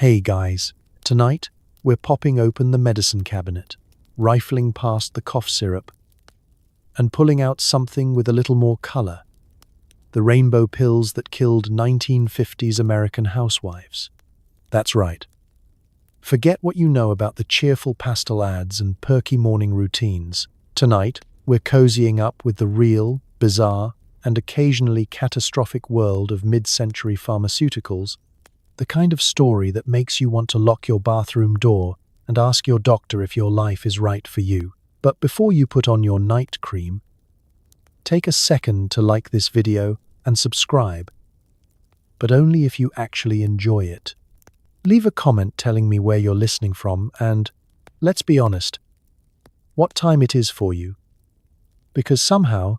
Hey guys, tonight we're popping open the medicine cabinet, rifling past the cough syrup, and pulling out something with a little more color. The rainbow pills that killed 1950s American housewives. That's right. Forget what you know about the cheerful pastel ads and perky morning routines. Tonight, we're cozying up with the real, bizarre, and occasionally catastrophic world of mid-century pharmaceuticals, the kind of story that makes you want to lock your bathroom door and ask your doctor if your life is right for you. But before you put on your night cream, take a second to like this video and subscribe, but only if you actually enjoy it. Leave a comment telling me where you're listening from and, let's be honest, what time it is for you. Because somehow,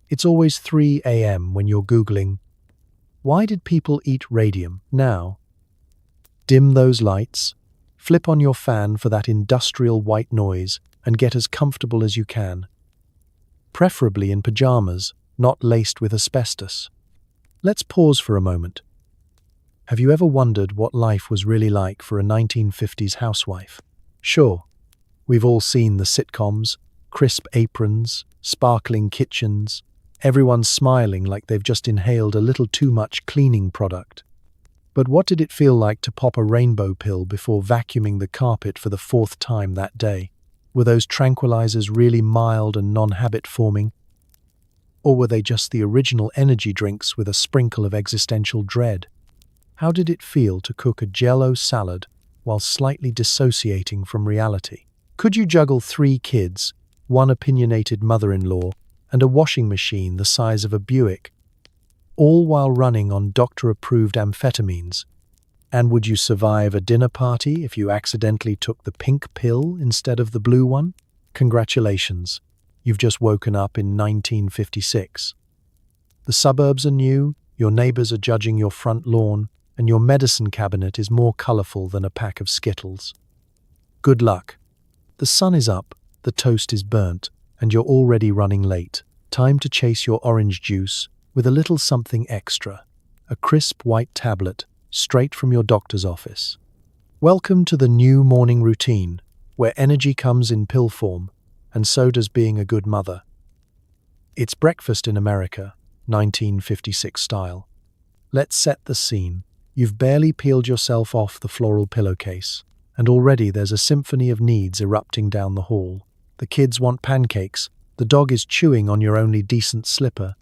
it's always 3 a.m. when you're Googling, why did people eat radium now? Dim those lights, flip on your fan for that industrial white noise, and get as comfortable as you can. Preferably in pajamas, not laced with asbestos. Let's pause for a moment. Have you ever wondered what life was really like for a 1950s housewife? Sure, we've all seen the sitcoms, crisp aprons, sparkling kitchens, everyone's smiling like they've just inhaled a little too much cleaning product. But what did it feel like to pop a rainbow pill before vacuuming the carpet for the 4th time that day? Were those tranquilizers really mild and non-habit forming? Or were they just the original energy drinks with a sprinkle of existential dread? How did it feel to cook a Jell-O salad while slightly dissociating from reality? Could you juggle 3 kids, 1 opinionated mother-in-law, and a washing machine the size of a Buick, all while running on doctor-approved amphetamines? And would you survive a dinner party if you accidentally took the pink pill instead of the blue one? Congratulations, you've just woken up in 1956. The suburbs are new, your neighbors are judging your front lawn, and your medicine cabinet is more colorful than a pack of Skittles. Good luck. The sun is up, the toast is burnt, and you're already running late. Time to chase your orange juice with a little something extra, a crisp white tablet straight from your doctor's office. Welcome to the new morning routine, where energy comes in pill form, and so does being a good mother. It's breakfast in America, 1956 style. Let's set the scene. You've barely peeled yourself off the floral pillowcase, and already there's a symphony of needs erupting down the hall. The kids want pancakes, the dog is chewing on your only decent slipper.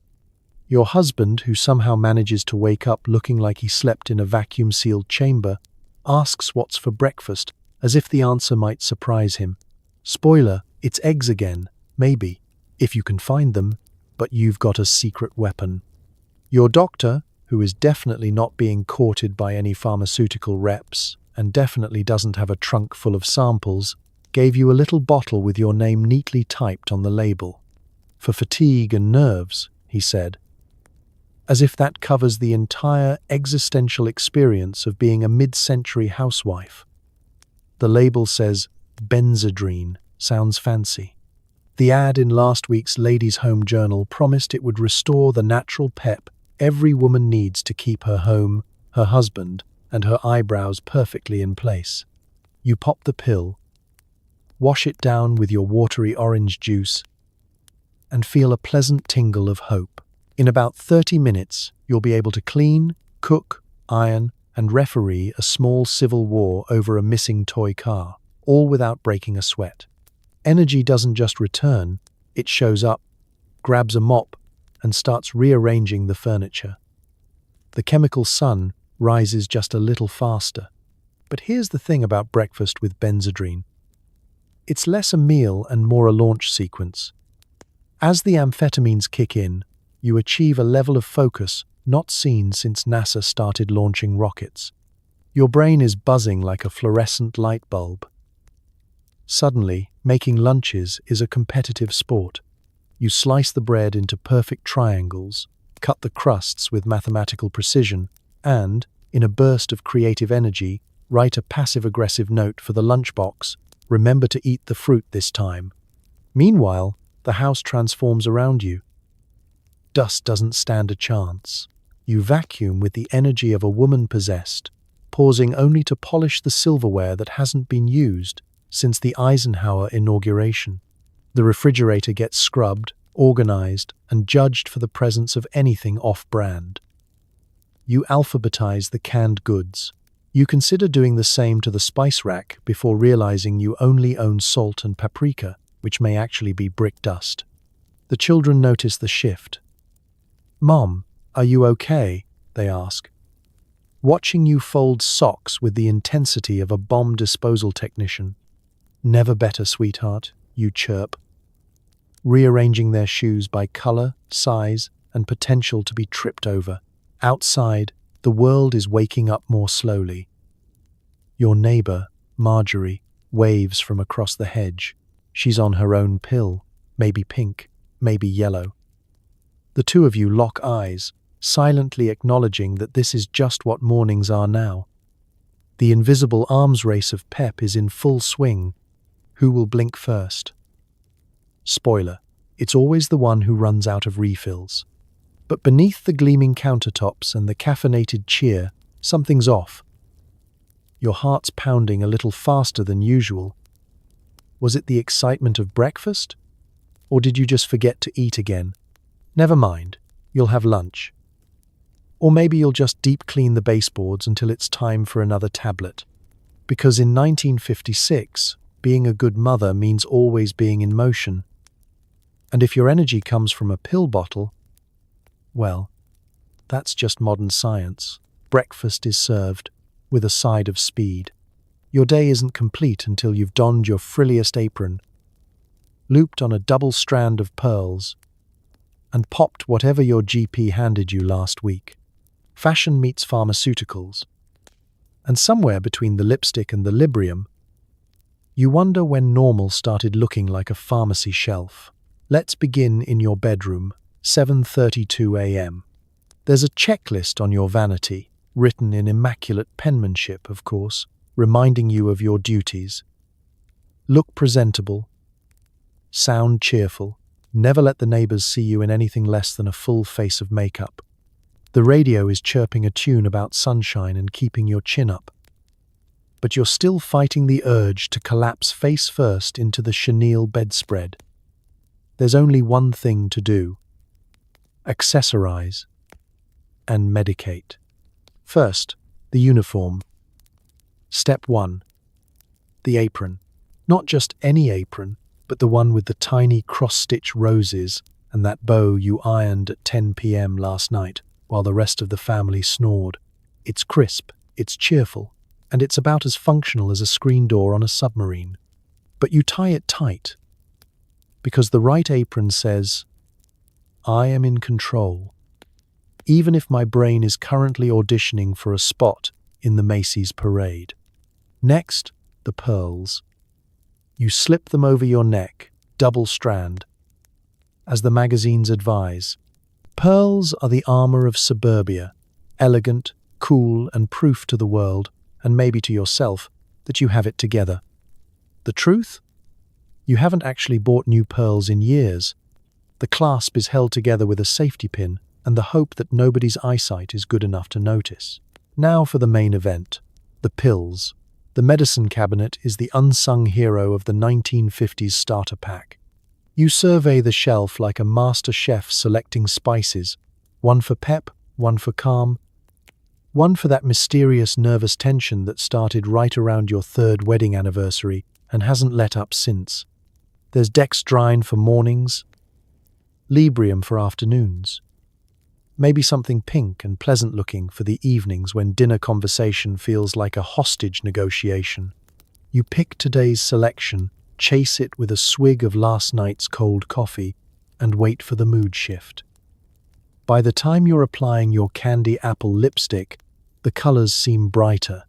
Your husband, who somehow manages to wake up looking like he slept in a vacuum-sealed chamber, asks what's for breakfast, as if the answer might surprise him. Spoiler, it's eggs again, maybe, if you can find them, but you've got a secret weapon. Your doctor, who is definitely not being courted by any pharmaceutical reps, and definitely doesn't have a trunk full of samples, gave you a little bottle with your name neatly typed on the label. For fatigue and nerves, he said. As if that covers the entire existential experience of being a mid-century housewife. The label says, Benzedrine. Sounds fancy. The ad in last week's Ladies' Home Journal promised it would restore the natural pep every woman needs to keep her home, her husband, and her eyebrows perfectly in place. You pop the pill, wash it down with your watery orange juice, and feel a pleasant tingle of hope. In about 30 minutes, you'll be able to clean, cook, iron, and referee a small civil war over a missing toy car, all without breaking a sweat. Energy doesn't just return, it shows up, grabs a mop, and starts rearranging the furniture. The chemical sun rises just a little faster. But here's the thing about breakfast with Benzedrine. It's less a meal and more a launch sequence. As the amphetamines kick in, you achieve a level of focus not seen since NASA started launching rockets. Your brain is buzzing like a fluorescent light bulb. Suddenly, making lunches is a competitive sport. You slice the bread into perfect triangles, cut the crusts with mathematical precision, and, in a burst of creative energy, write a passive-aggressive note for the lunchbox, remember to eat the fruit this time. Meanwhile, the house transforms around you. Dust doesn't stand a chance. You vacuum with the energy of a woman possessed, pausing only to polish the silverware that hasn't been used since the Eisenhower inauguration. The refrigerator gets scrubbed, organized, and judged for the presence of anything off-brand. You alphabetize the canned goods. You consider doing the same to the spice rack before realizing you only own salt and paprika, which may actually be brick dust. The children notice the shift. "Mom, are you okay?" they ask. Watching you fold socks with the intensity of a bomb disposal technician. "Never better, sweetheart," you chirp. Rearranging their shoes by color, size, and potential to be tripped over. Outside, the world is waking up more slowly. Your neighbor, Marjorie, waves from across the hedge. She's on her own pill, maybe pink, maybe yellow. The two of you lock eyes, silently acknowledging that this is just what mornings are now. The invisible arms race of Pep is in full swing. Who will blink first? Spoiler, it's always the one who runs out of refills. But beneath the gleaming countertops and the caffeinated cheer, something's off. Your heart's pounding a little faster than usual. Was it the excitement of breakfast? Or did you just forget to eat again? Never mind, you'll have lunch. Or maybe you'll just deep clean the baseboards until it's time for another tablet. Because in 1956, being a good mother means always being in motion. And if your energy comes from a pill bottle, well, that's just modern science. Breakfast is served with a side of speed. Your day isn't complete until you've donned your frilliest apron, looped on a double strand of pearls, and popped whatever your GP handed you last week. Fashion meets pharmaceuticals. And somewhere between the lipstick and the Librium, you wonder when normal started looking like a pharmacy shelf. Let's begin in your bedroom, 7:32 a.m. There's a checklist on your vanity, written in immaculate penmanship, of course, reminding you of your duties. Look presentable. Sound cheerful. Never let the neighbors see you in anything less than a full face of makeup. The radio is chirping a tune about sunshine and keeping your chin up. But you're still fighting the urge to collapse face first into the chenille bedspread. There's only one thing to do. Accessorize and medicate. First, the uniform. Step 1. The apron. Not just any apron, but the one with the tiny cross-stitch roses and that bow you ironed at 10 p.m. last night while the rest of the family snored. It's crisp, it's cheerful, and it's about as functional as a screen door on a submarine. But you tie it tight, because the right apron says, "I am in control," even if my brain is currently auditioning for a spot in the Macy's parade. Next, the pearls. You slip them over your neck, double strand. As the magazines advise, pearls are the armor of suburbia, elegant, cool, and proof to the world, and maybe to yourself, that you have it together. The truth? You haven't actually bought new pearls in years. The clasp is held together with a safety pin and the hope that nobody's eyesight is good enough to notice. Now for the main event, the pills. The medicine cabinet is the unsung hero of the 1950s starter pack. You survey the shelf like a master chef selecting spices, one for pep, one for calm, one for that mysterious nervous tension that started right around your 3rd wedding anniversary and hasn't let up since. There's dextrine for mornings, Librium for afternoons, maybe something pink and pleasant-looking for the evenings when dinner conversation feels like a hostage negotiation. You pick today's selection, chase it with a swig of last night's cold coffee, and wait for the mood shift. By the time you're applying your candy apple lipstick, the colors seem brighter.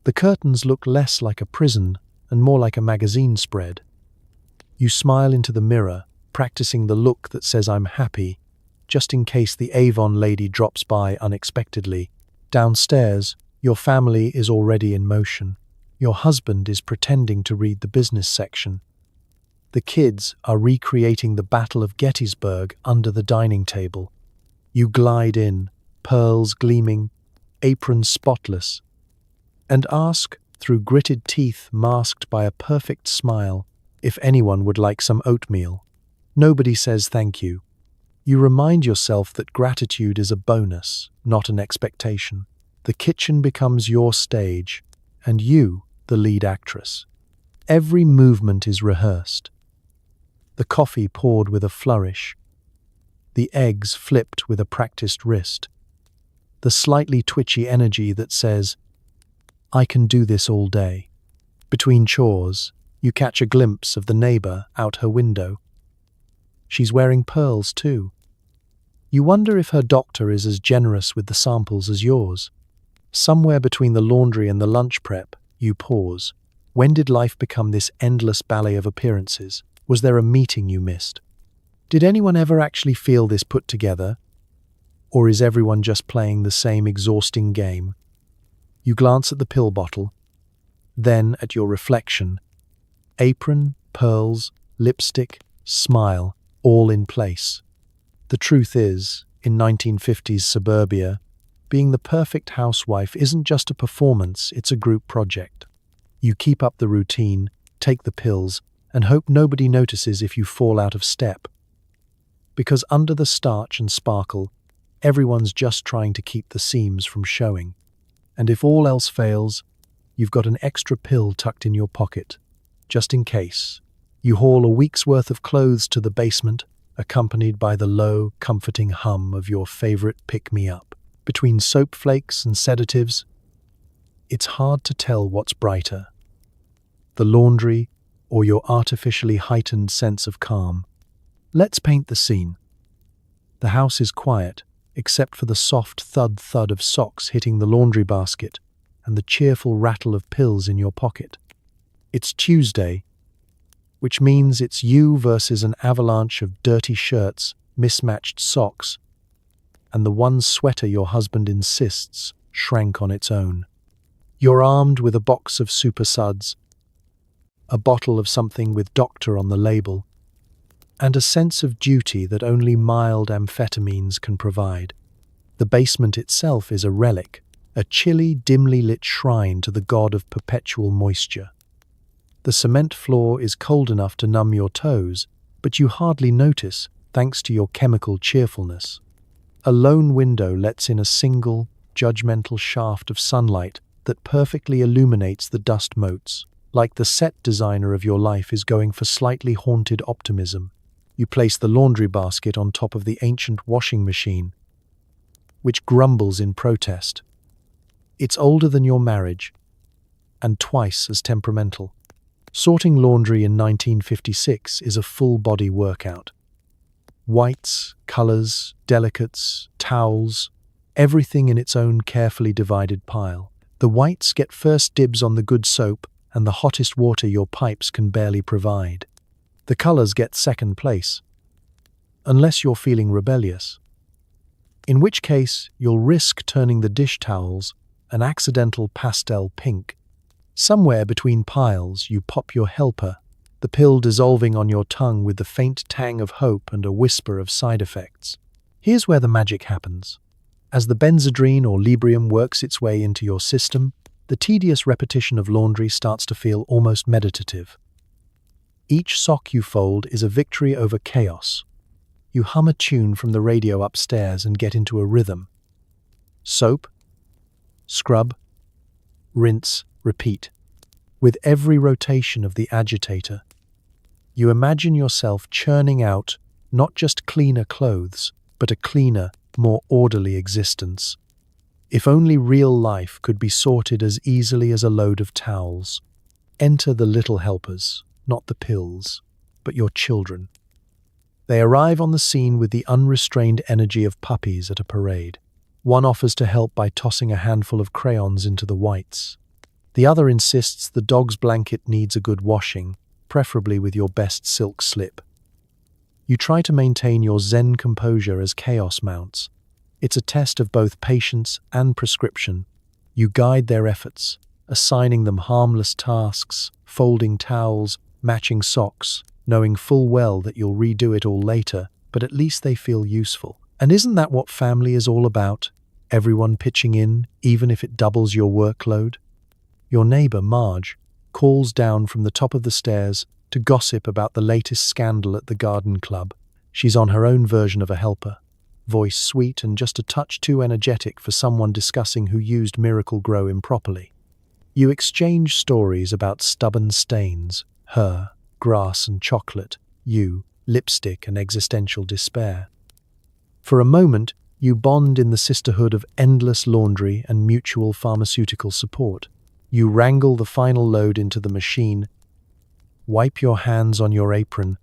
The curtains look less like a prison and more like a magazine spread. You smile into the mirror, practicing the look that says "I'm happy," just in case the Avon lady drops by unexpectedly. Downstairs, your family is already in motion. Your husband is pretending to read the business section. The kids are recreating the Battle of Gettysburg under the dining table. You glide in, pearls gleaming, apron spotless. and ask, through gritted teeth masked by a perfect smile, if anyone would like some oatmeal. Nobody says thank you. You remind yourself that gratitude is a bonus, not an expectation. The kitchen becomes your stage, and you, the lead actress. Every movement is rehearsed. The coffee poured with a flourish. The eggs flipped with a practiced wrist. The slightly twitchy energy that says, I can do this all day. Between chores, you catch a glimpse of the neighbor out her window. She's wearing pearls too. You wonder if her doctor is as generous with the samples as yours. Somewhere between the laundry and the lunch prep, you pause. When did life become this endless ballet of appearances? Was there a meeting you missed? Did anyone ever actually feel this put together? Or is everyone just playing the same exhausting game? You glance at the pill bottle, then at your reflection. Apron, pearls, lipstick, smile, all in place. The truth is, in 1950s suburbia, being the perfect housewife isn't just a performance, it's a group project. You keep up the routine, take the pills, and hope nobody notices if you fall out of step. Because under the starch and sparkle, everyone's just trying to keep the seams from showing. And if all else fails, you've got an extra pill tucked in your pocket, just in case. You haul a week's worth of clothes to the basement, accompanied by the low, comforting hum of your favorite pick-me-up. Between soap flakes and sedatives, it's hard to tell what's brighter, the laundry or your artificially heightened sense of calm. Let's paint the scene. The house is quiet, except for the soft thud-thud of socks hitting the laundry basket and the cheerful rattle of pills in your pocket. It's Tuesday, which means it's you versus an avalanche of dirty shirts, mismatched socks, and the one sweater your husband insists shrank on its own. You're armed with a box of super suds, a bottle of something with doctor on the label, and a sense of duty that only mild amphetamines can provide. The basement itself is a relic, a chilly, dimly lit shrine to the god of perpetual moisture. The cement floor is cold enough to numb your toes, but you hardly notice, thanks to your chemical cheerfulness. A lone window lets in a single, judgmental shaft of sunlight that perfectly illuminates the dust motes. Like the set designer of your life is going for slightly haunted optimism. You place the laundry basket on top of the ancient washing machine, which grumbles in protest. It's older than your marriage, and twice as temperamental. Sorting laundry in 1956 is a full-body workout. Whites, colors, delicates, towels, everything in its own carefully divided pile. The whites get first dibs on the good soap and the hottest water your pipes can barely provide. The colors get second place, unless you're feeling rebellious. In which case, you'll risk turning the dish towels an accidental pastel pink. Somewhere between piles, you pop your helper, the pill dissolving on your tongue with the faint tang of hope and a whisper of side effects. Here's where the magic happens. As the benzodrine or Librium works its way into your system, the tedious repetition of laundry starts to feel almost meditative. Each sock you fold is a victory over chaos. You hum a tune from the radio upstairs and get into a rhythm. Soap, scrub, rinse, repeat. With every rotation of the agitator, you imagine yourself churning out not just cleaner clothes, but a cleaner, more orderly existence. If only real life could be sorted as easily as a load of towels. Enter the little helpers, not the pills, but your children. They arrive on the scene with the unrestrained energy of puppies at a parade. One offers to help by tossing a handful of crayons into the whites. The other insists the dog's blanket needs a good washing, preferably with your best silk slip. You try to maintain your zen composure as chaos mounts. It's a test of both patience and prescription. You guide their efforts, assigning them harmless tasks, folding towels, matching socks, knowing full well that you'll redo it all later, but at least they feel useful. And isn't that what family is all about? Everyone pitching in, even if it doubles your workload? Your neighbor, Marge, calls down from the top of the stairs to gossip about the latest scandal at the garden club. She's on her own version of a helper, voice sweet and just a touch too energetic for someone discussing who used Miracle Grow improperly. You exchange stories about stubborn stains, her, grass and chocolate, you, lipstick and existential despair. For a moment, you bond in the sisterhood of endless laundry and mutual pharmaceutical support. You wrangle the final load into the machine, wipe your hands on your apron,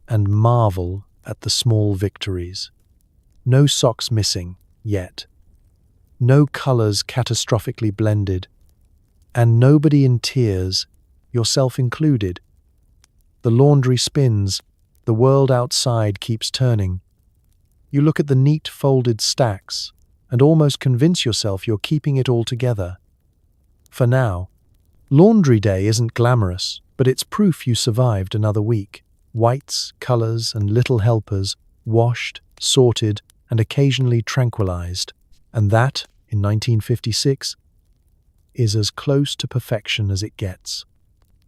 and marvel at the small victories. No socks missing, yet. No colors catastrophically blended, and nobody in tears, yourself included. The laundry spins, the world outside keeps turning. You look at the neat folded stacks and almost convince yourself you're keeping it all together. For now, laundry day isn't glamorous, but it's proof you survived another week. Whites, colors, and little helpers, washed, sorted, and occasionally tranquilized. And that, in 1956, is as close to perfection as it gets.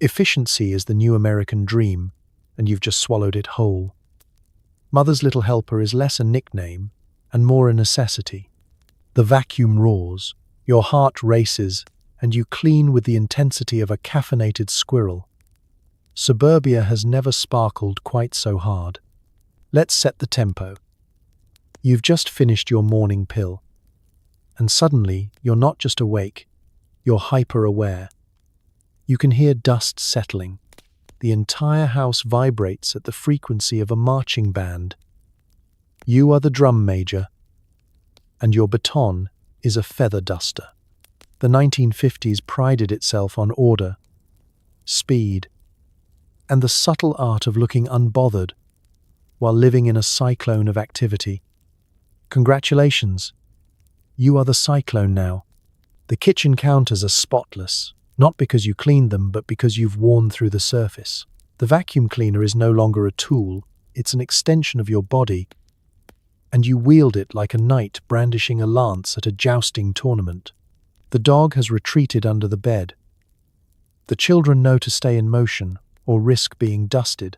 Efficiency is the new American dream, and you've just swallowed it whole. Mother's Little Helper is less a nickname and more a necessity. The vacuum roars, your heart races, and you clean with the intensity of a caffeinated squirrel. Suburbia has never sparkled quite so hard. Let's set the tempo. You've just finished your morning pill, and suddenly you're not just awake, you're hyper-aware. You can hear dust settling. The entire house vibrates at the frequency of a marching band. You are the drum major, and your baton is a feather duster. The 1950s prided itself on order, speed, and the subtle art of looking unbothered while living in a cyclone of activity. Congratulations, you are the cyclone now. The kitchen counters are spotless, not because you cleaned them, but because you've worn through the surface. The vacuum cleaner is no longer a tool, it's an extension of your body, and you wield it like a knight brandishing a lance at a jousting tournament. The dog has retreated under the bed. The children know to stay in motion or risk being dusted.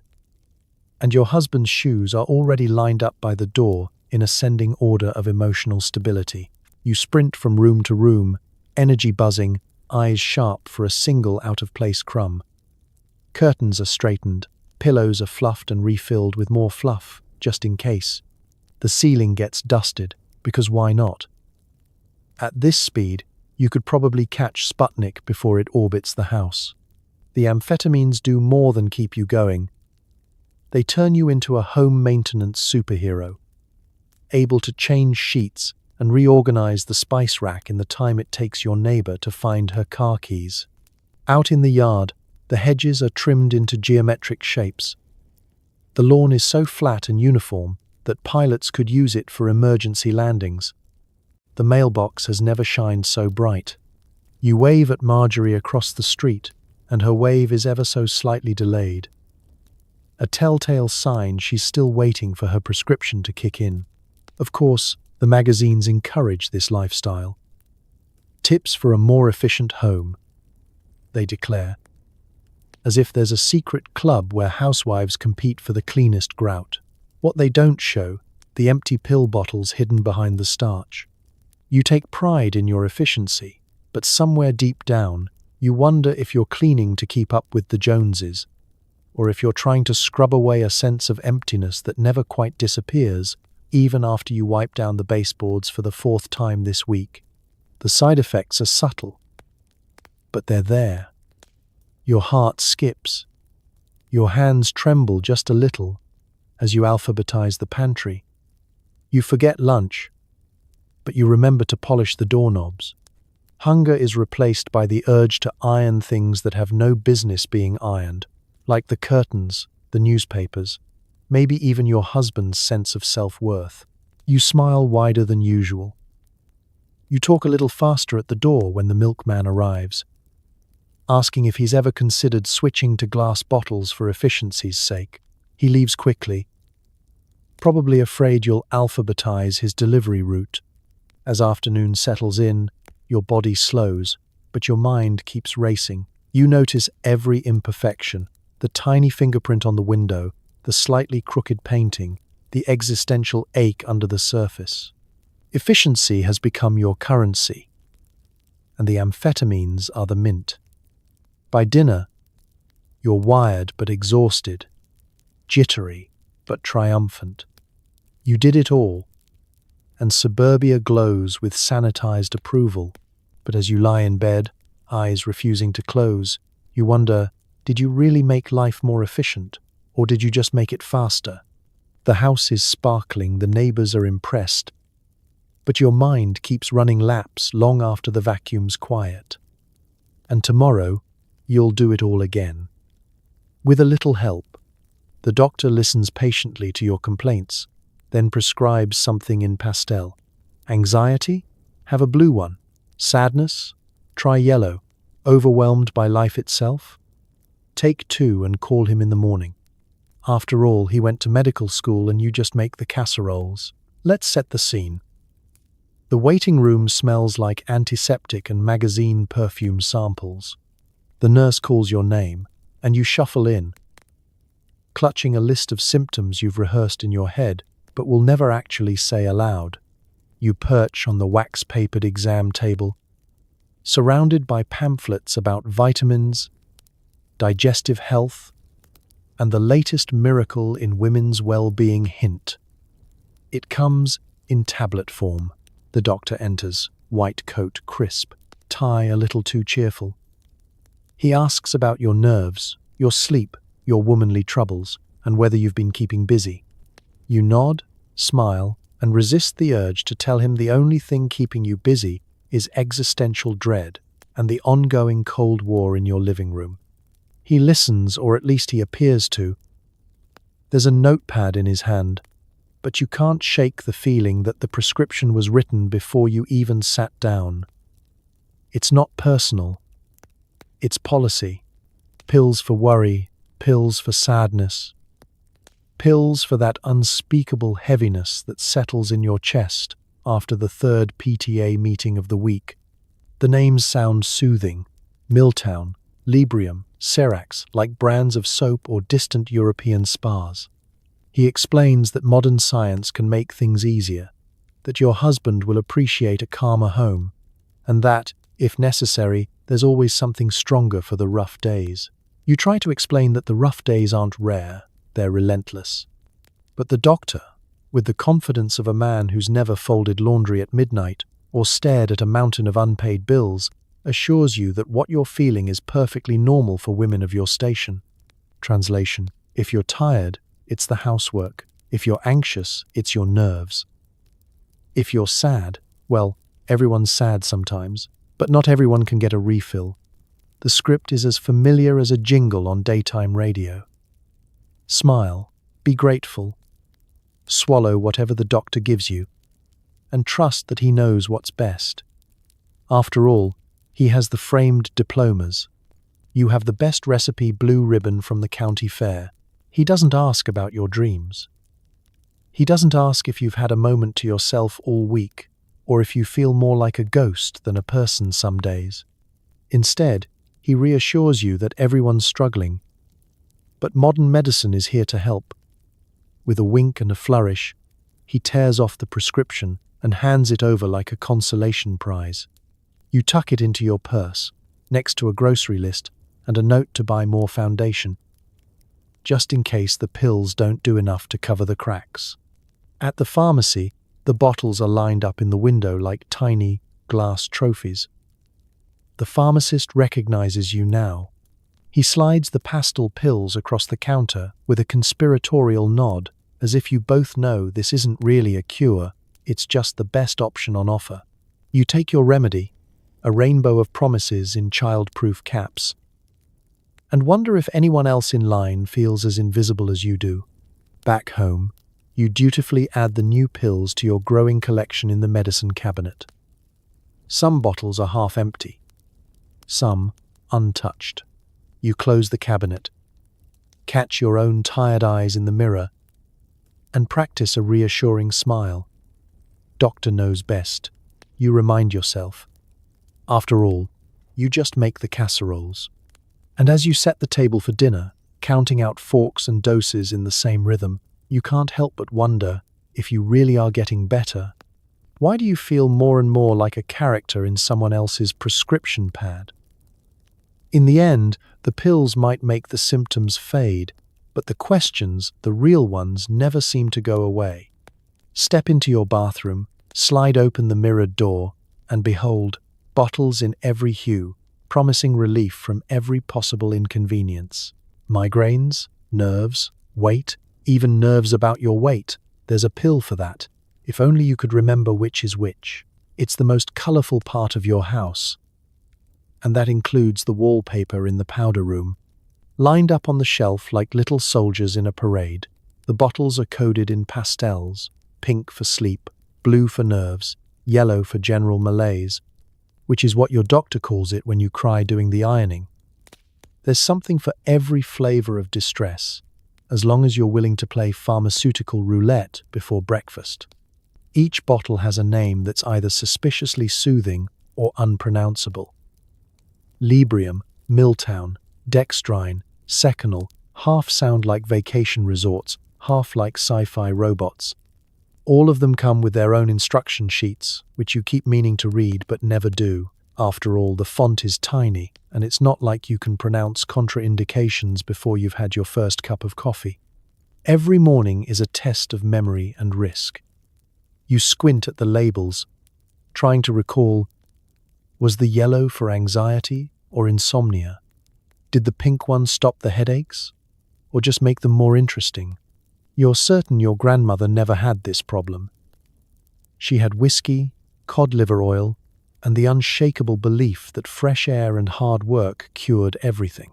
And your husband's shoes are already lined up by the door in ascending order of emotional stability. You sprint from room to room, energy buzzing, eyes sharp for a single out-of-place crumb. Curtains are straightened, pillows are fluffed and refilled with more fluff, just in case. The ceiling gets dusted, because why not? At this speed, you could probably catch Sputnik before it orbits the house. The amphetamines do more than keep you going. They turn you into a home maintenance superhero, able to change sheets and reorganize the spice rack in the time it takes your neighbor to find her car keys. Out in the yard, the hedges are trimmed into geometric shapes. The lawn is so flat and uniform that pilots could use it for emergency landings. The mailbox has never shined so bright. You wave at Marjorie across the street, and her wave is ever so slightly delayed. A telltale sign she's still waiting for her prescription to kick in. Of course, the magazines encourage this lifestyle. Tips for a more efficient home, they declare, as if there's a secret club where housewives compete for the cleanest grout. What they don't show, the empty pill bottles hidden behind the starch. You take pride in your efficiency, but somewhere deep down, you wonder if you're cleaning to keep up with the Joneses, or if you're trying to scrub away a sense of emptiness that never quite disappears, even after you wipe down the baseboards for the 4th time this week. The side effects are subtle, but they're there. Your heart skips. Your hands tremble just a little as you alphabetize the pantry. You forget lunch, but you remember to polish the doorknobs. Hunger is replaced by the urge to iron things that have no business being ironed, like the curtains, the newspapers, maybe even your husband's sense of self-worth. You smile wider than usual. You talk a little faster at the door when the milkman arrives, asking if he's ever considered switching to glass bottles for efficiency's sake. He leaves quickly, probably afraid you'll alphabetize his delivery route. As afternoon settles in, your body slows, but your mind keeps racing. You notice every imperfection, the tiny fingerprint on the window, the slightly crooked painting, the existential ache under the surface. Efficiency has become your currency, and the amphetamines are the mint. By dinner, you're wired but exhausted, jittery but triumphant. You did it all, and suburbia glows with sanitized approval. But as you lie in bed, eyes refusing to close, you wonder, did you really make life more efficient, or did you just make it faster? The house is sparkling, the neighbors are impressed, but your mind keeps running laps long after the vacuum's quiet. And tomorrow, you'll do it all again. With a little help, the doctor listens patiently to your complaints, then prescribes something in pastel. Anxiety? Have a blue one. Sadness? Try yellow. Overwhelmed by life itself? Take 2 and call him in the morning. After all, he went to medical school and you just make the casseroles. Let's set the scene. The waiting room smells like antiseptic and magazine perfume samples. The nurse calls your name, and you shuffle in, clutching a list of symptoms you've rehearsed in your head, but will never actually say aloud. You perch on the wax-papered exam table, surrounded by pamphlets about vitamins, digestive health, and the latest miracle in women's well-being hint. It comes in tablet form. The doctor enters, white coat crisp, tie a little too cheerful. He asks about your nerves, your sleep, your womanly troubles, and whether you've been keeping busy. You nod, smile, and resist the urge to tell him the only thing keeping you busy is existential dread and the ongoing Cold War in your living room. He listens, or at least he appears to. There's a notepad in his hand, but you can't shake the feeling that the prescription was written before you even sat down. It's not personal. It's policy. Pills for worry, pills for sadness, pills for that unspeakable heaviness that settles in your chest after the 3rd PTA meeting of the week. The names sound soothing. Milltown, Librium, Serax, like brands of soap or distant European spas. He explains that modern science can make things easier, that your husband will appreciate a calmer home, and that, if necessary, there's always something stronger for the rough days. You try to explain that the rough days aren't rare, they're relentless. But the doctor, with the confidence of a man who's never folded laundry at midnight or stared at a mountain of unpaid bills, assures you that what you're feeling is perfectly normal for women of your station. Translation: if you're tired, it's the housework. If you're anxious, it's your nerves. If you're sad, well, everyone's sad sometimes, but not everyone can get a refill. The script is as familiar as a jingle on daytime radio. Smile, be grateful, swallow whatever the doctor gives you, and trust that he knows what's best. After all, he has the framed diplomas. You have the best recipe blue ribbon from the county fair. He doesn't ask about your dreams. He doesn't ask if you've had a moment to yourself all week, or if you feel more like a ghost than a person some days. Instead, he reassures you that everyone's struggling. But modern medicine is here to help. With a wink and a flourish, he tears off the prescription and hands it over like a consolation prize. You tuck it into your purse, next to a grocery list and a note to buy more foundation, just in case the pills don't do enough to cover the cracks. At the pharmacy, the bottles are lined up in the window like tiny glass trophies. The pharmacist recognizes you now. He slides the pastel pills across the counter with a conspiratorial nod, as if you both know this isn't really a cure, it's just the best option on offer. You take your remedy, a rainbow of promises in child-proof caps, and wonder if anyone else in line feels as invisible as you do. Back home, you dutifully add the new pills to your growing collection in the medicine cabinet. Some bottles are half empty, some untouched. You close the cabinet, catch your own tired eyes in the mirror, and practice a reassuring smile. Doctor knows best, you remind yourself. After all, you just make the casseroles. And as you set the table for dinner, counting out forks and doses in the same rhythm, you can't help but wonder if you really are getting better. Why do you feel more and more like a character in someone else's prescription pad? In the end, the pills might make the symptoms fade, but the questions, the real ones, never seem to go away. Step into your bathroom, slide open the mirrored door, and behold, bottles in every hue, promising relief from every possible inconvenience. Migraines, nerves, weight, even nerves about your weight. There's a pill for that. If only you could remember which is which. It's the most colorful part of your house. And that includes the wallpaper in the powder room. Lined up on the shelf like little soldiers in a parade, the bottles are coded in pastels, pink for sleep, blue for nerves, yellow for general malaise, which is what your doctor calls it when you cry doing the ironing. There's something for every flavor of distress, as long as you're willing to play pharmaceutical roulette before breakfast. Each bottle has a name that's either suspiciously soothing or unpronounceable. Librium, Milltown, Dextrine, Seconal, half sound like vacation resorts, half like sci-fi robots. All of them come with their own instruction sheets, which you keep meaning to read but never do. After all, the font is tiny, and it's not like you can pronounce contraindications before you've had your first cup of coffee. Every morning is a test of memory and risk. You squint at the labels, trying to recall, was the yellow for anxiety or insomnia? Did the pink one stop the headaches, or just make them more interesting? You're certain your grandmother never had this problem. She had whiskey, cod liver oil, and the unshakable belief that fresh air and hard work cured everything.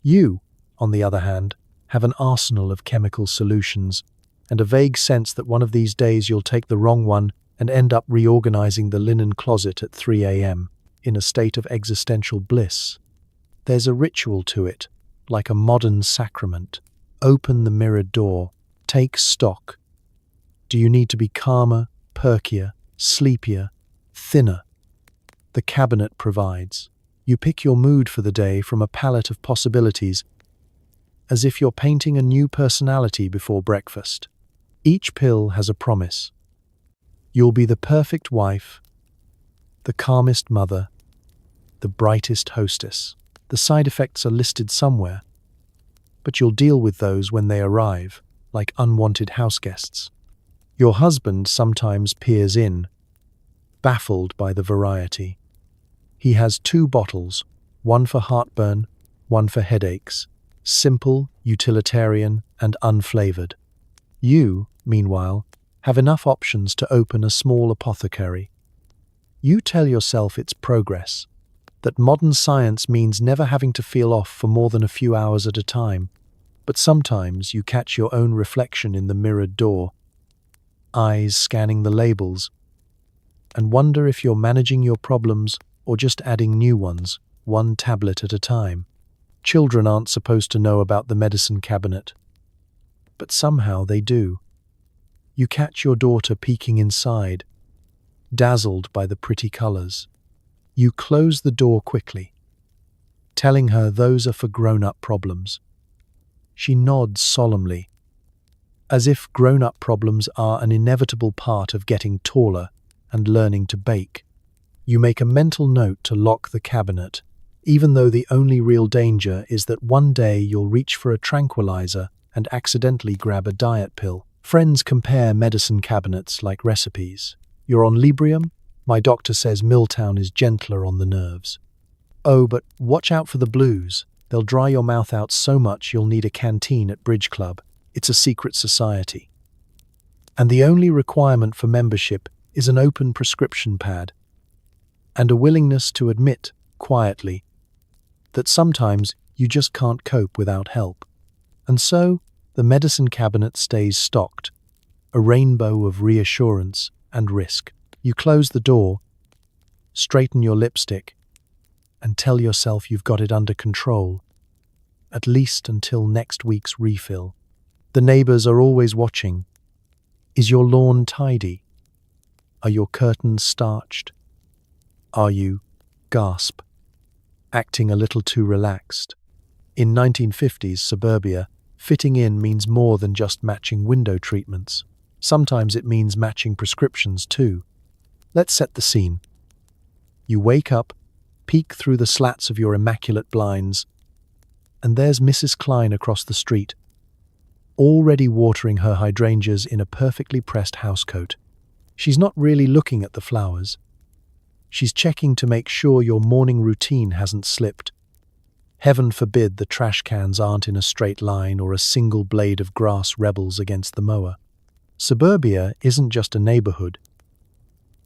You, on the other hand, have an arsenal of chemical solutions, and a vague sense that one of these days you'll take the wrong one and end up reorganizing the linen closet at 3 a.m. in a state of existential bliss. There's a ritual to it, like a modern sacrament. Open the mirrored door, take stock. Do you need to be calmer, perkier, sleepier, thinner? The cabinet provides. You pick your mood for the day from a palette of possibilities, as if you're painting a new personality before breakfast. Each pill has a promise. You'll be the perfect wife, the calmest mother, the brightest hostess. The side effects are listed somewhere, but you'll deal with those when they arrive, like unwanted house guests. Your husband sometimes peers in, baffled by the variety. He has 2 bottles, one for heartburn, one for headaches, simple, utilitarian, and unflavored. You, meanwhile, have enough options to open a small apothecary. You tell yourself it's progress, that modern science means never having to feel off for more than a few hours at a time, but sometimes you catch your own reflection in the mirrored door, eyes scanning the labels, and wonder if you're managing your problems or just adding new ones, one tablet at a time. Children aren't supposed to know about the medicine cabinet, but somehow they do. You catch your daughter peeking inside, dazzled by the pretty colors. You close the door quickly, telling her those are for grown-up problems. She nods solemnly, as if grown-up problems are an inevitable part of getting taller and learning to bake. You make a mental note to lock the cabinet, even though the only real danger is that one day you'll reach for a tranquilizer and accidentally grab a diet pill. Friends compare medicine cabinets like recipes. You're on Librium? My doctor says Milltown is gentler on the nerves. Oh, but watch out for the blues. They'll dry your mouth out so much you'll need a canteen at Bridge Club. It's a secret society. And the only requirement for membership is an open prescription pad and a willingness to admit, quietly, that sometimes you just can't cope without help. And so, the medicine cabinet stays stocked, a rainbow of reassurance and risk. You close the door, straighten your lipstick, and tell yourself you've got it under control, at least until next week's refill. The neighbors are always watching. Is your lawn tidy? Are your curtains starched? Are you, gasp, acting a little too relaxed. In 1950s suburbia, fitting in means more than just matching window treatments. Sometimes it means matching prescriptions too. Let's set the scene. You wake up, peek through the slats of your immaculate blinds, and there's Mrs. Klein across the street, already watering her hydrangeas in a perfectly pressed housecoat. She's not really looking at the flowers. She's checking to make sure your morning routine hasn't slipped. Heaven forbid the trash cans aren't in a straight line or a single blade of grass rebels against the mower. Suburbia isn't just a neighborhood.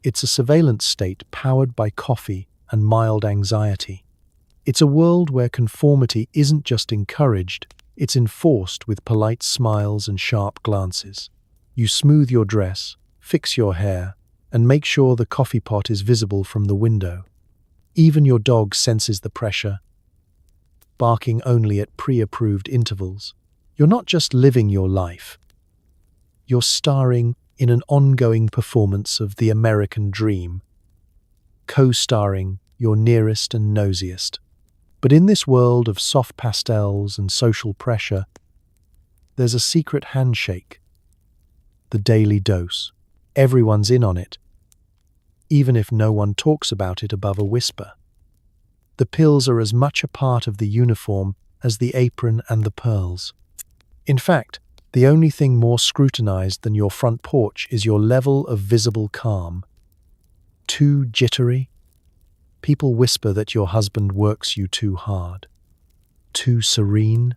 It's a surveillance state powered by coffee and mild anxiety. It's a world where conformity isn't just encouraged, it's enforced with polite smiles and sharp glances. You smooth your dress, fix your hair, and make sure the coffee pot is visible from the window. Even your dog senses the pressure, barking only at pre-approved intervals. You're not just living your life. You're starring in an ongoing performance of the American dream, co-starring your nearest and nosiest. But in this world of soft pastels and social pressure, there's a secret handshake. The daily dose. Everyone's in on it, even if no one talks about it above a whisper. The pills are as much a part of the uniform as the apron and the pearls. In fact, the only thing more scrutinized than your front porch is your level of visible calm. Too jittery? People whisper that your husband works you too hard. Too serene?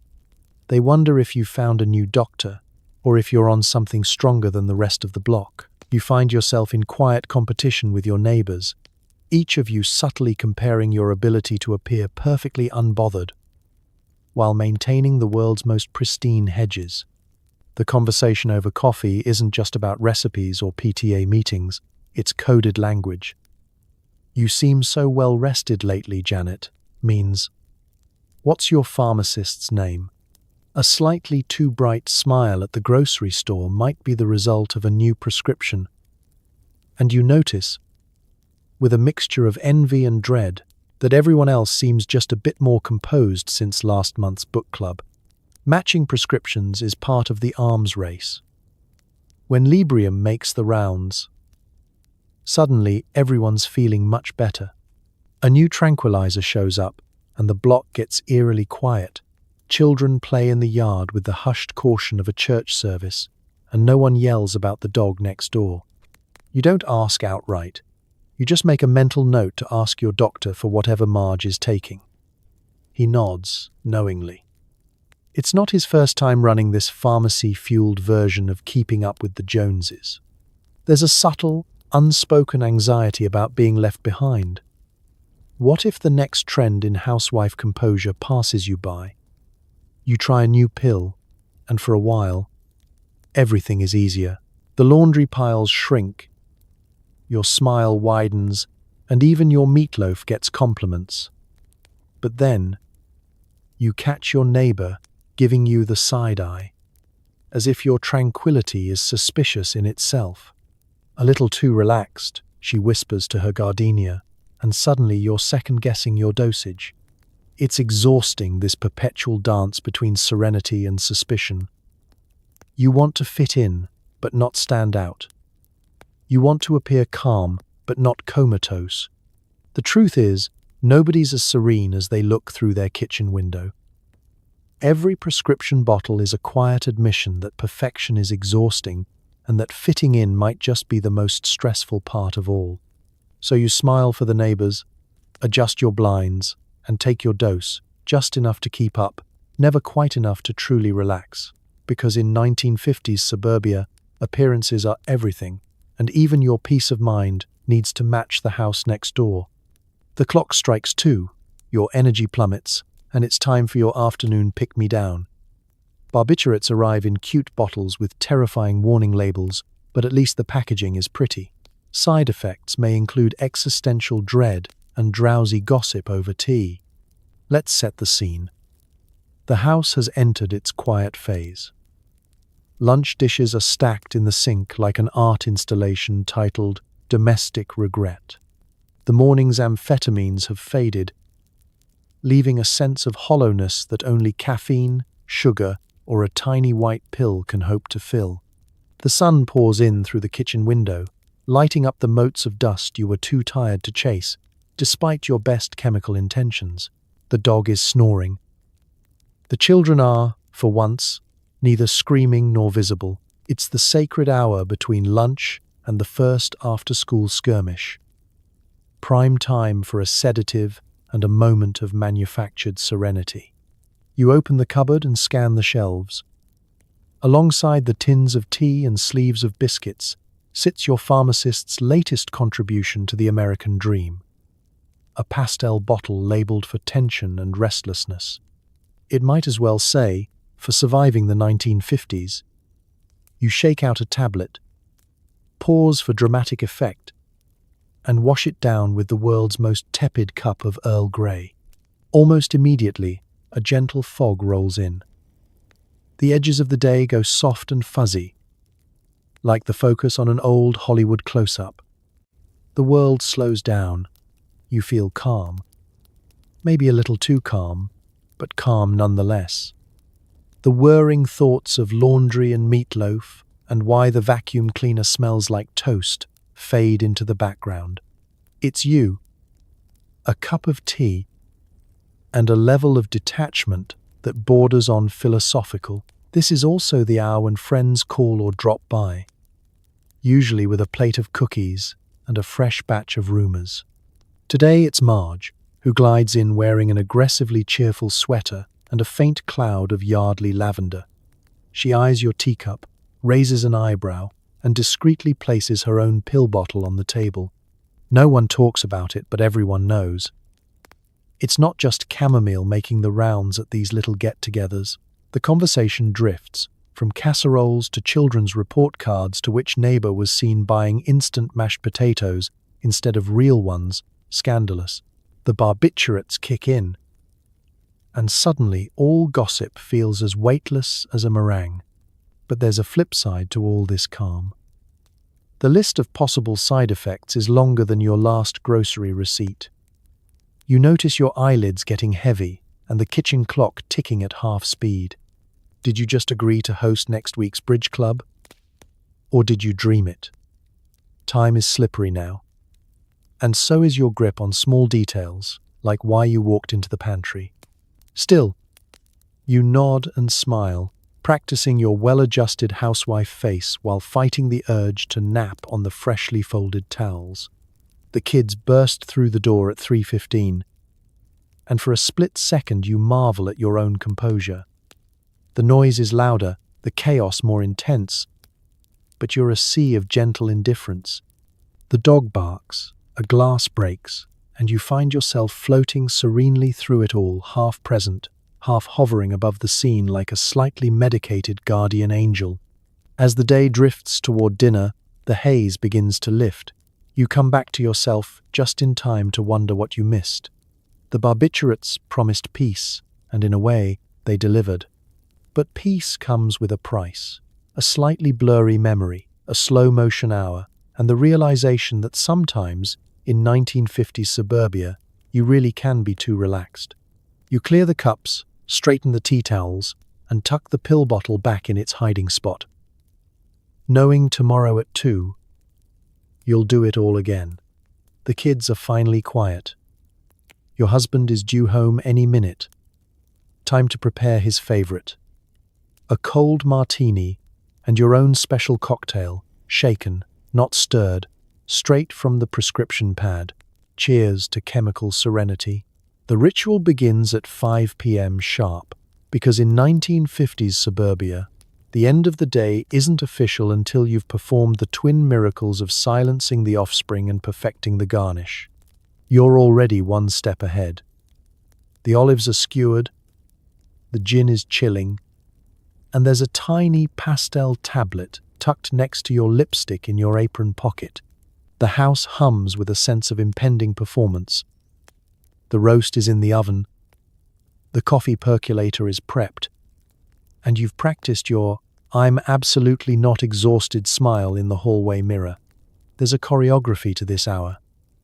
They wonder if you've found a new doctor, or if you're on something stronger than the rest of the block. You find yourself in quiet competition with your neighbors, each of you subtly comparing your ability to appear perfectly unbothered while maintaining the world's most pristine hedges. The conversation over coffee isn't just about recipes or PTA meetings, it's coded language. "You seem so well rested lately, Janet," means, "What's your pharmacist's name?" A slightly too bright smile at the grocery store might be the result of a new prescription. And you notice, with a mixture of envy and dread, that everyone else seems just a bit more composed since last month's book club. Matching prescriptions is part of the arms race. When Librium makes the rounds, suddenly everyone's feeling much better. A new tranquilizer shows up, and the block gets eerily quiet. Children play in the yard with the hushed caution of a church service, and no one yells about the dog next door. You don't ask outright. You just make a mental note to ask your doctor for whatever Marge is taking. He nods, knowingly. It's not his first time running this pharmacy-fueled version of keeping up with the Joneses. There's a subtle, unspoken anxiety about being left behind. What if the next trend in housewife composure passes you by? You try a new pill, and for a while, everything is easier. The laundry piles shrink, your smile widens, and even your meatloaf gets compliments. But then, you catch your neighbor giving you the side eye, as if your tranquility is suspicious in itself. A little too relaxed, she whispers to her gardenia, and suddenly you're second-guessing your dosage. It's exhausting, this perpetual dance between serenity and suspicion. You want to fit in, but not stand out. You want to appear calm, but not comatose. The truth is, nobody's as serene as they look through their kitchen window. Every prescription bottle is a quiet admission that perfection is exhausting and that fitting in might just be the most stressful part of all. So you smile for the neighbors, adjust your blinds, and take your dose, just enough to keep up, never quite enough to truly relax. Because in 1950s suburbia, appearances are everything, and even your peace of mind needs to match the house next door. The clock strikes 2, your energy plummets, and it's time for your afternoon pick-me-down. Barbiturates arrive in cute bottles with terrifying warning labels, but at least the packaging is pretty. Side effects may include existential dread and drowsy gossip over tea. Let's set the scene. The house has entered its quiet phase. Lunch dishes are stacked in the sink like an art installation titled Domestic Regret. The morning's amphetamines have faded, leaving a sense of hollowness that only caffeine, sugar, or a tiny white pill can hope to fill. The sun pours in through the kitchen window, lighting up the motes of dust you were too tired to chase, despite your best chemical intentions. The dog is snoring. The children are, for once, neither screaming nor visible. It's the sacred hour between lunch and the first after-school skirmish. Prime time for a sedative and a moment of manufactured serenity. You open the cupboard and scan the shelves. Alongside the tins of tea and sleeves of biscuits sits your pharmacist's latest contribution to the American dream. A pastel bottle labeled for tension and restlessness. It might as well say, for surviving the 1950s. You shake out a tablet, pause for dramatic effect, and wash it down with the world's most tepid cup of Earl Grey. Almost immediately, a gentle fog rolls in. The edges of the day go soft and fuzzy, like the focus on an old Hollywood close-up. The world slows down. You feel calm. Maybe a little too calm, but calm nonetheless. The whirring thoughts of laundry and meatloaf and why the vacuum cleaner smells like toast fade into the background. It's you, a cup of tea, and a level of detachment that borders on philosophical. This is also the hour when friends call or drop by, usually with a plate of cookies and a fresh batch of rumors. Today it's Marge, who glides in wearing an aggressively cheerful sweater and a faint cloud of Yardley lavender. She eyes your teacup, raises an eyebrow, and discreetly places her own pill bottle on the table. No one talks about it, but everyone knows. It's not just chamomile making the rounds at these little get-togethers. The conversation drifts, from casseroles to children's report cards to which neighbor was seen buying instant mashed potatoes instead of real ones. Scandalous. The barbiturates kick in, and suddenly all gossip feels as weightless as a meringue. But there's a flip side to all this calm. The list of possible side effects is longer than your last grocery receipt. You notice your eyelids getting heavy and the kitchen clock ticking at half speed. Did you just agree to host next week's bridge club? Or did you dream it? Time is slippery now. And so is your grip on small details, like why you walked into the pantry. Still, you nod and smile, practicing your well-adjusted housewife face while fighting the urge to nap on the freshly folded towels. The kids burst through the door at 3:15, and for a split second you marvel at your own composure. The noise is louder, the chaos more intense, but you're a sea of gentle indifference. The dog barks, a glass breaks, and you find yourself floating serenely through it all, half present, half hovering above the scene like a slightly medicated guardian angel. As the day drifts toward dinner, the haze begins to lift. You come back to yourself just in time to wonder what you missed. The barbiturates promised peace, and in a way, they delivered. But peace comes with a price, a slightly blurry memory, a slow-motion hour, and the realization that sometimes, in 1950s suburbia, you really can be too relaxed. You clear the cups, straighten the tea towels, and tuck the pill bottle back in its hiding spot. Knowing tomorrow at 2, you'll do it all again. The kids are finally quiet. Your husband is due home any minute. Time to prepare his favorite. A cold martini and your own special cocktail, shaken, not stirred, straight from the prescription pad. Cheers to chemical serenity. The ritual begins at 5 p.m. sharp, because in 1950s suburbia, the end of the day isn't official until you've performed the twin miracles of silencing the offspring and perfecting the garnish. You're already one step ahead. The olives are skewered, the gin is chilling, and there's a tiny pastel tablet tucked next to your lipstick in your apron pocket. The house hums with a sense of impending performance. The roast is in the oven, the coffee percolator is prepped, and you've practiced your "I'm absolutely not exhausted" smile in the hallway mirror. There's a choreography to this hour.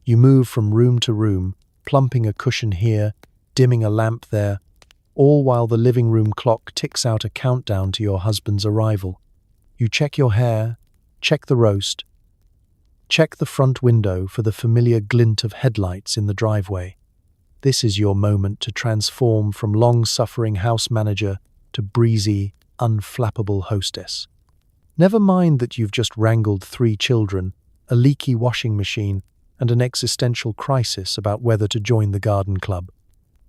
You move from room to room, plumping a cushion here, dimming a lamp there, all while the living room clock ticks out a countdown to your husband's arrival. You check your hair, check the roast, check the front window for the familiar glint of headlights in the driveway. This is your moment to transform from long-suffering house manager to breezy, unflappable hostess. Never mind that you've just wrangled 3 children, a leaky washing machine, and an existential crisis about whether to join the garden club.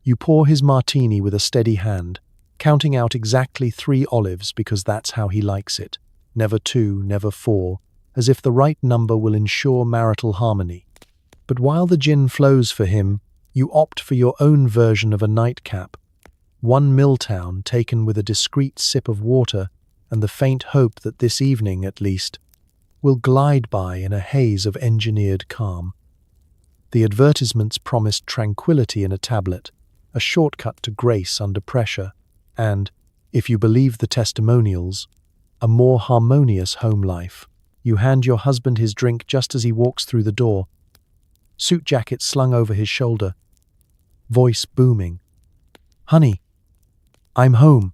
You pour his martini with a steady hand, counting out exactly 3 olives because that's how he likes it. Never 2, never 4, as if the right number will ensure marital harmony. But while the gin flows for him, you opt for your own version of a nightcap. 1 Milltown taken with a discreet sip of water and the faint hope that this evening, at least, will glide by in a haze of engineered calm. The advertisements promised tranquility in a tablet, a shortcut to grace under pressure, and, if you believe the testimonials, a more harmonious home life. You hand your husband his drink just as he walks through the door, suit jacket slung over his shoulder, voice booming. "Honey, I'm home,"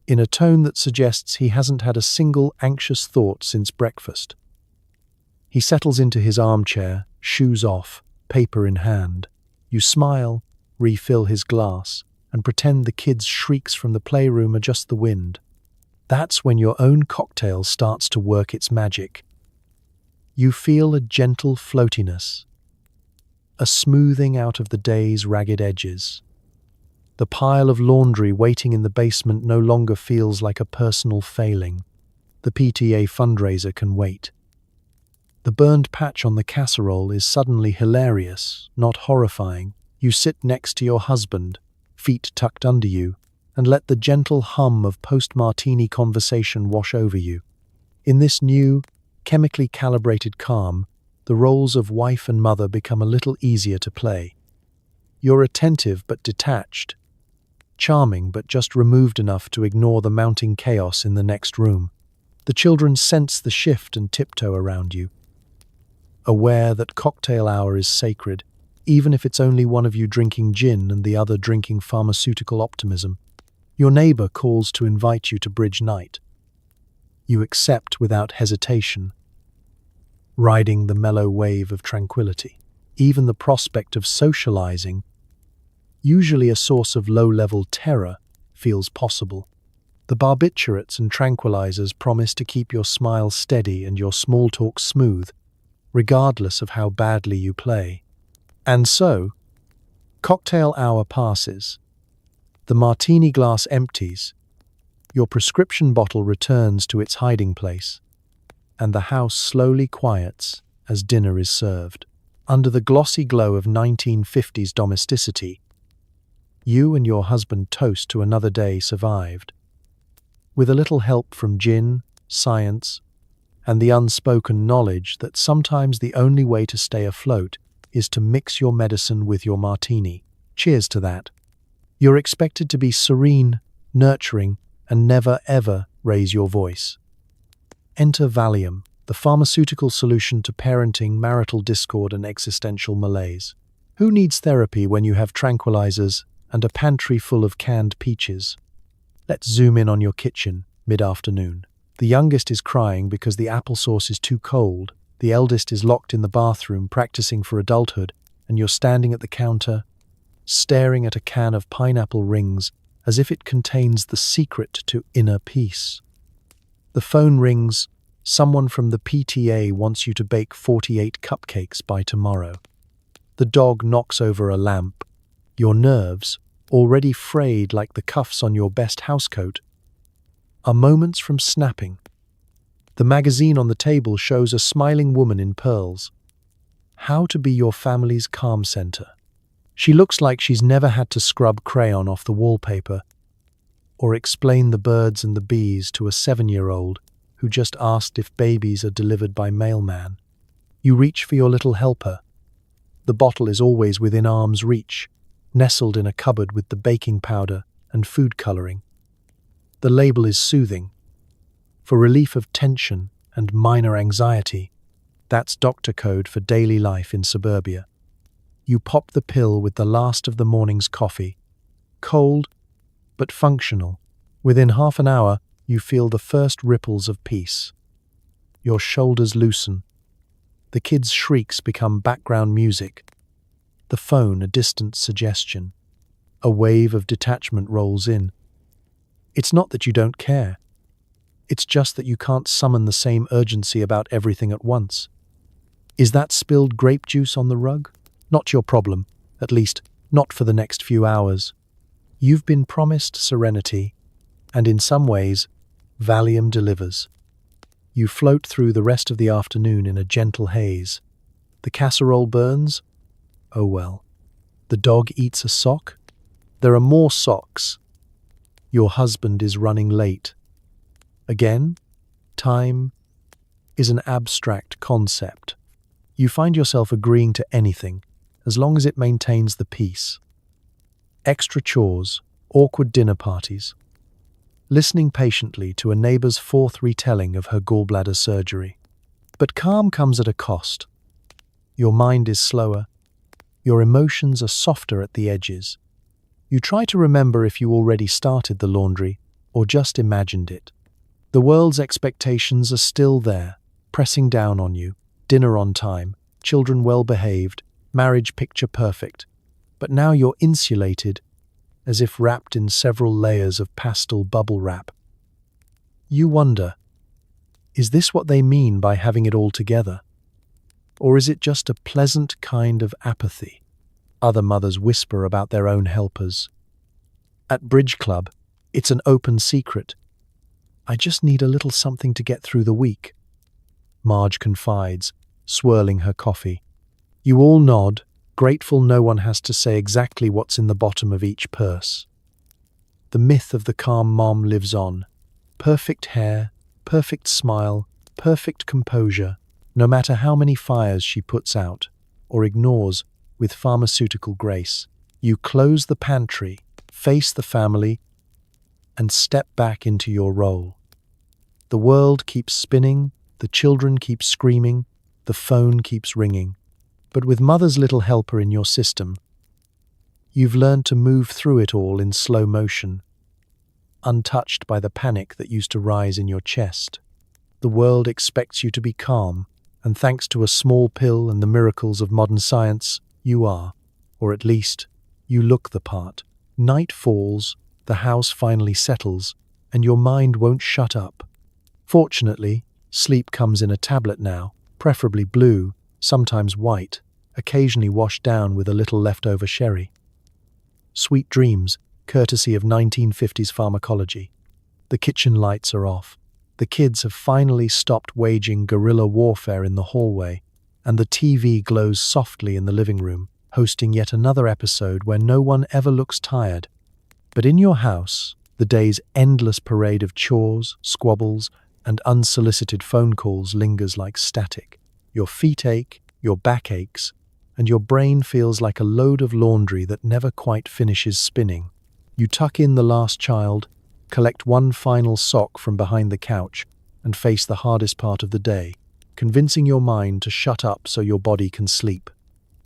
in a tone that suggests he hasn't had a single anxious thought since breakfast. He settles into his armchair, shoes off, paper in hand. You smile, refill his glass, and pretend the kids' shrieks from the playroom are just the wind. That's when your own cocktail starts to work its magic. You feel a gentle floatiness, a smoothing out of the day's ragged edges. The pile of laundry waiting in the basement no longer feels like a personal failing. The PTA fundraiser can wait. The burned patch on the casserole is suddenly hilarious, not horrifying. You sit next to your husband, feet tucked under you, and let the gentle hum of post-martini conversation wash over you. In this new, chemically calibrated calm, the roles of wife and mother become a little easier to play. You're attentive but detached, charming but just removed enough to ignore the mounting chaos in the next room. The children sense the shift and tiptoe around you, aware that cocktail hour is sacred, even if it's only one of you drinking gin and the other drinking pharmaceutical optimism. Your neighbor calls to invite you to bridge night. You accept without hesitation, riding the mellow wave of tranquility. Even the prospect of socializing, usually a source of low-level terror, feels possible. The barbiturates and tranquilizers promise to keep your smile steady and your small talk smooth, regardless of how badly you play. And so, cocktail hour passes. The martini glass empties. Your prescription bottle returns to its hiding place, and the house slowly quiets as dinner is served. Under the glossy glow of 1950s domesticity, you and your husband toast to another day survived. With a little help from gin, science, and the unspoken knowledge that sometimes the only way to stay afloat is to mix your medicine with your martini. Cheers to that. You're expected to be serene, nurturing, and never ever raise your voice. Enter Valium, the pharmaceutical solution to parenting, marital discord, and existential malaise. Who needs therapy when you have tranquilizers and a pantry full of canned peaches? Let's zoom in on your kitchen, mid-afternoon. The youngest is crying because the applesauce is too cold. The eldest is locked in the bathroom practicing for adulthood, and you're standing at the counter, staring at a can of pineapple rings as if it contains the secret to inner peace. The phone rings. Someone from the PTA wants you to bake 48 cupcakes by tomorrow. The dog knocks over a lamp. Your nerves, already frayed like the cuffs on your best housecoat, are moments from snapping. The magazine on the table shows a smiling woman in pearls. How to be your family's calm center. She looks like she's never had to scrub crayon off the wallpaper or explain the birds and the bees to a 7-year-old who just asked if babies are delivered by mailman. You reach for your little helper. The bottle is always within arm's reach, nestled in a cupboard with the baking powder and food coloring. The label is soothing. For relief of tension and minor anxiety, that's doctor code for daily life in suburbia. You pop the pill with the last of the morning's coffee, cold, but functional. Within half an hour, you feel the first ripples of peace. Your shoulders loosen. The kids' shrieks become background music. The phone a distant suggestion. A wave of detachment rolls in. It's not that you don't care. It's just that you can't summon the same urgency about everything at once. Is that spilled grape juice on the rug? Not your problem, at least not for the next few hours. You've been promised serenity, and in some ways, Valium delivers. You float through the rest of the afternoon in a gentle haze. The casserole burns? Oh well. The dog eats a sock? There are more socks. Your husband is running late. Again, time is an abstract concept. You find yourself agreeing to anything, as long as it maintains the peace. Extra chores, awkward dinner parties. Listening patiently to a neighbor's fourth retelling of her gallbladder surgery. But calm comes at a cost. Your mind is slower. Your emotions are softer at the edges. You try to remember if you already started the laundry or just imagined it. The world's expectations are still there, pressing down on you. Dinner on time, children well behaved, marriage picture perfect. But now you're insulated, as if wrapped in several layers of pastel bubble wrap. You wonder, is this what they mean by having it all together? Or is it just a pleasant kind of apathy? Other mothers whisper about their own helpers. At Bridge Club, it's an open secret. I just need a little something to get through the week. Marge confides, swirling her coffee. You all nod, grateful no one has to say exactly what's in the bottom of each purse. The myth of the calm mom lives on. Perfect hair, perfect smile, perfect composure, no matter how many fires she puts out, or ignores, with pharmaceutical grace. You close the pantry, face the family, and step back into your role. The world keeps spinning, the children keep screaming, the phone keeps ringing. But with mother's little helper in your system, you've learned to move through it all in slow motion, untouched by the panic that used to rise in your chest. The world expects you to be calm, and thanks to a small pill and the miracles of modern science, you are, or at least, you look the part. Night falls, the house finally settles, and your mind won't shut up. Fortunately, sleep comes in a tablet now, preferably blue, sometimes white, occasionally washed down with a little leftover sherry. Sweet dreams, courtesy of 1950s pharmacology. The kitchen lights are off. The kids have finally stopped waging guerrilla warfare in the hallway, and the TV glows softly in the living room, hosting yet another episode where no one ever looks tired. But in your house, the day's endless parade of chores, squabbles, and unsolicited phone calls lingers like static. Your feet ache, your back aches, and your brain feels like a load of laundry that never quite finishes spinning. You tuck in the last child, collect one final sock from behind the couch, and face the hardest part of the day, convincing your mind to shut up so your body can sleep.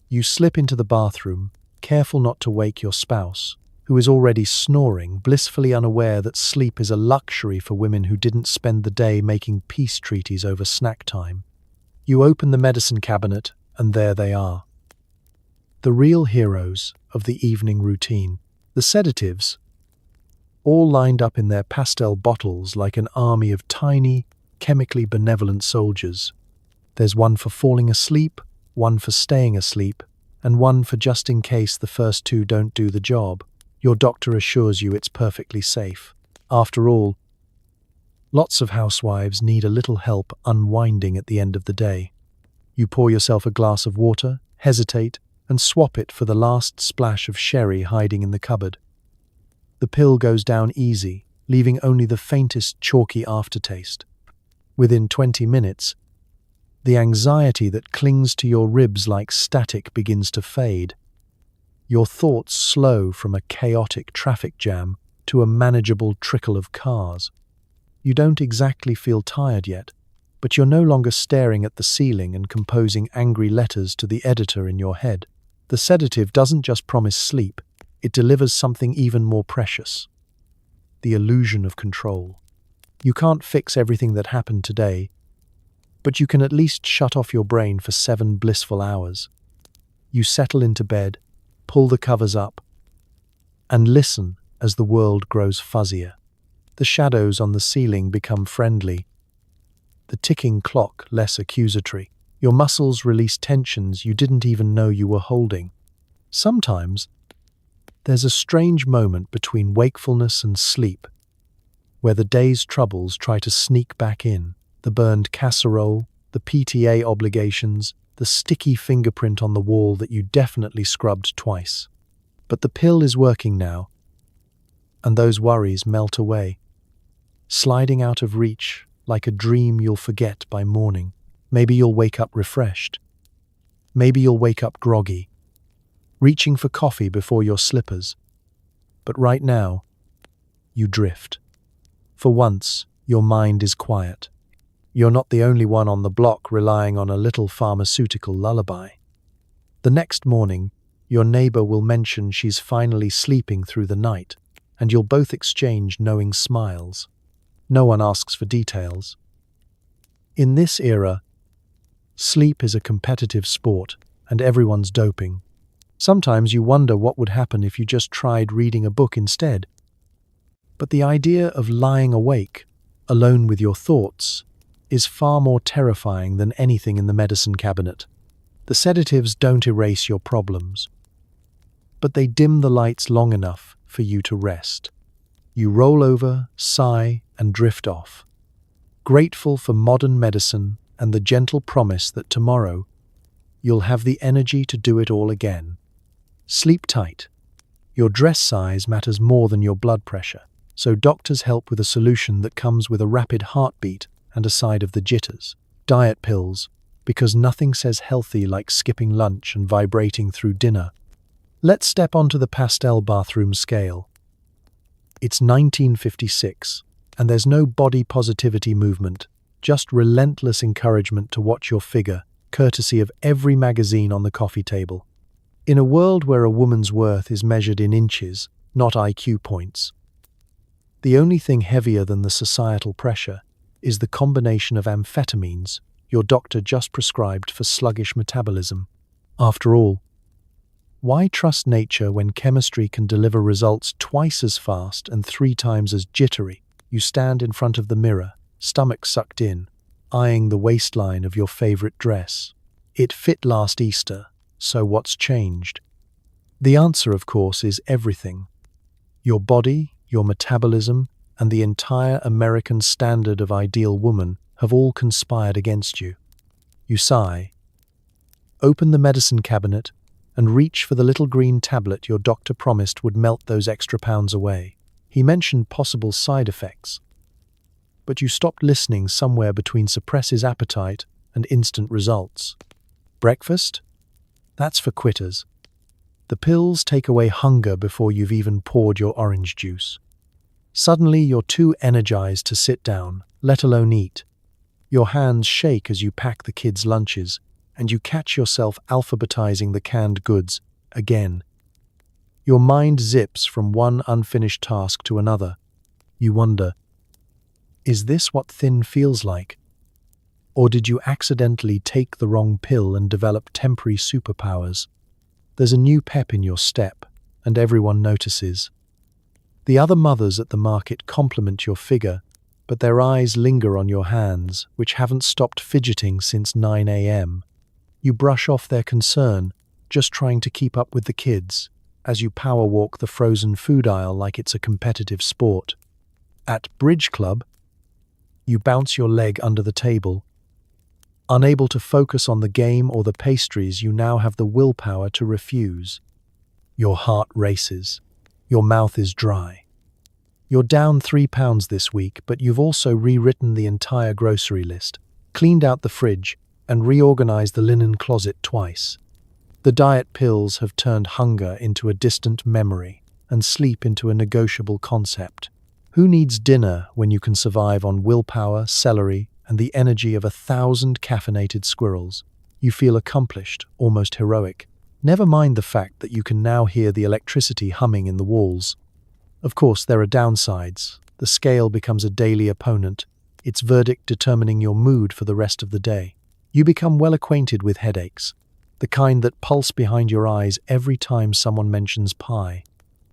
You slip into the bathroom, careful not to wake your spouse, who is already snoring, blissfully unaware that sleep is a luxury for women who didn't spend the day making peace treaties over snack time. You open the medicine cabinet, and there they are. The real heroes of the evening routine, the sedatives, all lined up in their pastel bottles like an army of tiny, chemically benevolent soldiers. There's one for falling asleep, one for staying asleep, and one for just in case the first two don't do the job. Your doctor assures you it's perfectly safe. After all, lots of housewives need a little help unwinding at the end of the day. You pour yourself a glass of water, hesitate, and swap it for the last splash of sherry hiding in the cupboard. The pill goes down easy, leaving only the faintest chalky aftertaste. Within 20 minutes, the anxiety that clings to your ribs like static begins to fade. Your thoughts slow from a chaotic traffic jam to a manageable trickle of cars. You don't exactly feel tired yet, but you're no longer staring at the ceiling and composing angry letters to the editor in your head. The sedative doesn't just promise sleep, it delivers something even more precious: the illusion of control. You can't fix everything that happened today, but you can at least shut off your brain for 7 blissful hours. You settle into bed, pull the covers up, and listen as the world grows fuzzier. The shadows on the ceiling become friendly, the ticking clock less accusatory. Your muscles release tensions you didn't even know you were holding. Sometimes, there's a strange moment between wakefulness and sleep, where the day's troubles try to sneak back in. The burned casserole, the PTA obligations, the sticky fingerprint on the wall that you definitely scrubbed twice. But the pill is working now, and those worries melt away, sliding out of reach like a dream you'll forget by morning. Maybe you'll wake up refreshed. Maybe you'll wake up groggy, reaching for coffee before your slippers. But right now, you drift. For once, your mind is quiet. You're not the only one on the block relying on a little pharmaceutical lullaby. The next morning, your neighbor will mention she's finally sleeping through the night, and you'll both exchange knowing smiles. No one asks for details. In this era, sleep is a competitive sport, and everyone's doping. Sometimes you wonder what would happen if you just tried reading a book instead. But the idea of lying awake, alone with your thoughts, is far more terrifying than anything in the medicine cabinet. The sedatives don't erase your problems, but they dim the lights long enough for you to rest. You roll over, sigh, and drift off, grateful for modern medicine and the gentle promise that tomorrow you'll have the energy to do it all again. Sleep tight. Your dress size matters more than your blood pressure, so doctors help with a solution that comes with a rapid heartbeat and a side of the jitters. Diet pills, because nothing says healthy like skipping lunch and vibrating through dinner. Let's step onto the pastel bathroom scale. It's 1956, and there's no body positivity movement, just relentless encouragement to watch your figure, courtesy of every magazine on the coffee table. In a world where a woman's worth is measured in inches, not IQ points, the only thing heavier than the societal pressure is the combination of amphetamines your doctor just prescribed for sluggish metabolism. After all, why trust nature when chemistry can deliver results twice as fast and 3 times as jittery? You stand in front of the mirror, stomach sucked in, eyeing the waistline of your favorite dress. It fit last Easter, so what's changed? The answer, of course, is everything. Your body, your metabolism, and the entire American standard of ideal woman have all conspired against you. You sigh, open the medicine cabinet, and reach for the little green tablet your doctor promised would melt those extra pounds away. He mentioned possible side effects, but you stopped listening somewhere between suppresses appetite and instant results. Breakfast? That's for quitters. The pills take away hunger before you've even poured your orange juice. Suddenly, you're too energized to sit down, let alone eat. Your hands shake as you pack the kids' lunches, and you catch yourself alphabetizing the canned goods again. Your mind zips from one unfinished task to another. You wonder, is this what thin feels like? Or did you accidentally take the wrong pill and develop temporary superpowers? There's a new pep in your step, and everyone notices. The other mothers at the market compliment your figure, but their eyes linger on your hands, which haven't stopped fidgeting since 9 a.m. You brush off their concern, just trying to keep up with the kids, as you power walk the frozen food aisle like it's a competitive sport. At Bridge Club, you bounce your leg under the table. Unable to focus on the game or the pastries, you now have the willpower to refuse. Your heart races. Your mouth is dry. You're down 3 pounds this week, but you've also rewritten the entire grocery list, cleaned out the fridge, and reorganized the linen closet twice. The diet pills have turned hunger into a distant memory and sleep into a negotiable concept. Who needs dinner when you can survive on willpower, celery, and the energy of 1,000 caffeinated squirrels? You feel accomplished, almost heroic. Never mind the fact that you can now hear the electricity humming in the walls. Of course, there are downsides. The scale becomes a daily opponent, its verdict determining your mood for the rest of the day. You become well acquainted with headaches, the kind that pulse behind your eyes every time someone mentions pie.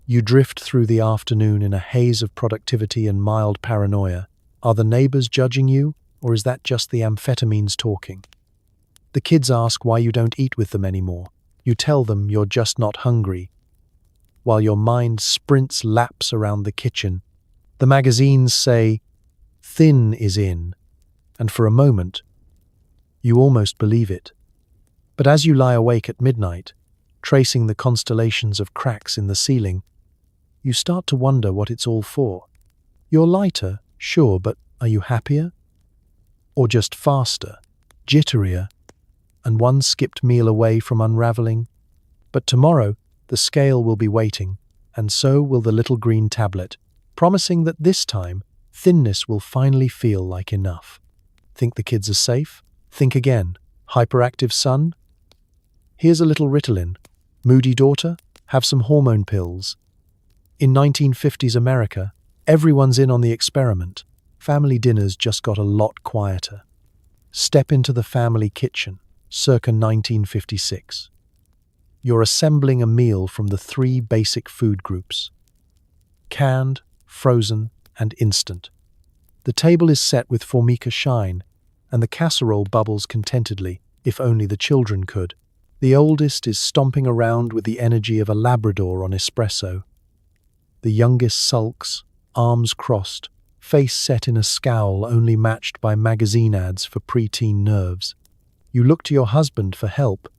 You drift through the afternoon in a haze of productivity and mild paranoia. Are the neighbors judging you, or is that just the amphetamines talking? The kids ask why you don't eat with them anymore. You tell them you're just not hungry, while your mind sprints laps around the kitchen. The magazines say, "Thin is in," and for a moment, you almost believe it. But as you lie awake at midnight, tracing the constellations of cracks in the ceiling, you start to wonder what it's all for. You're lighter, sure, but are you happier? Or just faster, jitterier, and one skipped meal away from unraveling? But tomorrow, the scale will be waiting, and so will the little green tablet, promising that this time, thinness will finally feel like enough. Think the kids are safe? Think again. Hyperactive son? Here's a little Ritalin. Moody daughter? Have some hormone pills. In 1950s America, everyone's in on the experiment. Family dinners just got a lot quieter. Step into the family kitchen, circa 1956. You're assembling a meal from the three basic food groups: canned, frozen, and instant. The table is set with formica shine, and the casserole bubbles contentedly, if only the children could. The oldest is stomping around with the energy of a Labrador on espresso. The youngest sulks, arms crossed, face set in a scowl only matched by magazine ads for preteen nerves. You look to your husband for help,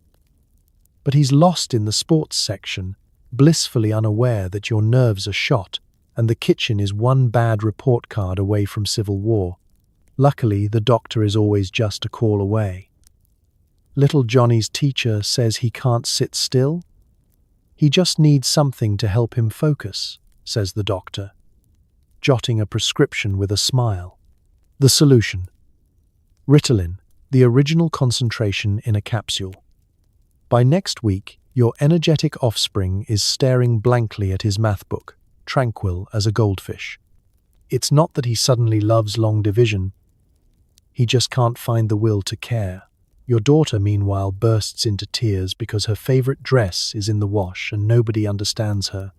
but he's lost in the sports section, blissfully unaware that your nerves are shot and the kitchen is one bad report card away from civil war. Luckily, the doctor is always just a call away. Little Johnny's teacher says he can't sit still. He just needs something to help him focus, says the doctor, jotting a prescription with a smile. The solution: Ritalin, the original concentration in a capsule. By next week, your energetic offspring is staring blankly at his math book, tranquil as a goldfish. It's not that he suddenly loves long division. He just can't find the will to care. Your daughter, meanwhile, bursts into tears because her favorite dress is in the wash and nobody understands her.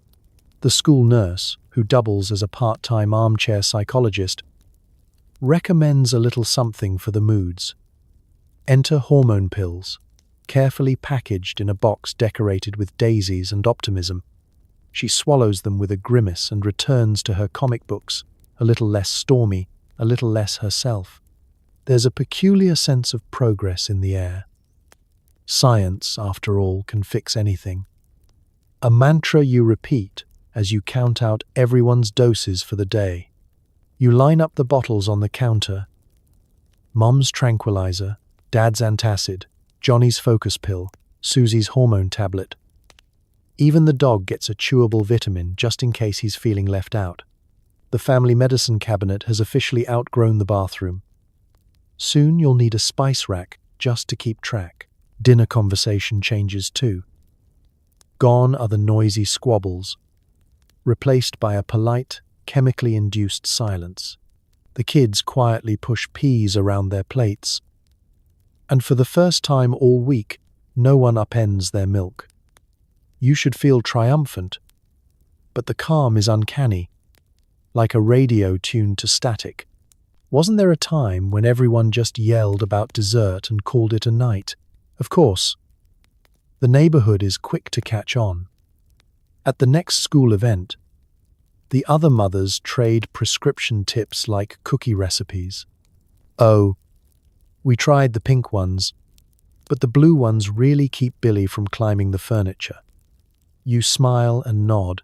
The school nurse, who doubles as a part-time armchair psychologist, recommends a little something for the moods. Enter hormone pills, carefully packaged in a box decorated with daisies and optimism. She swallows them with a grimace and returns to her comic books, a little less stormy, a little less herself. There's a peculiar sense of progress in the air. Science, after all, can fix anything. A mantra you repeat as you count out everyone's doses for the day. You line up the bottles on the counter. Mom's tranquilizer, Dad's antacid, Johnny's focus pill, Susie's hormone tablet. Even the dog gets a chewable vitamin just in case he's feeling left out. The family medicine cabinet has officially outgrown the bathroom. Soon you'll need a spice rack just to keep track. Dinner conversation changes too. Gone are the noisy squabbles, replaced by a polite, chemically induced silence. The kids quietly push peas around their plates, and for the first time all week, no one upends their milk. You should feel triumphant, but the calm is uncanny, like a radio tuned to static. Wasn't there a time when everyone just yelled about dessert and called it a night? Of course. The neighborhood is quick to catch on. At the next school event, the other mothers trade prescription tips like cookie recipes. Oh, we tried the pink ones, but the blue ones really keep Billy from climbing the furniture. You smile and nod,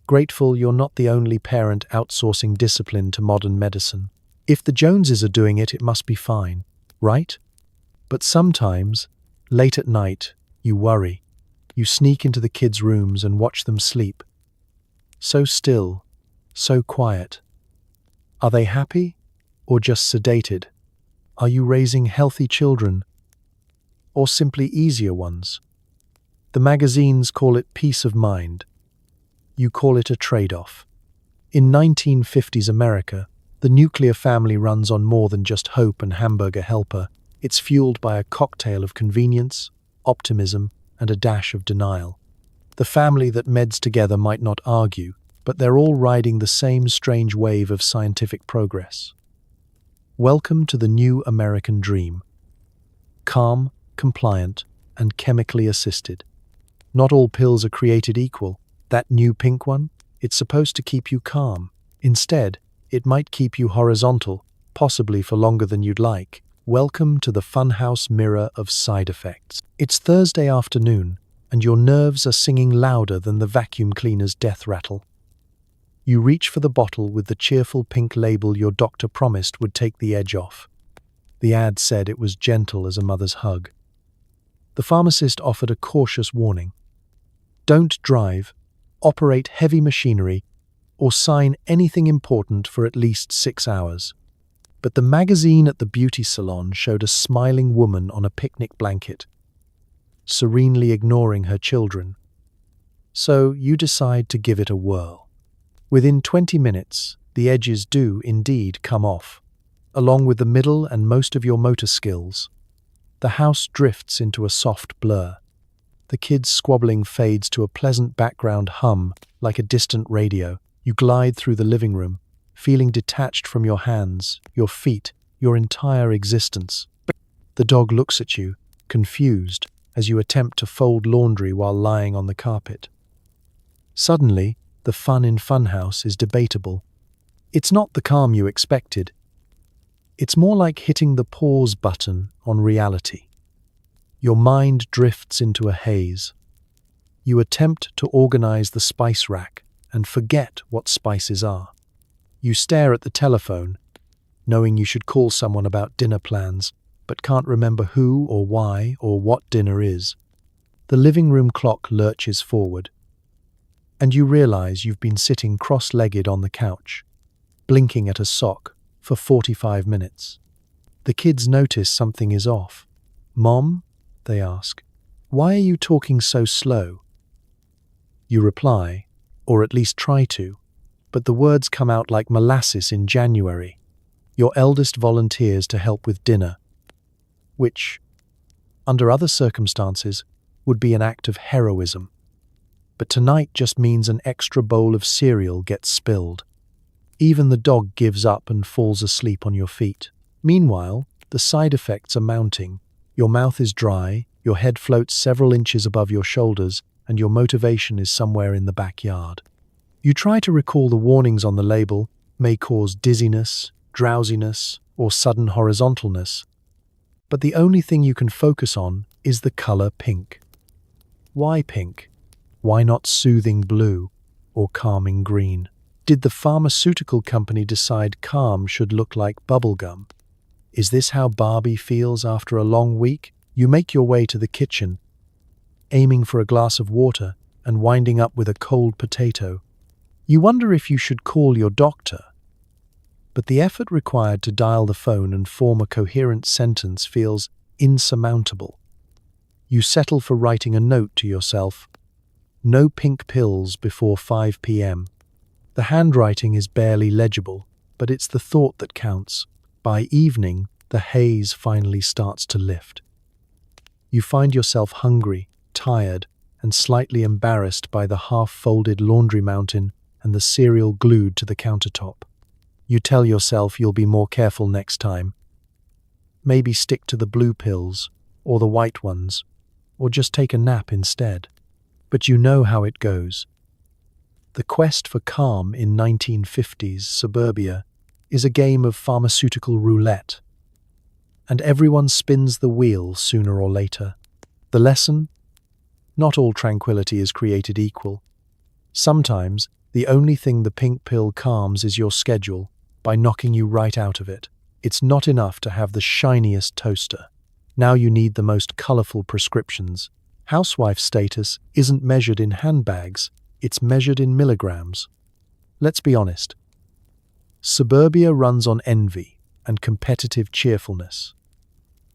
grateful you're not the only parent outsourcing discipline to modern medicine. If the Joneses are doing it, it must be fine, right? But sometimes, late at night, you worry. You sneak into the kids' rooms and watch them sleep. So still, so quiet. Are they happy or just sedated? Are you raising healthy children or simply easier ones? The magazines call it peace of mind. You call it a trade-off. In 1950s America, the nuclear family runs on more than just hope and hamburger helper. It's fueled by a cocktail of convenience, optimism, and a dash of denial. The family that meds together might not argue, but they're all riding the same strange wave of scientific progress. Welcome to the new American dream. Calm, compliant, and chemically assisted. Not all pills are created equal. That new pink one, it's supposed to keep you calm. Instead, it might keep you horizontal, possibly for longer than you'd like. Welcome to the funhouse mirror of side effects. It's Thursday afternoon, and your nerves are singing louder than the vacuum cleaner's death rattle. You reach for the bottle with the cheerful pink label your doctor promised would take the edge off. The ad said it was gentle as a mother's hug. The pharmacist offered a cautious warning. Don't drive, operate heavy machinery, or sign anything important for at least 6 hours. But the magazine at the beauty salon showed a smiling woman on a picnic blanket, serenely ignoring her children. So you decide to give it a whirl. Within 20 minutes, the edges do indeed come off, along with the middle and most of your motor skills. The house drifts into a soft blur. The kids' squabbling fades to a pleasant background hum like a distant radio. You glide through the living room, feeling detached from your hands, your feet, your entire existence. The dog looks at you, confused, as you attempt to fold laundry while lying on the carpet. Suddenly, the fun in Funhouse is debatable. It's not the calm you expected. It's more like hitting the pause button on reality. Your mind drifts into a haze. You attempt to organize the spice rack and forget what spices are. You stare at the telephone, knowing you should call someone about dinner plans, but can't remember who or why or what dinner is. The living room clock lurches forward, and you realize you've been sitting cross-legged on the couch, blinking at a sock for 45 minutes. The kids notice something is off. "Mom?" they ask. "Why are you talking so slow?" You reply, or at least try to, but the words come out like molasses in January. Your eldest volunteers to help with dinner, which, under other circumstances, would be an act of heroism. But tonight just means an extra bowl of cereal gets spilled. Even the dog gives up and falls asleep on your feet. Meanwhile, the side effects are mounting. Your mouth is dry, your head floats several inches above your shoulders, and your motivation is somewhere in the backyard. You try to recall the warnings on the label, may cause dizziness, drowsiness, or sudden horizontalness, but the only thing you can focus on is the color pink. Why pink? Why not soothing blue or calming green? Did the pharmaceutical company decide calm should look like bubblegum? Is this how Barbie feels after a long week? You make your way to the kitchen, aiming for a glass of water and winding up with a cold potato. You wonder if you should call your doctor. But the effort required to dial the phone and form a coherent sentence feels insurmountable. You settle for writing a note to yourself. No pink pills before 5 p.m. The handwriting is barely legible, but it's the thought that counts. By evening, the haze finally starts to lift. You find yourself hungry, tired, and slightly embarrassed by the half-folded laundry mountain and the cereal glued to the countertop. You tell yourself you'll be more careful next time. Maybe stick to the blue pills, or the white ones, or just take a nap instead. But you know how it goes. The quest for calm in 1950s suburbia is a game of pharmaceutical roulette, and everyone spins the wheel sooner or later. The lesson? Not all tranquility is created equal. Sometimes, the only thing the pink pill calms is your schedule by knocking you right out of it. It's not enough to have the shiniest toaster. Now you need the most colorful prescriptions. Housewife status isn't measured in handbags, it's measured in milligrams. Let's be honest. Suburbia runs on envy and competitive cheerfulness.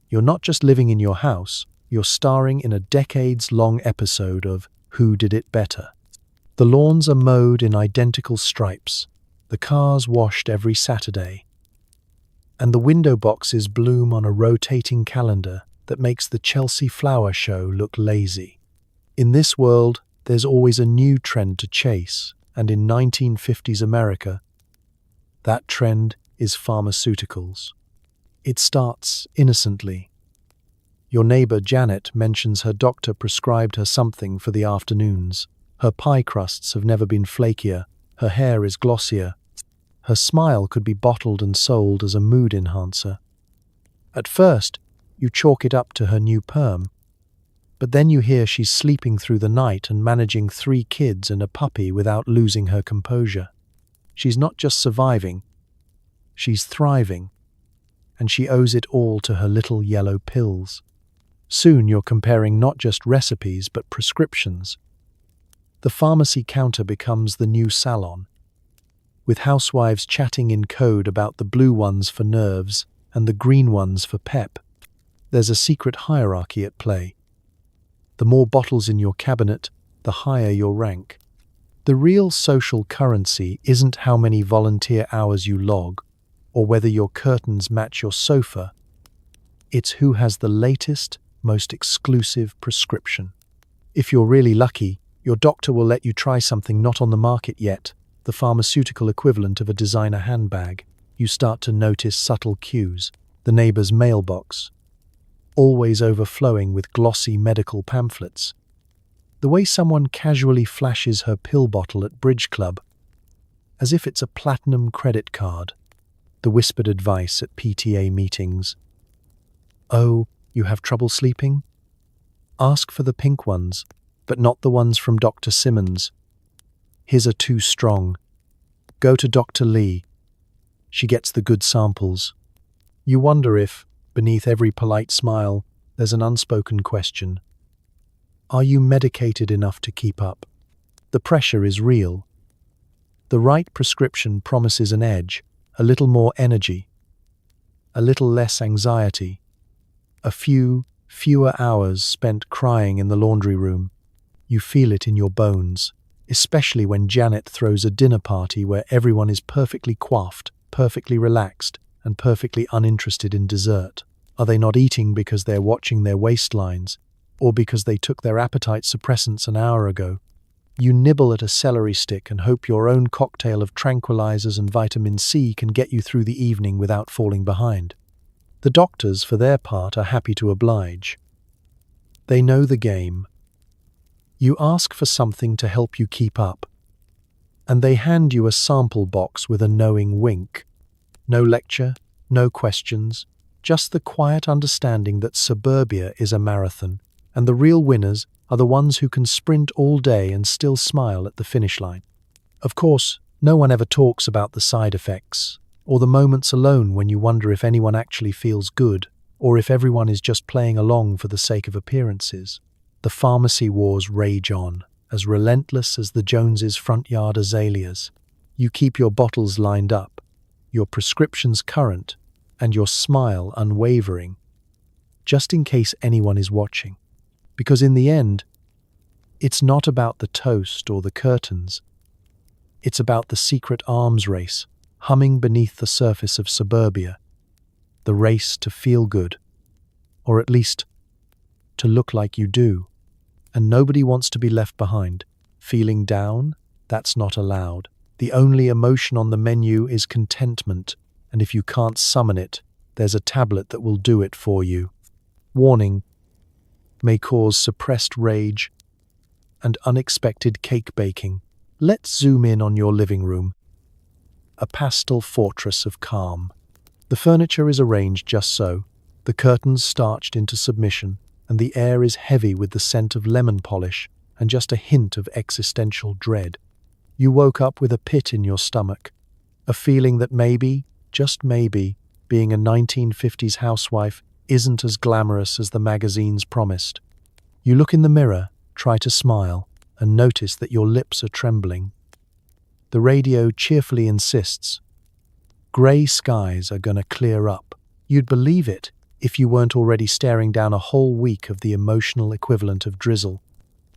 You're not just living in your house, you're starring in a decades-long episode of Who Did It Better? The lawns are mowed in identical stripes, the cars washed every Saturday, and the window boxes bloom on a rotating calendar that makes the Chelsea Flower Show look lazy. In this world, there's always a new trend to chase, and in 1950s America, that trend is pharmaceuticals. It starts innocently. Your neighbor Janet mentions her doctor prescribed her something for the afternoons. Her pie crusts have never been flakier, her hair is glossier. Her smile could be bottled and sold as a mood enhancer. At first, you chalk it up to her new perm, but then you hear she's sleeping through the night and managing 3 kids and a puppy without losing her composure. She's not just surviving, she's thriving, and she owes it all to her little yellow pills. Soon you're comparing not just recipes but prescriptions. The pharmacy counter becomes the new salon, with housewives chatting in code about the blue ones for nerves and the green ones for pep. There's a secret hierarchy at play. The more bottles in your cabinet, the higher your rank. The real social currency isn't how many volunteer hours you log, or whether your curtains match your sofa. It's who has the latest, most exclusive prescription. If you're really lucky, your doctor will let you try something not on the market yet, the pharmaceutical equivalent of a designer handbag. You start to notice subtle cues. The neighbor's mailbox, always overflowing with glossy medical pamphlets. The way someone casually flashes her pill bottle at bridge club, as if it's a platinum credit card. The whispered advice at PTA meetings. Oh, you have trouble sleeping? Ask for the pink ones, but not the ones from Dr. Simmons. His are too strong. Go to Dr. Lee. She gets the good samples. You wonder if, beneath every polite smile, there's an unspoken question. Are you medicated enough to keep up? The pressure is real. The right prescription promises an edge, a little more energy, a little less anxiety, a fewer hours spent crying in the laundry room. You feel it in your bones, especially when Janet throws a dinner party where everyone is perfectly coiffed, perfectly relaxed, and perfectly uninterested in dessert. Are they not eating because they're watching their waistlines, or because they took their appetite suppressants an hour ago? You nibble at a celery stick and hope your own cocktail of tranquilizers and vitamin C can get you through the evening without falling behind. The doctors, for their part, are happy to oblige. They know the game. You ask for something to help you keep up, and they hand you a sample box with a knowing wink. No lecture, no questions, just the quiet understanding that suburbia is a marathon, and the real winners are the ones who can sprint all day and still smile at the finish line. Of course, no one ever talks about the side effects, or the moments alone when you wonder if anyone actually feels good, or if everyone is just playing along for the sake of appearances. The pharmacy wars rage on, as relentless as the Joneses' front yard azaleas. You keep your bottles lined up, your prescriptions current, and your smile unwavering, just in case anyone is watching. Because in the end, it's not about the toast or the curtains. It's about the secret arms race, humming beneath the surface of suburbia. The race to feel good, or at least to look like you do. And nobody wants to be left behind. Feeling down? That's not allowed. The only emotion on the menu is contentment, and if you can't summon it, there's a tablet that will do it for you. Warning: may cause suppressed rage and unexpected cake baking. Let's zoom in on your living room. A pastel fortress of calm. The furniture is arranged just so, the curtains starched into submission, and the air is heavy with the scent of lemon polish and just a hint of existential dread. You woke up with a pit in your stomach, a feeling that maybe, just maybe, being a 1950s housewife isn't as glamorous as the magazines promised. You look in the mirror, try to smile, and notice that your lips are trembling. The radio cheerfully insists, "Grey skies are gonna clear up." You'd believe it if you weren't already staring down a whole week of the emotional equivalent of drizzle.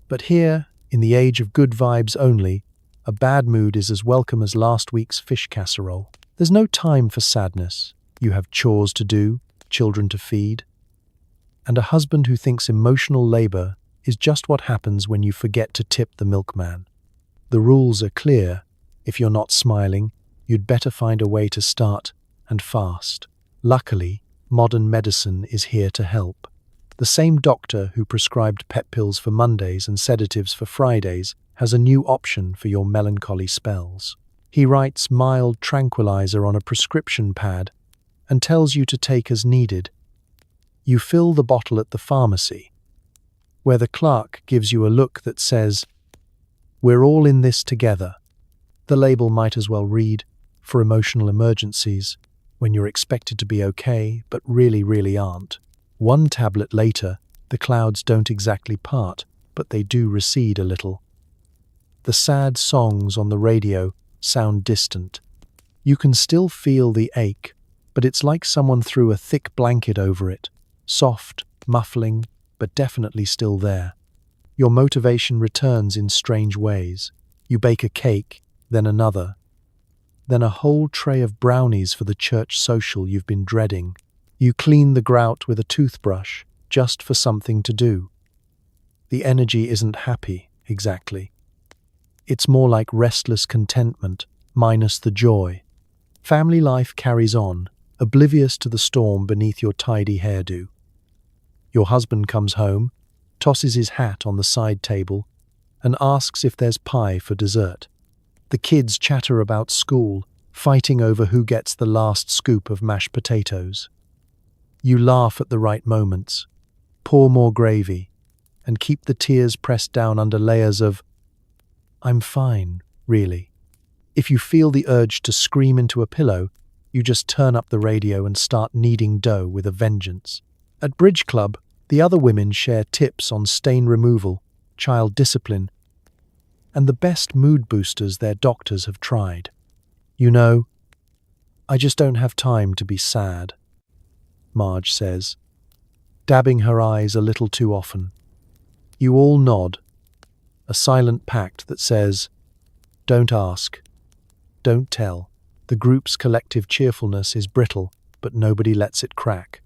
But here, in the age of good vibes only, a bad mood is as welcome as last week's fish casserole. There's no time for sadness. You have chores to do, children to feed, and a husband who thinks emotional labor is just what happens when you forget to tip the milkman. The rules are clear. If you're not smiling, you'd better find a way to start, and fast. Luckily, modern medicine is here to help. The same doctor who prescribed pep pills for Mondays and sedatives for Fridays has a new option for your melancholy spells. He writes mild tranquilizer on a prescription pad and tells you to take as needed. You fill the bottle at the pharmacy, where the clerk gives you a look that says, "We're all in this together." The label might as well read, "For emotional emergencies," when you're expected to be okay, but really aren't. One tablet later, the clouds don't exactly part, but they do recede a little. The sad songs on the radio sound distant. You can still feel the ache, but it's like someone threw a thick blanket over it. Soft, muffling, but definitely still there. Your motivation returns in strange ways. You bake a cake, then another, then a whole tray of brownies for the church social you've been dreading. You clean the grout with a toothbrush, just for something to do. The energy isn't happy, exactly. It's more like restless contentment, minus the joy. Family life carries on, oblivious to the storm beneath your tidy hairdo. Your husband comes home, tosses his hat on the side table, and asks if there's pie for dessert. The kids chatter about school, fighting over who gets the last scoop of mashed potatoes. You laugh at the right moments, pour more gravy, and keep the tears pressed down under layers of, "I'm fine, really." If you feel the urge to scream into a pillow, you just turn up the radio and start kneading dough with a vengeance. At Bridge Club, the other women share tips on stain removal, child discipline, and the best mood boosters their doctors have tried. "You know, I just don't have time to be sad," Marge says, dabbing her eyes a little too often. You all nod, a silent pact that says, "Don't ask, don't tell." The group's collective cheerfulness is brittle, but nobody lets it crack.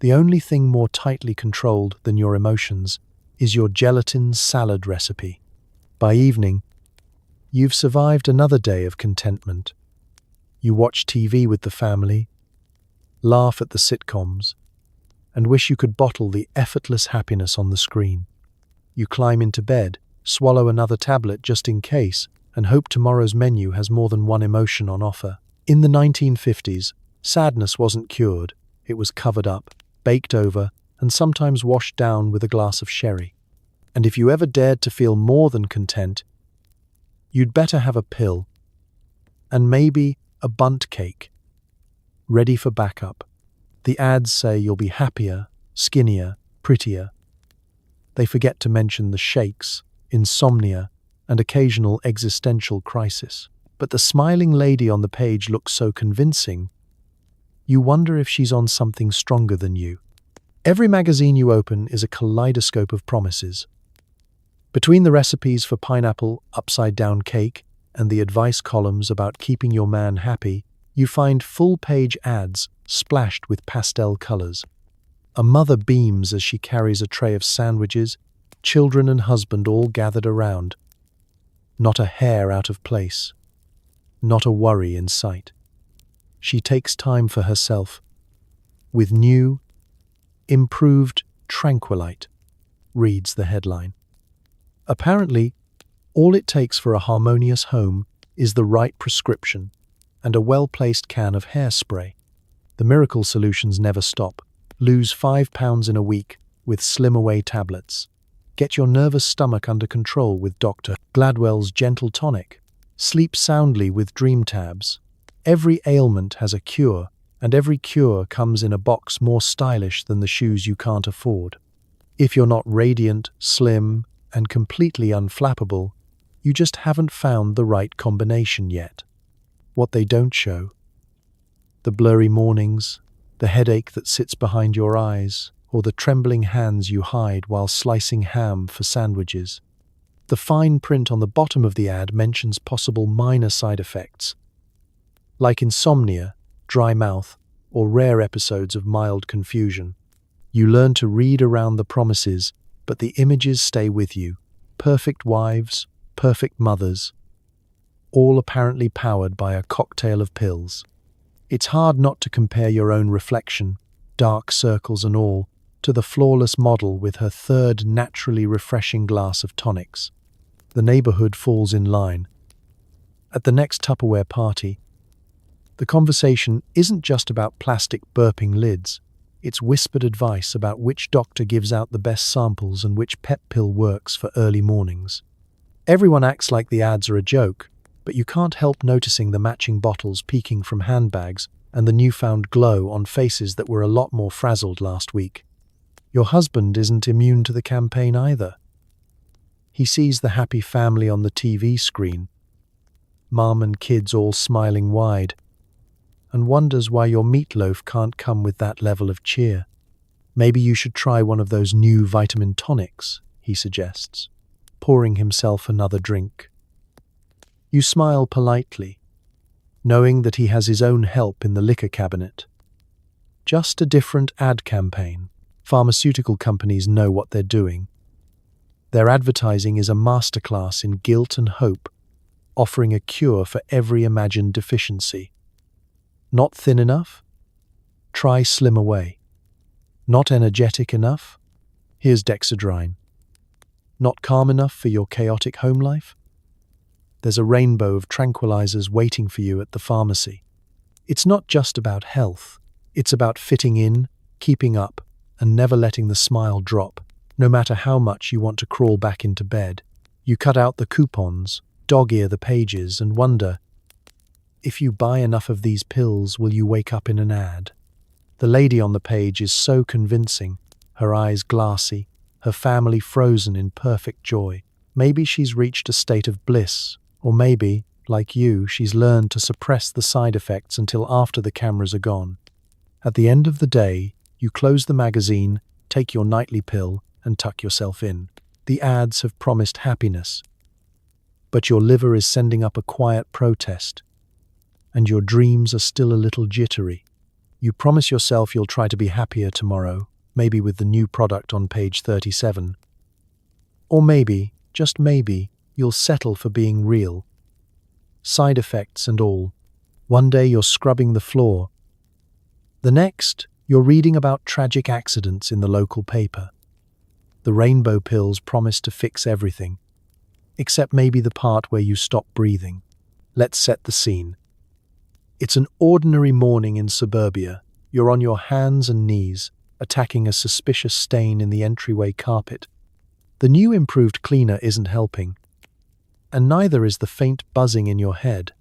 The only thing more tightly controlled than your emotions is your gelatin salad recipe. By evening, you've survived another day of contentment. You watch TV with the family, laugh at the sitcoms, and wish you could bottle the effortless happiness on the screen. You climb into bed, swallow another tablet just in case, and hope tomorrow's menu has more than one emotion on offer. In the 1950s, sadness wasn't cured. It was covered up, baked over, and sometimes washed down with a glass of sherry. And if you ever dared to feel more than content, you'd better have a pill, and maybe a bundt cake, ready for backup. The ads say you'll be happier, skinnier, prettier. They forget to mention the shakes, insomnia, and occasional existential crisis. But the smiling lady on the page looks so convincing, you wonder if she's on something stronger than you. Every magazine you open is a kaleidoscope of promises. Between the recipes for pineapple upside-down cake and the advice columns about keeping your man happy, you find full-page ads splashed with pastel colors. A mother beams as she carries a tray of sandwiches, children and husband all gathered around. Not a hair out of place, not a worry in sight. She takes time for herself with new, improved Tranquilite, reads the headline. Apparently, all it takes for a harmonious home is the right prescription and a well-placed can of hairspray. The miracle solutions never stop. Lose 5 pounds in a week with Slim Away tablets. Get your nervous stomach under control with Dr. Gladwell's Gentle Tonic. Sleep soundly with Dream Tabs. Every ailment has a cure, and every cure comes in a box more stylish than the shoes you can't afford. If you're not radiant, slim, and completely unflappable, you just haven't found the right combination yet. What they don't show: the blurry mornings, the headache that sits behind your eyes, or the trembling hands you hide while slicing ham for sandwiches. The fine print on the bottom of the ad mentions possible minor side effects, like insomnia, dry mouth, or rare episodes of mild confusion. You learn to read around the promises, but the images stay with you. Perfect wives, perfect mothers, all apparently powered by a cocktail of pills. It's hard not to compare your own reflection, dark circles and all, to the flawless model with her third naturally refreshing glass of tonics. The neighborhood falls in line. At the next Tupperware party, the conversation isn't just about plastic burping lids. It's whispered advice about which doctor gives out the best samples and which pep pill works for early mornings. Everyone acts like the ads are a joke, but you can't help noticing the matching bottles peeking from handbags and the newfound glow on faces that were a lot more frazzled last week. Your husband isn't immune to the campaign either. He sees the happy family on the TV screen, mom and kids all smiling wide, and wonders why your meatloaf can't come with that level of cheer. Maybe you should try one of those new vitamin tonics, he suggests, pouring himself another drink. You smile politely, knowing that he has his own help in the liquor cabinet. Just a different ad campaign. Pharmaceutical companies know what they're doing. Their advertising is a masterclass in guilt and hope, offering a cure for every imagined deficiency. Not thin enough? Try Slim Away. Not energetic enough? Here's Dexedrine. Not calm enough for your chaotic home life? There's a rainbow of tranquilizers waiting for you at the pharmacy. It's not just about health. It's about fitting in, keeping up, and never letting the smile drop, no matter how much you want to crawl back into bed. You cut out the coupons, dog-ear the pages, and wonder, if you buy enough of these pills, will you wake up in an ad? The lady on the page is so convincing, her eyes glassy, her family frozen in perfect joy. Maybe she's reached a state of bliss, or maybe, like you, she's learned to suppress the side effects until after the cameras are gone. At the end of the day, you close the magazine, take your nightly pill, and tuck yourself in. The ads have promised happiness, but your liver is sending up a quiet protest, and your dreams are still a little jittery. You promise yourself you'll try to be happier tomorrow, maybe with the new product on page 37. Or maybe, just maybe, you'll settle for being real. Side effects and all. One day you're scrubbing the floor. The next, you're reading about tragic accidents in the local paper. The rainbow pills promise to fix everything, except maybe the part where you stop breathing. Let's set the scene. It's an ordinary morning in suburbia. You're on your hands and knees, attacking a suspicious stain in the entryway carpet. The new improved cleaner isn't helping, and neither is the faint buzzing in your head,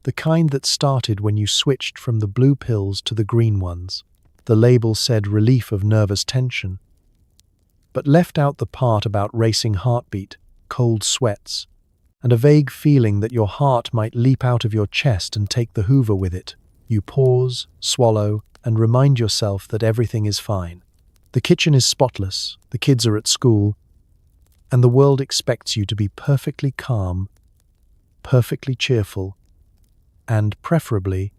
the kind that started when you switched from the blue pills to the green ones. The label said relief of nervous tension, but left out the part about racing heartbeat, cold sweats, and a vague feeling that your heart might leap out of your chest and take the Hoover with it. You pause, swallow, and remind yourself that everything is fine. The kitchen is spotless, the kids are at school, and the world expects you to be perfectly calm, perfectly cheerful, and preferably,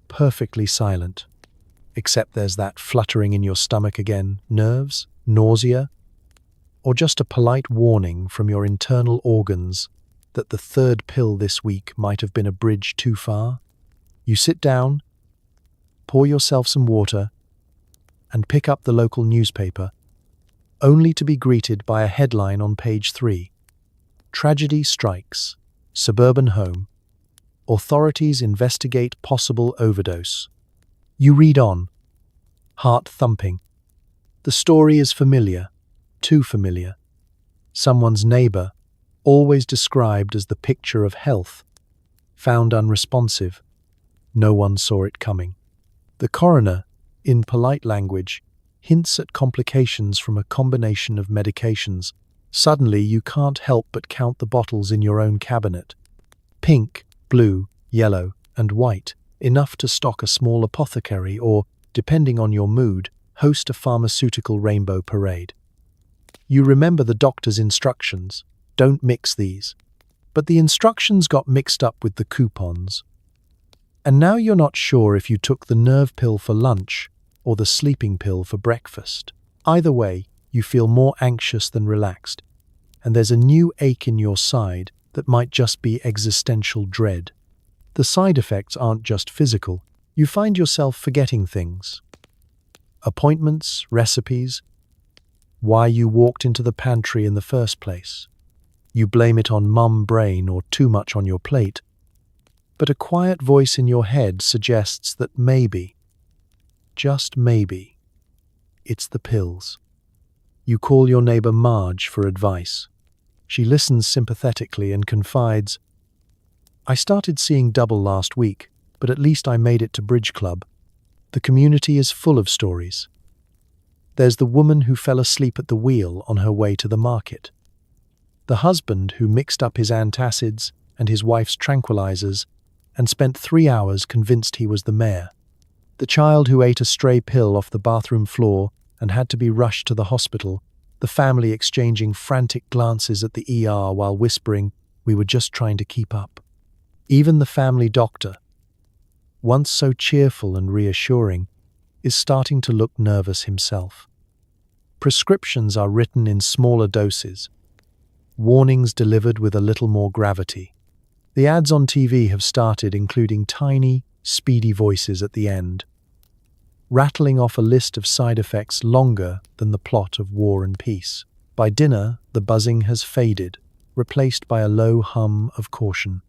perfectly silent. Except there's that fluttering in your stomach again, nerves, nausea, or just a polite warning from your internal organs that the third pill this week might have been a bridge too far. You sit down, pour yourself some water, and pick up the local newspaper, only to be greeted by a headline on page 3. Tragedy strikes. Suburban home. Authorities investigate possible overdose. You read on, heart thumping. The story is familiar, too familiar. Someone's neighbor, always described as the picture of health, found unresponsive. No one saw it coming. The coroner, in polite language, hints at complications from a combination of medications. Suddenly, you can't help but count the bottles in your own cabinet. Pink, blue, yellow, and white. enough to stock a small apothecary or, depending on your mood, host a pharmaceutical rainbow parade. You remember the doctor's instructions: don't mix these. But the instructions got mixed up with the coupons. And now you're not sure if you took the nerve pill for lunch or the sleeping pill for breakfast. Either way, you feel more anxious than relaxed, and there's a new ache in your side that might just be existential dread. The side effects aren't just physical. You find yourself forgetting things. Appointments, recipes, why you walked into the pantry in the first place. You blame it on mum brain or too much on your plate. But a quiet voice in your head suggests that maybe, just maybe, it's the pills. You call your neighbor Marge for advice. She listens sympathetically and confides, "I started seeing double last week, but at least I made it to Bridge Club. The community is full of stories. There's the woman who fell asleep at the wheel on her way to the market. The husband who mixed up his antacids and his wife's tranquilizers and spent 3 hours convinced he was the mayor. The child who ate a stray pill off the bathroom floor and had to be rushed to the hospital, the family exchanging frantic glances at the ER while whispering, 'We were just trying to keep up.' Even the family doctor, once so cheerful and reassuring, is starting to look nervous himself. Prescriptions are written in smaller doses, warnings delivered with a little more gravity. The ads on TV have started including tiny, speedy voices at the end, rattling off a list of side effects longer than the plot of War and Peace. By dinner, the buzzing has faded, replaced by a low hum of caution.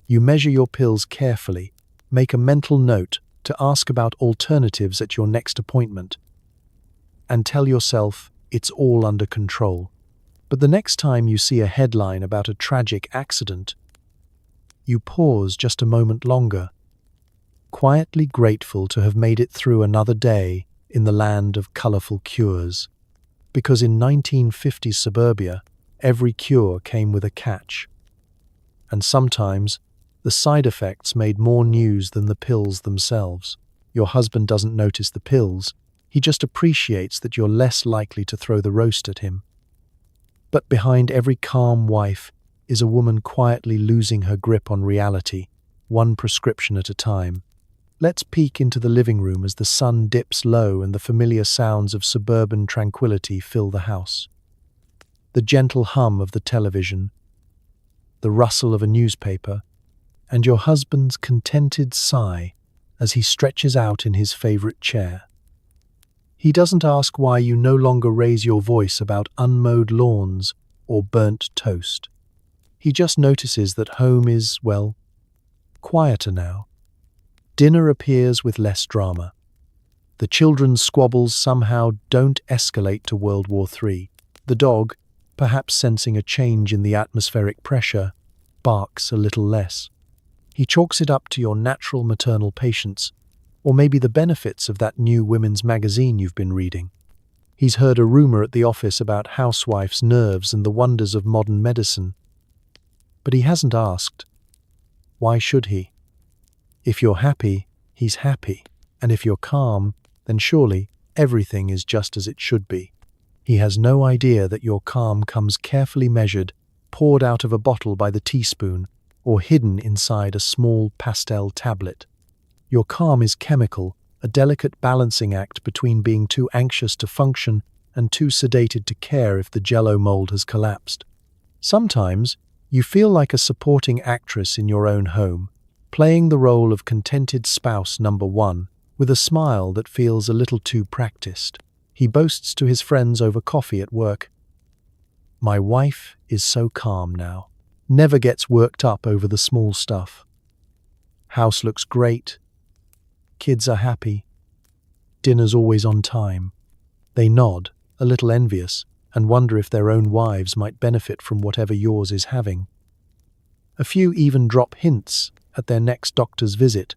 You measure your pills carefully, make a mental note to ask about alternatives at your next appointment, and tell yourself it's all under control. But the next time you see a headline about a tragic accident, you pause just a moment longer, quietly grateful to have made it through another day in the land of colorful cures. Because in 1950s suburbia, every cure came with a catch. And sometimes, the side effects made more news than the pills themselves. Your husband doesn't notice the pills, he just appreciates that you're less likely to throw the roast at him. But behind every calm wife is a woman quietly losing her grip on reality, one prescription at a time. Let's peek into the living room as the sun dips low and the familiar sounds of suburban tranquility fill the house. The gentle hum of the television, the rustle of a newspaper, and your husband's contented sigh as he stretches out in his favorite chair. He doesn't ask why you no longer raise your voice about unmowed lawns or burnt toast. He just notices that home is, well, quieter now. Dinner appears with less drama. The children's squabbles somehow don't escalate to World War III. The dog, perhaps sensing a change in the atmospheric pressure, barks a little less. He chalks it up to your natural maternal patience, or maybe the benefits of that new women's magazine you've been reading. He's heard a rumor at the office about housewives' nerves and the wonders of modern medicine. But he hasn't asked. Why should he? If you're happy, he's happy. And if you're calm, then surely everything is just as it should be. He has no idea that your calm comes carefully measured, poured out of a bottle by the teaspoon, or hidden inside a small pastel tablet. Your calm is chemical, a delicate balancing act between being too anxious to function and too sedated to care if the jello mold has collapsed. Sometimes, you feel like a supporting actress in your own home, playing the role of contented spouse number one, with a smile that feels a little too practiced. He boasts to his friends over coffee at work, "My wife is so calm now. Never gets worked up over the small stuff. House looks great. Kids are happy. Dinner's always on time." They nod, a little envious, and wonder if their own wives might benefit from whatever yours is having. A few even drop hints at their next doctor's visit.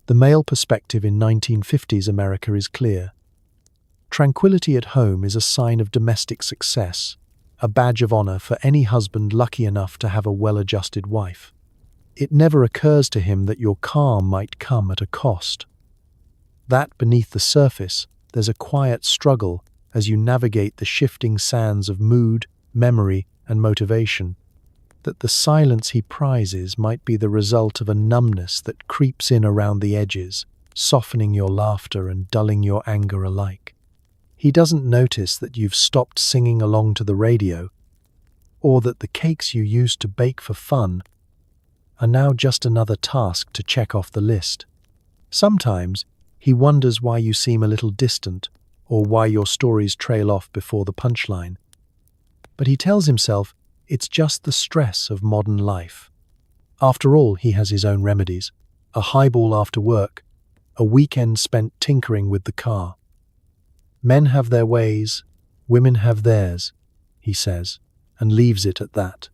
The male perspective in 1950s America is clear. Tranquility at home is a sign of domestic success, a badge of honor for any husband lucky enough to have a well-adjusted wife. It never occurs to him that your calm might come at a cost. That beneath the surface, there's a quiet struggle as you navigate the shifting sands of mood, memory, and motivation. That the silence he prizes might be the result of a numbness that creeps in around the edges, softening your laughter and dulling your anger alike. He doesn't notice that you've stopped singing along to the radio, or that the cakes you used to bake for fun are now just another task to check off the list. Sometimes he wonders why you seem a little distant, or why your stories trail off before the punchline. But he tells himself it's just the stress of modern life. After all, he has his own remedies. A highball after work, a weekend spent tinkering with the car. Men have their ways, women have theirs, he says, and leaves it at that.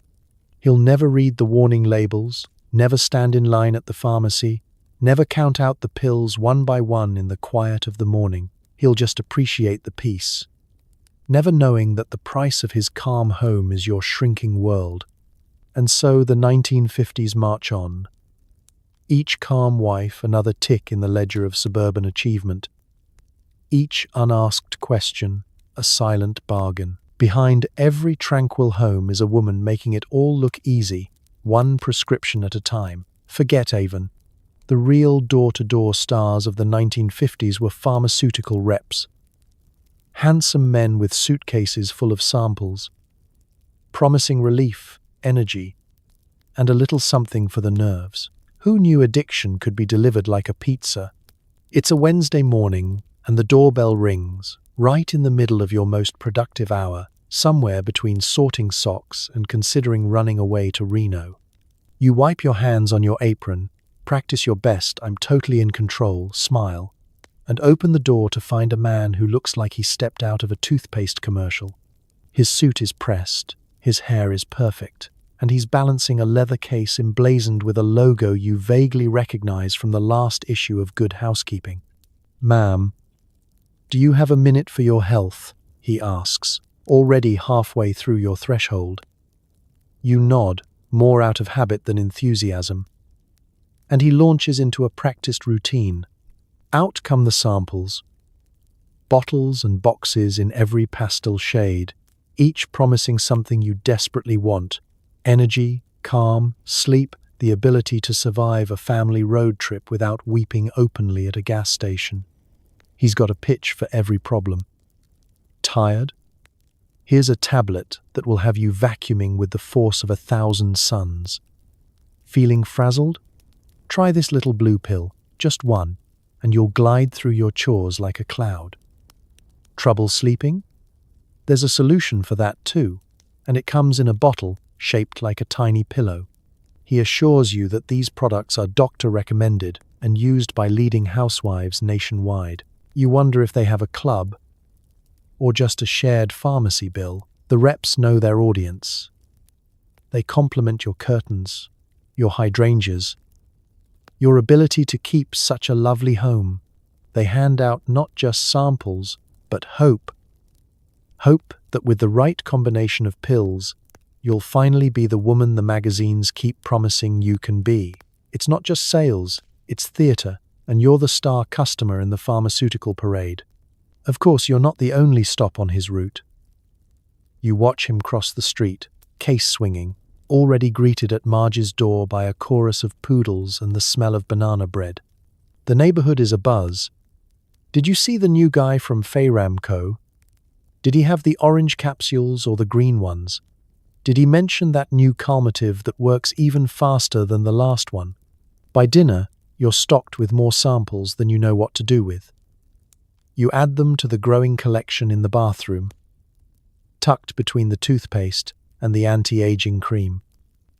He'll never read the warning labels, never stand in line at the pharmacy, never count out the pills one by one in the quiet of the morning. He'll just appreciate the peace, never knowing that the price of his calm home is your shrinking world. And so the 1950s march on. Each calm wife another tick in the ledger of suburban achievement. Each unasked question a silent bargain. Behind every tranquil home is a woman making it all look easy, one prescription at a time. Forget Avon. The real door-to-door stars of the 1950s were pharmaceutical reps. Handsome men with suitcases full of samples, promising relief, energy, and a little something for the nerves. Who knew addiction could be delivered like a pizza? It's a Wednesday morning, and the doorbell rings, right in the middle of your most productive hour, somewhere between sorting socks and considering running away to Reno. You wipe your hands on your apron, practice your best "I'm totally in control" smile, and open the door to find a man who looks like he stepped out of a toothpaste commercial. His suit is pressed, his hair is perfect, and he's balancing a leather case emblazoned with a logo you vaguely recognize from the last issue of Good Housekeeping. "Ma'am, do you have a minute for your health?" he asks, already halfway through your threshold. You nod, more out of habit than enthusiasm, and he launches into a practiced routine. Out come the samples, bottles and boxes in every pastel shade, each promising something you desperately want: energy, calm, sleep, the ability to survive a family road trip without weeping openly at a gas station. He's got a pitch for every problem. Tired? Here's a tablet that will have you vacuuming with the force of 1,000 suns. Feeling frazzled? Try this little blue pill, just one, and you'll glide through your chores like a cloud. Trouble sleeping? There's a solution for that too, and it comes in a bottle shaped like a tiny pillow. He assures you that these products are doctor recommended and used by leading housewives nationwide. You wonder if they have a club or just a shared pharmacy bill. The reps know their audience. They compliment your curtains, your hydrangeas, your ability to keep such a lovely home. They hand out not just samples, but hope. Hope that with the right combination of pills, you'll finally be the woman the magazines keep promising you can be. It's not just sales, it's theater, and you're the star customer in the pharmaceutical parade. Of course, you're not the only stop on his route. You watch him cross the street, case swinging, already greeted at Marge's door by a chorus of poodles and the smell of banana bread. The neighborhood is abuzz. Did you see the new guy from Pharmaceutical? Did he have the orange capsules or the green ones? Did he mention that new calmative that works even faster than the last one? By dinner, you're stocked with more samples than you know what to do with. You add them to the growing collection in the bathroom, tucked between the toothpaste and the anti-aging cream.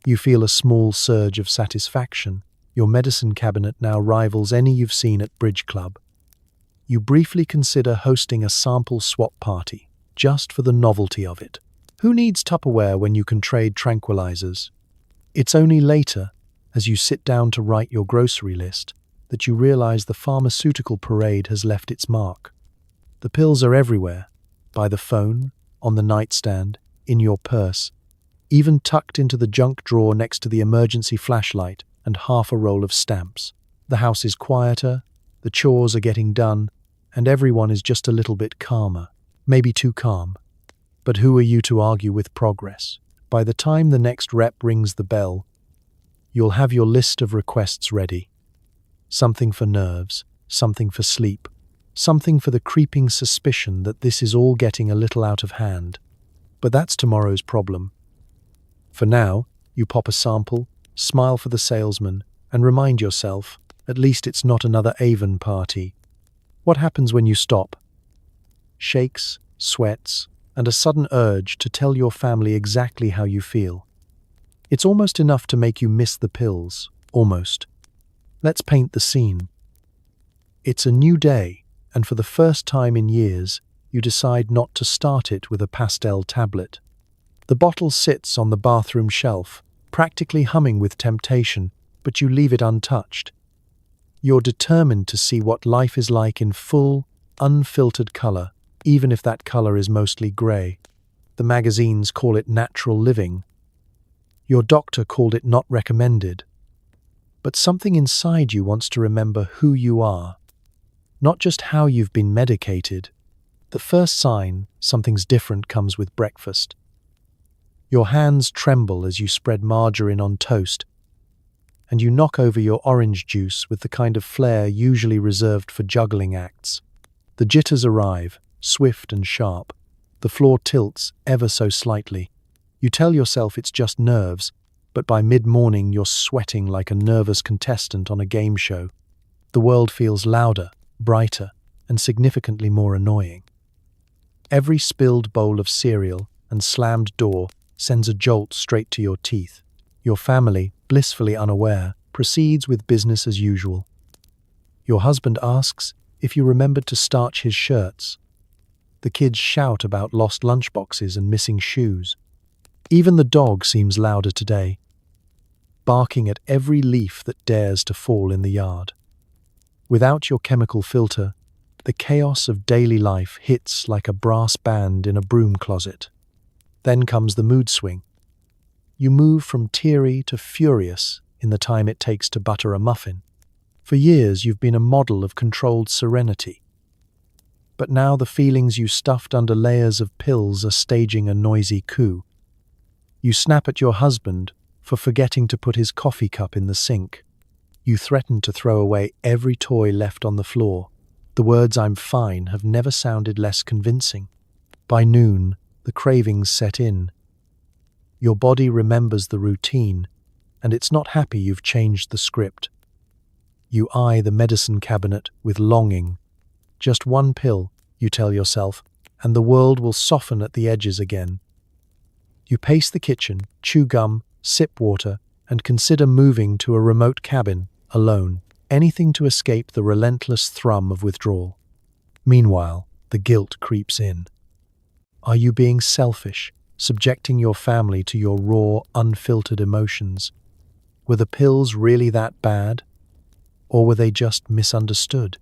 You feel a small surge of satisfaction. Your medicine cabinet now rivals any you've seen at Bridge Club. You briefly consider hosting a sample swap party, just for the novelty of it. Who needs Tupperware when you can trade tranquilizers? It's only later, as you sit down to write your grocery list, that you realize the pharmaceutical parade has left its mark. The pills are everywhere, by the phone, on the nightstand, in your purse, even tucked into the junk drawer next to the emergency flashlight and half a roll of stamps. The house is quieter, the chores are getting done, and everyone is just a little bit calmer. Maybe too calm. But who are you to argue with progress? By the time the next rep rings the bell, you'll have your list of requests ready. Something for nerves, something for sleep, something for the creeping suspicion that this is all getting a little out of hand. But that's tomorrow's problem. For now, you pop a sample, smile for the salesman, and remind yourself, at least it's not another Avon party. What happens when you stop? Shakes, sweats, and a sudden urge to tell your family exactly how you feel. It's almost enough to make you miss the pills. Almost. Let's paint the scene. It's a new day, and for the first time in years, you decide not to start it with a pastel tablet. The bottle sits on the bathroom shelf, practically humming with temptation, but you leave it untouched. You're determined to see what life is like in full, unfiltered color, even if that color is mostly gray. The magazines call it natural living. Your doctor called it not recommended. But something inside you wants to remember who you are, not just how you've been medicated. The first sign something's different comes with breakfast. Your hands tremble as you spread margarine on toast, and you knock over your orange juice with the kind of flair usually reserved for juggling acts. The jitters arrive, swift and sharp. The floor tilts ever so slightly. You tell yourself it's just nerves, but by mid-morning you're sweating like a nervous contestant on a game show. The world feels louder, brighter, and significantly more annoying. Every spilled bowl of cereal and slammed door sends a jolt straight to your teeth. Your family, blissfully unaware, proceeds with business as usual. Your husband asks if you remembered to starch his shirts. The kids shout about lost lunchboxes and missing shoes. Even the dog seems louder today, barking at every leaf that dares to fall in the yard. Without your chemical filter, the chaos of daily life hits like a brass band in a broom closet. Then comes the mood swing. You move from teary to furious in the time it takes to butter a muffin. For years you've been a model of controlled serenity. But now the feelings you stuffed under layers of pills are staging a noisy coup. You snap at your husband for forgetting to put his coffee cup in the sink. You threaten to throw away every toy left on the floor. The words "I'm fine" have never sounded less convincing. By noon, the cravings set in. Your body remembers the routine, and it's not happy you've changed the script. You eye the medicine cabinet with longing. Just one pill, you tell yourself, and the world will soften at the edges again. You pace the kitchen, chew gum, sip water, and consider moving to a remote cabin, alone, anything to escape the relentless thrum of withdrawal. Meanwhile, the guilt creeps in. Are you being selfish, subjecting your family to your raw, unfiltered emotions? Were the pills really that bad? Or were they just misunderstood?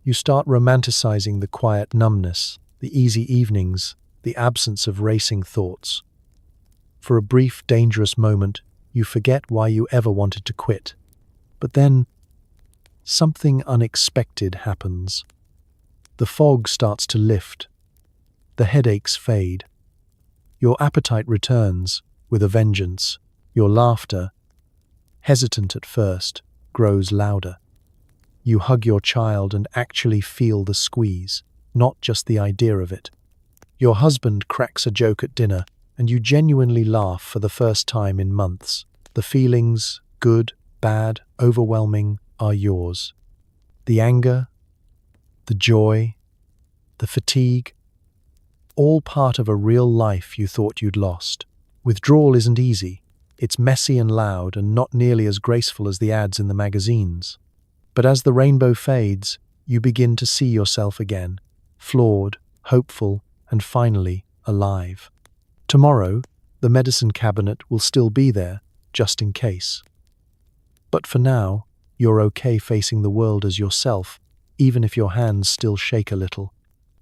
You start romanticizing the quiet numbness, the easy evenings, the absence of racing thoughts. For a brief, dangerous moment, you forget why you ever wanted to quit. But then, something unexpected happens. The fog starts to lift. The headaches fade. Your appetite returns, with a vengeance. Your laughter, hesitant at first, grows louder. You hug your child and actually feel the squeeze, not just the idea of it. Your husband cracks a joke at dinner, and you genuinely laugh for the first time in months. The feelings, good, bad, overwhelming, are yours. The anger, the joy, the fatigue, all part of a real life you thought you'd lost. Withdrawal isn't easy. It's messy and loud and not nearly as graceful as the ads in the magazines. But as the rainbow fades, you begin to see yourself again, flawed, hopeful, and finally alive. Tomorrow, the medicine cabinet will still be there, just in case. But for now, you're okay facing the world as yourself, even if your hands still shake a little.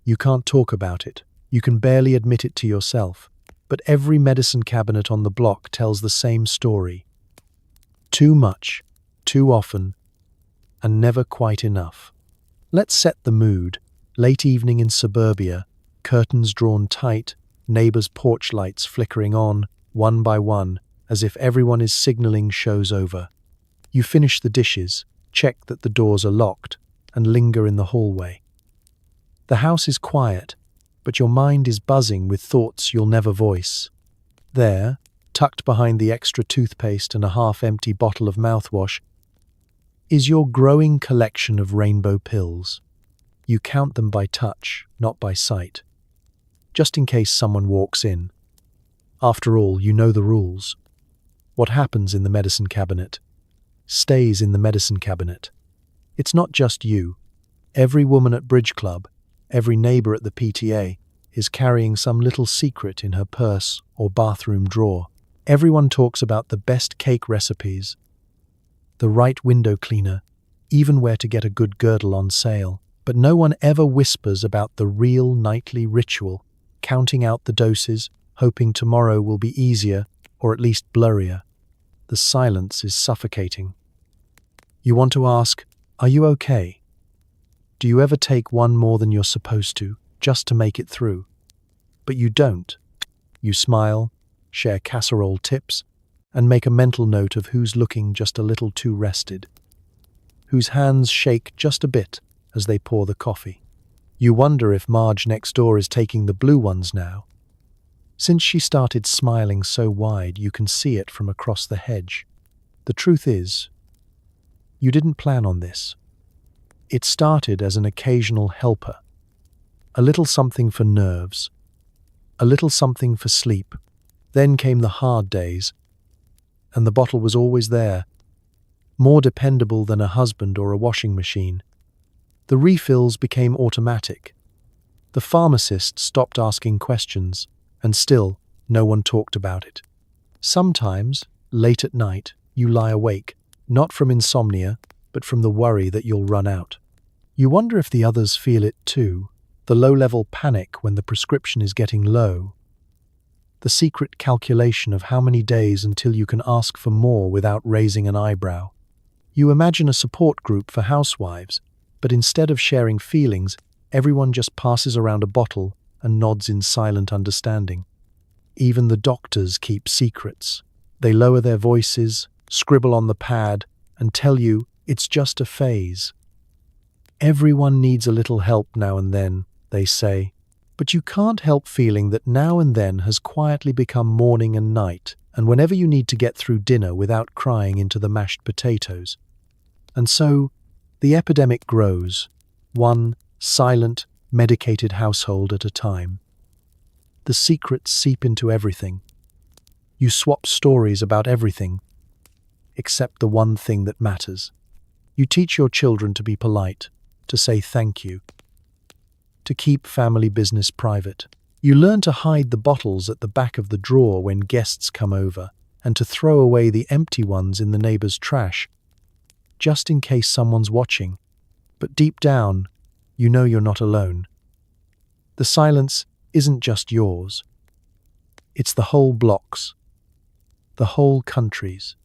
You can't talk about it. You can barely admit it to yourself. But every medicine cabinet on the block tells the same story. Too much, too often, and never quite enough. Let's set the mood. Late evening in suburbia, curtains drawn tight, neighbors' porch lights flickering on, one by one, as if everyone is signaling show's over. You finish the dishes, check that the doors are locked, and linger in the hallway. The house is quiet, but your mind is buzzing with thoughts you'll never voice. There, tucked behind the extra toothpaste and a half-empty bottle of mouthwash, is your growing collection of rainbow pills. You count them by touch, not by sight, just in case someone walks in. After all, you know the rules. What happens in the medicine cabinet stays in the medicine cabinet. It's not just you. Every woman at bridge club, every neighbor at the PTA is carrying some little secret in her purse or bathroom drawer. Everyone talks about the best cake recipes, the right window cleaner, even where to get a good girdle on sale. But no one ever whispers about the real nightly ritual, counting out the doses, hoping tomorrow will be easier or at least blurrier. The silence is suffocating. You want to ask, are you okay? Do you ever take one more than you're supposed to, just to make it through? But you don't. You smile, share casserole tips, and make a mental note of who's looking just a little too rested, whose hands shake just a bit as they pour the coffee. You wonder if Marge next door is taking the blue ones now. Since she started smiling so wide, you can see it from across the hedge. The truth is, you didn't plan on this. It started as an occasional helper, a little something for nerves, a little something for sleep. Then came the hard days, and the bottle was always there, more dependable than a husband or a washing machine. The refills became automatic. The pharmacist stopped asking questions, and still, no one talked about it. Sometimes, late at night, you lie awake, not from insomnia, but from the worry that you'll run out. You wonder if the others feel it too, the low-level panic when the prescription is getting low, the secret calculation of how many days until you can ask for more without raising an eyebrow. You imagine a support group for housewives, but instead of sharing feelings, everyone just passes around a bottle and nods in silent understanding. Even the doctors keep secrets. They lower their voices, scribble on the pad, and tell you it's just a phase. Everyone needs a little help now and then, they say, but you can't help feeling that now and then has quietly become morning and night, and whenever you need to get through dinner without crying into the mashed potatoes. And so, the epidemic grows, one silent, medicated household at a time. The secrets seep into everything. You swap stories about everything, except the one thing that matters. You teach your children to be polite, to say thank you, to keep family business private. You learn to hide the bottles at the back of the drawer when guests come over, and to throw away the empty ones in the neighbor's trash, just in case someone's watching. But deep down, you know you're not alone. The silence isn't just yours. It's the whole block's, the whole country's.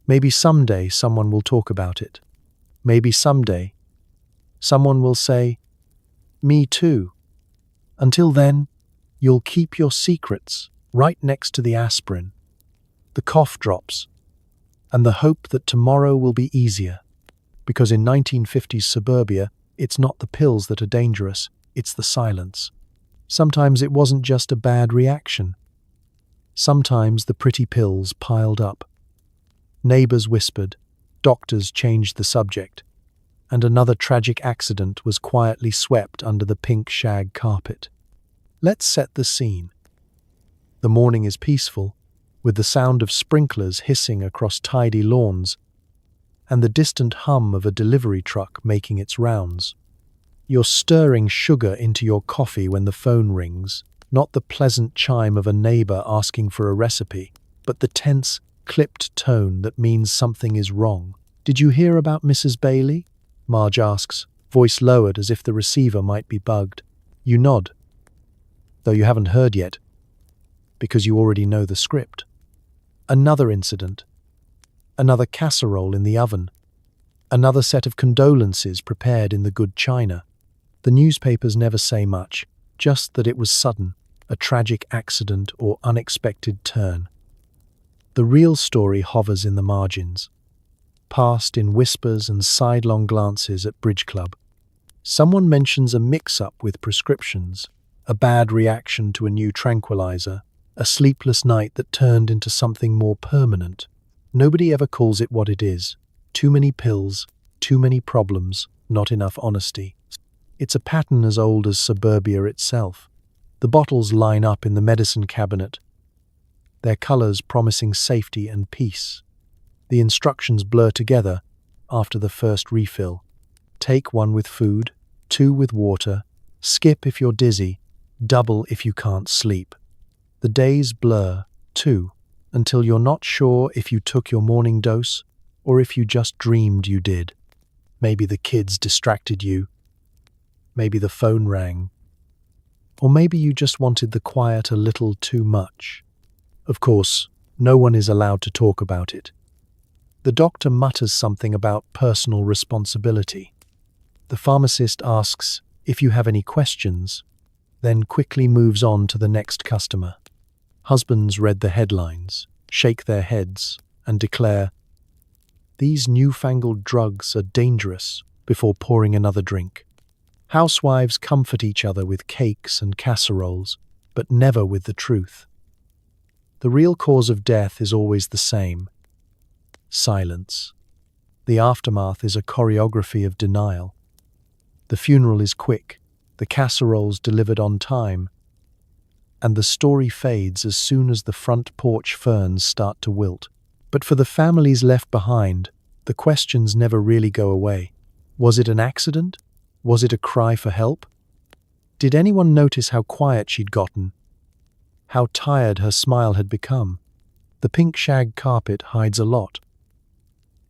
Maybe someday someone will talk about it. Maybe someday someone will say, "Me too." Until then, you'll keep your secrets right next to the aspirin, the cough drops, and the hope that tomorrow will be easier. Because in 1950s suburbia, it's not the pills that are dangerous, it's the silence. Sometimes it wasn't just a bad reaction. Sometimes the pretty pills piled up. Neighbors whispered, doctors changed the subject, and another tragic accident was quietly swept under the pink shag carpet. Let's set the scene. The morning is peaceful, with the sound of sprinklers hissing across tidy lawns, and the distant hum of a delivery truck making its rounds. You're stirring sugar into your coffee when the phone rings, not the pleasant chime of a neighbor asking for a recipe, but the tense, clipped tone that means something is wrong. "Did you hear about Mrs. Bailey?" Marge asks, voice lowered as if the receiver might be bugged. You nod, though you haven't heard yet, because you already know the script. Another incident. another casserole in the oven, another set of condolences prepared in the good china. The newspapers never say much, just that it was sudden, a tragic accident or unexpected turn. The real story hovers in the margins, passed in whispers and sidelong glances at Bridge Club. Someone mentions a mix-up with prescriptions, a bad reaction to a new tranquilizer, a sleepless night that turned into something more permanent. Nobody ever calls it what it is. Too many pills, too many problems, not enough honesty. It's a pattern as old as suburbia itself. The bottles line up in the medicine cabinet, their colors promising safety and peace. The instructions blur together after the first refill. Take 1 with food, 2 with water, skip if you're dizzy, double if you can't sleep. The days blur, too, until you're not sure if you took your morning dose or if you just dreamed you did. Maybe the kids distracted you. Maybe the phone rang. Or maybe you just wanted the quiet a little too much. Of course, no one is allowed to talk about it. The doctor mutters something about personal responsibility. The pharmacist asks if you have any questions, then quickly moves on to the next customer. Husbands read the headlines, shake their heads, and declare, "These newfangled drugs are dangerous," before pouring another drink. Housewives comfort each other with cakes and casseroles, but never with the truth. The real cause of death is always the same: silence. The aftermath is a choreography of denial. The funeral is quick, the casseroles delivered on time, and the story fades as soon as the front porch ferns start to wilt. But for the families left behind, the questions never really go away. Was it an accident? Was it a cry for help? Did anyone notice how quiet she'd gotten? How tired her smile had become? The pink shag carpet hides a lot.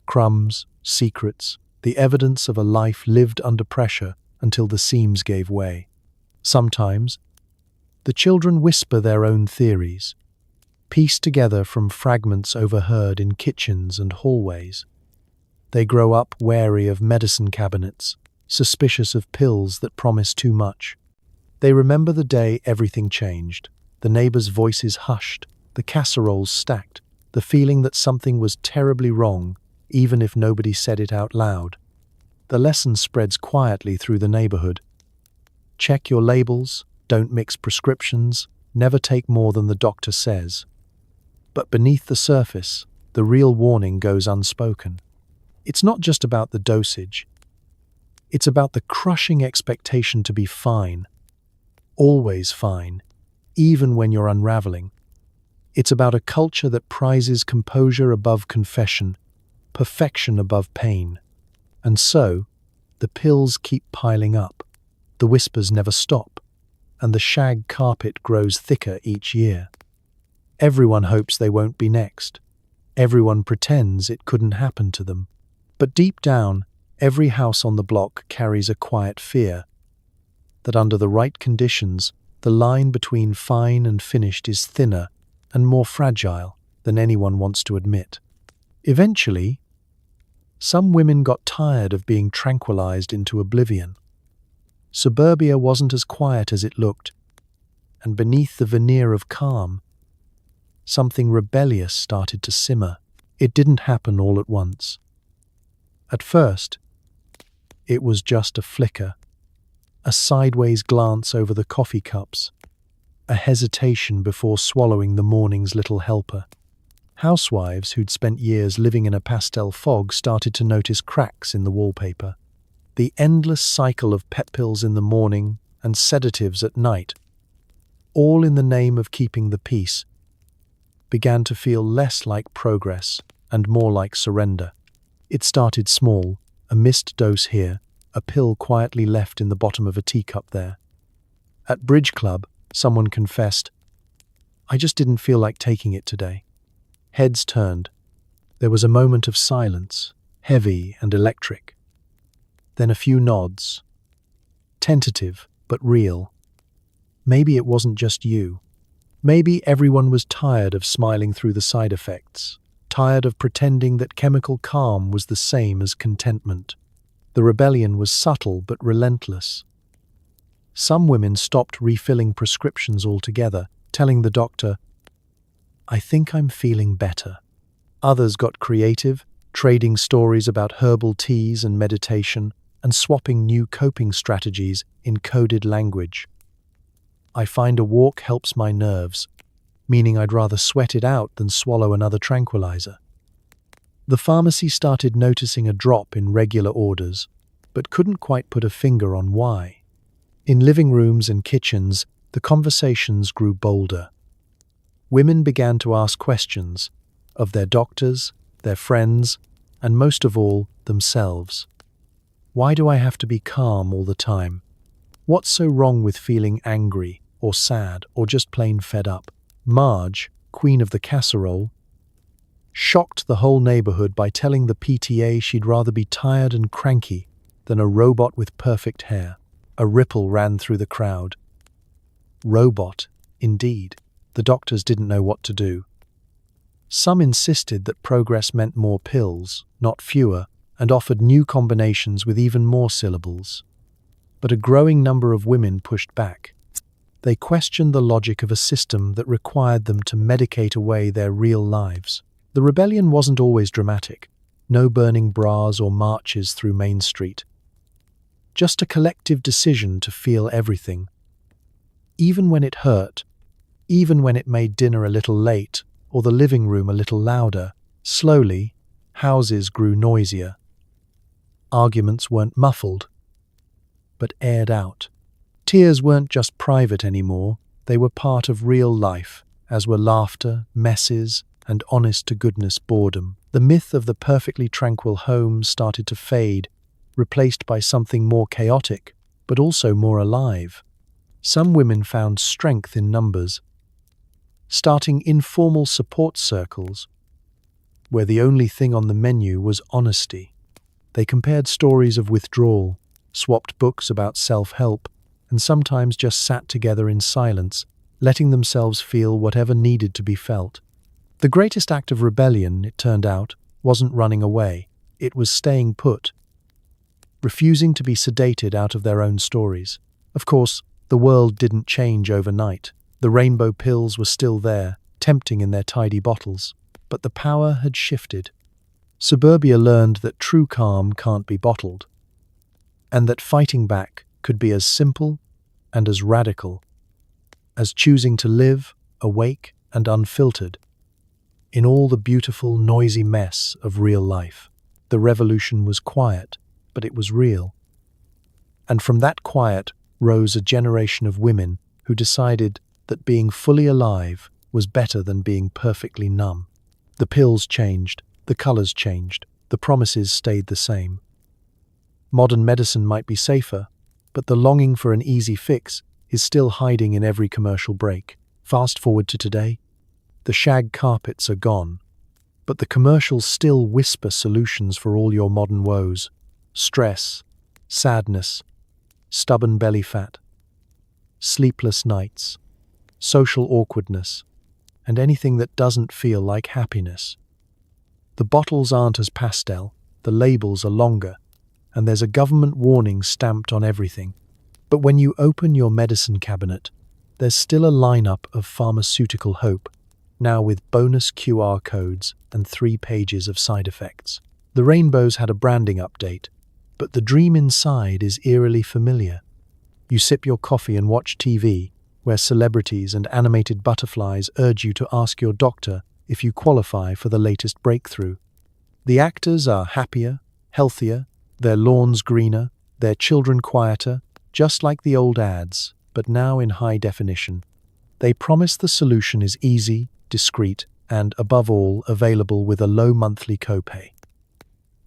Crumbs, secrets, the evidence of a life lived under pressure until the seams gave way. Sometimes, the children whisper their own theories, pieced together from fragments overheard in kitchens and hallways. They grow up wary of medicine cabinets, suspicious of pills that promise too much. They remember the day everything changed, the neighbors' voices hushed, the casseroles stacked, the feeling that something was terribly wrong, even if nobody said it out loud. The lesson spreads quietly through the neighborhood. Check your labels, don't mix prescriptions, never take more than the doctor says. But beneath the surface, the real warning goes unspoken. It's not just about the dosage. It's about the crushing expectation to be fine, always fine, even when you're unraveling. It's about a culture that prizes composure above confession, perfection above pain. And so, the pills keep piling up, the whispers never stop, and the shag carpet grows thicker each year. Everyone hopes they won't be next. Everyone pretends it couldn't happen to them. But deep down, every house on the block carries a quiet fear that under the right conditions, the line between fine and finished is thinner and more fragile than anyone wants to admit. Eventually, some women got tired of being tranquilized into oblivion. Suburbia wasn't as quiet as it looked, and beneath the veneer of calm, something rebellious started to simmer. It didn't happen all at once. At first, it was just a flicker, a sideways glance over the coffee cups, a hesitation before swallowing the morning's little helper. Housewives who'd spent years living in a pastel fog started to notice cracks in the wallpaper. The endless cycle of pep pills in the morning and sedatives at night, all in the name of keeping the peace, began to feel less like progress and more like surrender. It started small, a missed dose here, a pill quietly left in the bottom of a teacup there. At Bridge Club, someone confessed, "I just didn't feel like taking it today." Heads turned. There was a moment of silence, heavy and electric. Then a few nods. Tentative, but real. Maybe it wasn't just you. Maybe everyone was tired of smiling through the side effects, tired of pretending that chemical calm was the same as contentment. The rebellion was subtle but relentless. Some women stopped refilling prescriptions altogether, telling the doctor, "I think I'm feeling better." Others got creative, trading stories about herbal teas and meditation, and swapping new coping strategies in coded language. "I find a walk helps my nerves," meaning I'd rather sweat it out than swallow another tranquilizer. The pharmacy started noticing a drop in regular orders, but couldn't quite put a finger on why. In living rooms and kitchens, the conversations grew bolder. Women began to ask questions of their doctors, their friends, and most of all, themselves. Why do I have to be calm all the time? What's so wrong with feeling angry or sad or just plain fed up? Marge, queen of the casserole, shocked the whole neighborhood by telling the PTA she'd rather be tired and cranky than a robot with perfect hair. A ripple ran through the crowd. Robot, indeed. The doctors didn't know what to do. Some insisted that progress meant more pills, not fewer, and offered new combinations with even more syllables. But a growing number of women pushed back. They questioned the logic of a system that required them to medicate away their real lives. The rebellion wasn't always dramatic. No burning bras or marches through Main Street. Just a collective decision to feel everything. Even when it hurt, even when it made dinner a little late or the living room a little louder, slowly, houses grew noisier. Arguments weren't muffled, but aired out. Tears weren't just private anymore, they were part of real life, as were laughter, messes, and honest-to-goodness boredom. The myth of the perfectly tranquil home started to fade, replaced by something more chaotic, but also more alive. Some women found strength in numbers, starting informal support circles, where the only thing on the menu was honesty. They compared stories of withdrawal, swapped books about self-help, and sometimes just sat together in silence, letting themselves feel whatever needed to be felt. The greatest act of rebellion, it turned out, wasn't running away. It was staying put, refusing to be sedated out of their own stories. Of course, the world didn't change overnight. The rainbow pills were still there, tempting in their tidy bottles. But the power had shifted. Suburbia learned that true calm can't be bottled, and that fighting back could be as simple and as radical as choosing to live, awake and unfiltered, in all the beautiful, noisy mess of real life. The revolution was quiet, but it was real. And from that quiet rose a generation of women who decided that being fully alive was better than being perfectly numb. The pills changed, the colors changed, the promises stayed the same. Modern medicine might be safer, but the longing for an easy fix is still hiding in every commercial break. Fast forward to today. The shag carpets are gone, but the commercials still whisper solutions for all your modern woes. Stress, sadness, stubborn belly fat, sleepless nights, social awkwardness, and anything that doesn't feel like happiness. The bottles aren't as pastel, the labels are longer, and there's a government warning stamped on everything. But when you open your medicine cabinet, there's still a lineup of pharmaceutical hope, now with bonus QR codes and 3 pages of side effects. The rainbows had a branding update, but the dream inside is eerily familiar. You sip your coffee and watch TV, where celebrities and animated butterflies urge you to ask your doctor if you qualify for the latest breakthrough. The actors are happier, healthier, their lawns greener, their children quieter, just like the old ads, but now in high definition. They promise the solution is easy, discreet, and, above all, available with a low monthly copay.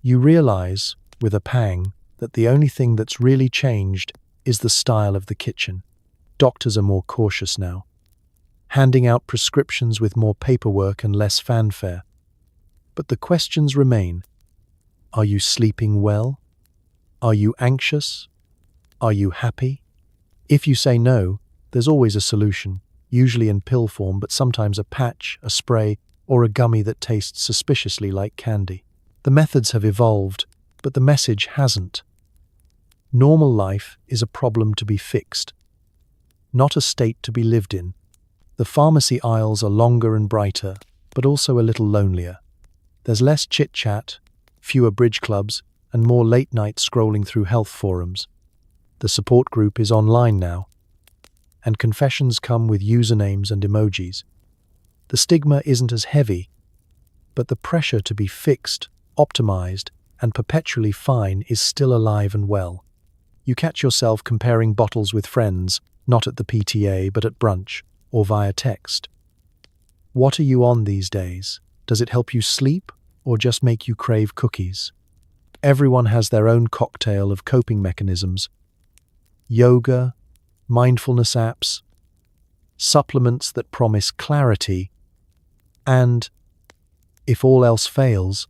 You realize, with a pang, that the only thing that's really changed is the style of the kitchen. Doctors are more cautious now, handing out prescriptions with more paperwork and less fanfare. But the questions remain. Are you sleeping well? Are you anxious? Are you happy? If you say no, there's always a solution, usually in pill form, but sometimes a patch, a spray, or a gummy that tastes suspiciously like candy. The methods have evolved, but the message hasn't. Normal life is a problem to be fixed, not a state to be lived in. The pharmacy aisles are longer and brighter, but also a little lonelier. There's less chit-chat, fewer bridge clubs, and more late-night scrolling through health forums. The support group is online now, and confessions come with usernames and emojis. The stigma isn't as heavy, but the pressure to be fixed, optimized, and perpetually fine is still alive and well. You catch yourself comparing bottles with friends, not at the PTA but at brunch, or via text. What are you on these days? Does it help you sleep, or just make you crave cookies? Everyone has their own cocktail of coping mechanisms. Yoga, mindfulness apps, supplements that promise clarity, and, if all else fails,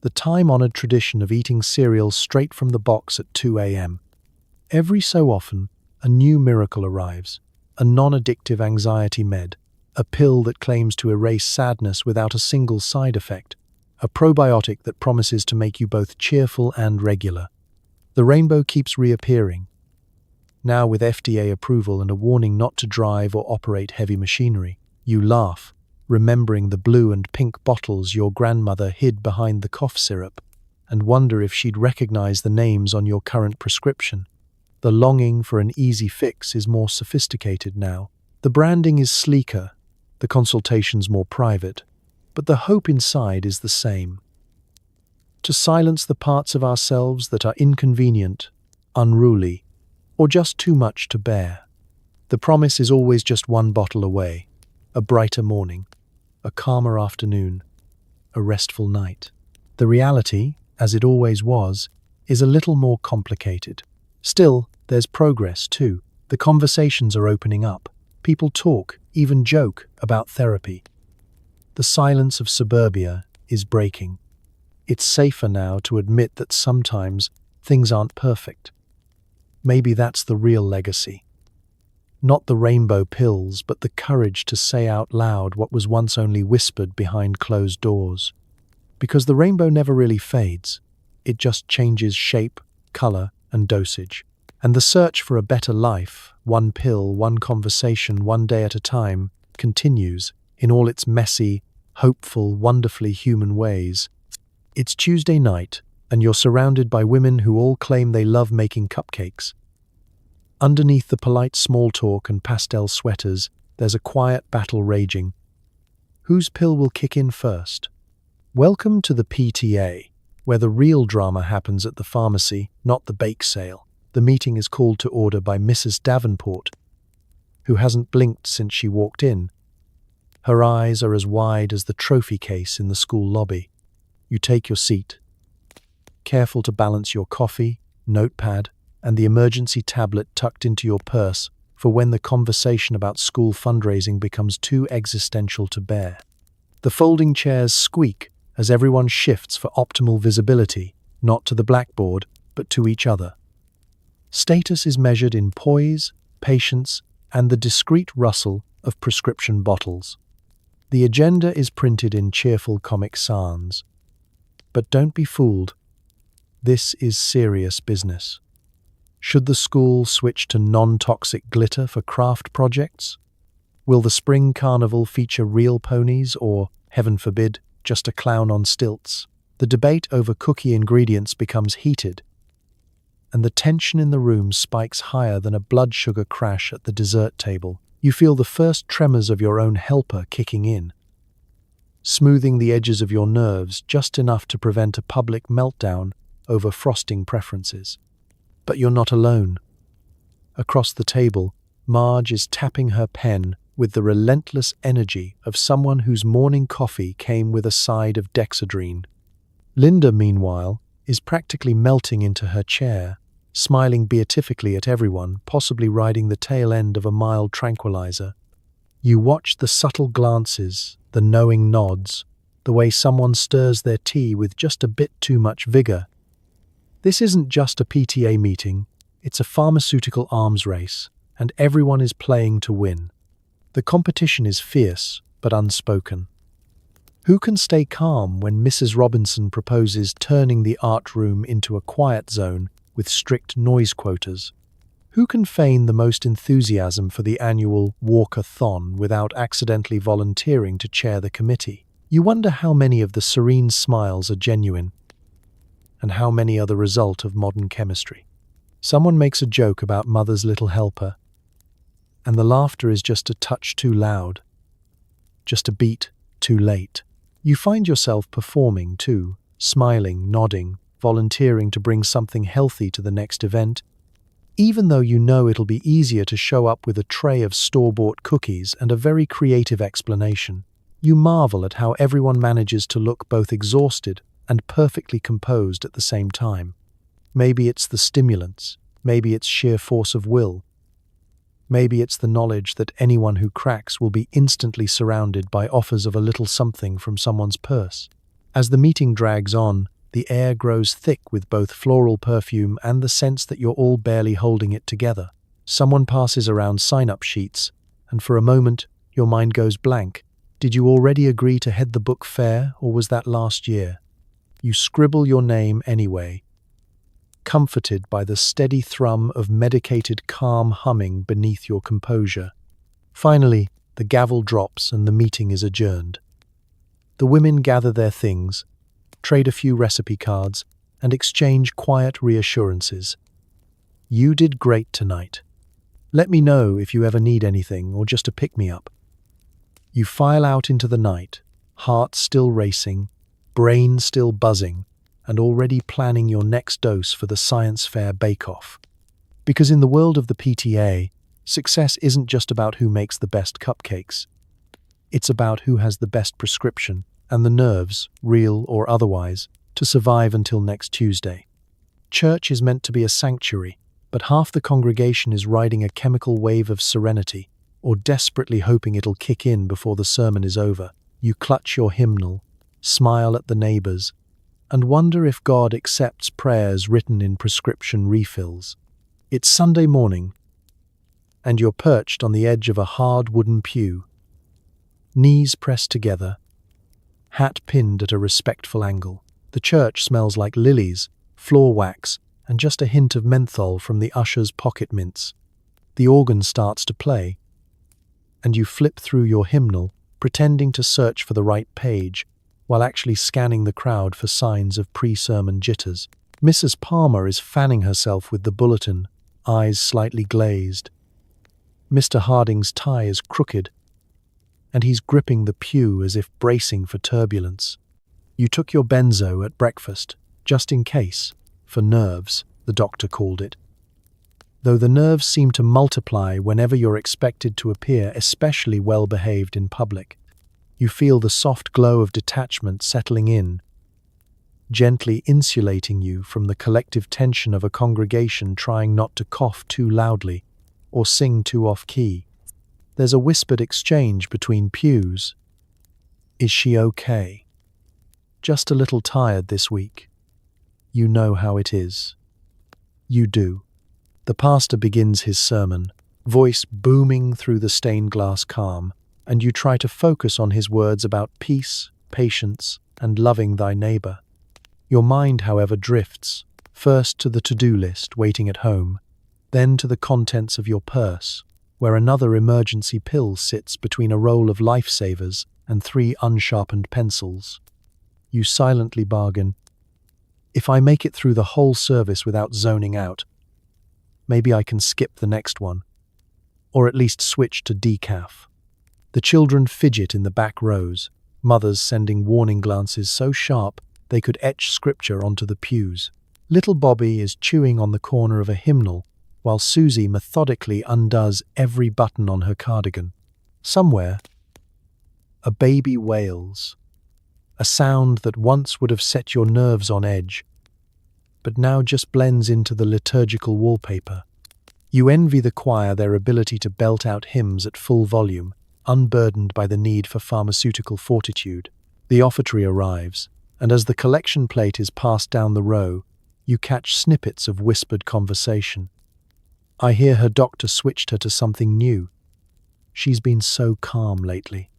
the time-honored tradition of eating cereal straight from the box at 2 a.m. Every so often, a new miracle arrives, a non-addictive anxiety med, a pill that claims to erase sadness without a single side effect, a probiotic that promises to make you both cheerful and regular. The rainbow keeps reappearing, now with FDA approval and a warning not to drive or operate heavy machinery. You laugh, remembering the blue and pink bottles your grandmother hid behind the cough syrup, and wonder if she'd recognize the names on your current prescription. The longing for an easy fix is more sophisticated now. The branding is sleeker, the consultations more private, but the hope inside is the same. To silence the parts of ourselves that are inconvenient, unruly, or just too much to bear. The promise is always just one bottle away, a brighter morning, a calmer afternoon, a restful night. The reality, as it always was, is a little more complicated. Still, there's progress too. The conversations are opening up. People talk, even joke, about therapy. The silence of suburbia is breaking. It's safer now to admit that sometimes things aren't perfect. Maybe that's the real legacy. Not the rainbow pills, but the courage to say out loud what was once only whispered behind closed doors. Because the rainbow never really fades. It just changes shape, color, and dosage. And the search for a better life, one pill, one conversation, one day at a time, continues in all its messy, hopeful, wonderfully human ways. It's Tuesday night, and you're surrounded by women who all claim they love making cupcakes. Underneath the polite small talk and pastel sweaters, there's a quiet battle raging. Whose pill will kick in first? Welcome to the PTA, where the real drama happens at the pharmacy, not the bake sale. The meeting is called to order by Mrs. Davenport, who hasn't blinked since she walked in. Her eyes are as wide as the trophy case in the school lobby. You take your seat, careful to balance your coffee, notepad, and the emergency tablet tucked into your purse for when the conversation about school fundraising becomes too existential to bear. The folding chairs squeak as everyone shifts for optimal visibility, not to the blackboard, but to each other. Status is measured in poise, patience, and the discreet rustle of prescription bottles. The agenda is printed in cheerful Comic Sans. But don't be fooled. This is serious business. Should the school switch to non-toxic glitter for craft projects? Will the spring carnival feature real ponies or, heaven forbid, just a clown on stilts? The debate over cookie ingredients becomes heated, and the tension in the room spikes higher than a blood sugar crash at the dessert table. You feel the first tremors of your own helper kicking in, smoothing the edges of your nerves just enough to prevent a public meltdown over frosting preferences. But you're not alone. Across the table, Marge is tapping her pen with the relentless energy of someone whose morning coffee came with a side of dexedrine. Linda, meanwhile, is practically melting into her chair, smiling beatifically at everyone, possibly riding the tail end of a mild tranquilizer. You watch the subtle glances, the knowing nods, the way someone stirs their tea with just a bit too much vigor. This isn't just a PTA meeting, it's a pharmaceutical arms race, and everyone is playing to win. The competition is fierce, but unspoken. Who can stay calm when Mrs. Robinson proposes turning the art room into a quiet zone with strict noise quotas? Who can feign the most enthusiasm for the annual walk-a-thon without accidentally volunteering to chair the committee? You wonder how many of the serene smiles are genuine, and how many are the result of modern chemistry. Someone makes a joke about mother's little helper, and the laughter is just a touch too loud, just a beat too late. You find yourself performing too, smiling, nodding, volunteering to bring something healthy to the next event, even though you know it'll be easier to show up with a tray of store-bought cookies and a very creative explanation. You marvel at how everyone manages to look both exhausted and perfectly composed at the same time. Maybe it's the stimulants, maybe it's sheer force of will, maybe it's the knowledge that anyone who cracks will be instantly surrounded by offers of a little something from someone's purse. As the meeting drags on, the air grows thick with both floral perfume and the sense that you're all barely holding it together. Someone passes around sign-up sheets, and for a moment, your mind goes blank. Did you already agree to head the book fair, or was that last year? You scribble your name anyway, comforted by the steady thrum of medicated calm humming beneath your composure. Finally, the gavel drops and the meeting is adjourned. The women gather their things, trade a few recipe cards, and exchange quiet reassurances. You did great tonight. Let me know if you ever need anything or just a pick-me-up. You file out into the night, heart still racing, brain still buzzing, and already planning your next dose for the science fair bake-off. Because in the world of the PTA, success isn't just about who makes the best cupcakes. It's about who has the best prescription and the nerves, real or otherwise, to survive until next Tuesday. Church is meant to be a sanctuary, but half the congregation is riding a chemical wave of serenity, or desperately hoping it'll kick in before the sermon is over. You clutch your hymnal, smile at the neighbors, and wonder if God accepts prayers written in prescription refills. It's Sunday morning, and you're perched on the edge of a hard wooden pew, knees pressed together, hat pinned at a respectful angle. The church smells like lilies, floor wax, and just a hint of menthol from the usher's pocket mints. The organ starts to play, and you flip through your hymnal, pretending to search for the right page, while actually scanning the crowd for signs of pre-sermon jitters. Mrs. Palmer is fanning herself with the bulletin, eyes slightly glazed. Mr. Harding's tie is crooked, and he's gripping the pew as if bracing for turbulence. You took your benzo at breakfast, just in case, for nerves, the doctor called it. Though the nerves seem to multiply whenever you're expected to appear especially well-behaved in public. You feel the soft glow of detachment settling in, gently insulating you from the collective tension of a congregation trying not to cough too loudly or sing too off-key. There's a whispered exchange between pews. Is she okay? Just a little tired this week. You know how it is. You do. The pastor begins his sermon, voice booming through the stained glass calm, and you try to focus on his words about peace, patience, and loving thy neighbor. Your mind, however, drifts, first to the to-do list waiting at home, then to the contents of your purse, where another emergency pill sits between a roll of lifesavers and 3 unsharpened pencils. You silently bargain, if I make it through the whole service without zoning out, maybe I can skip the next one, or at least switch to decaf. The children fidget in the back rows, mothers sending warning glances so sharp they could etch scripture onto the pews. Little Bobby is chewing on the corner of a hymnal, while Susie methodically undoes every button on her cardigan. Somewhere, a baby wails, a sound that once would have set your nerves on edge, but now just blends into the liturgical wallpaper. You envy the choir their ability to belt out hymns at full volume, unburdened by the need for pharmaceutical fortitude. The offertory arrives, and as the collection plate is passed down the row, you catch snippets of whispered conversation. I hear her doctor switched her to something new. She's been so calm lately.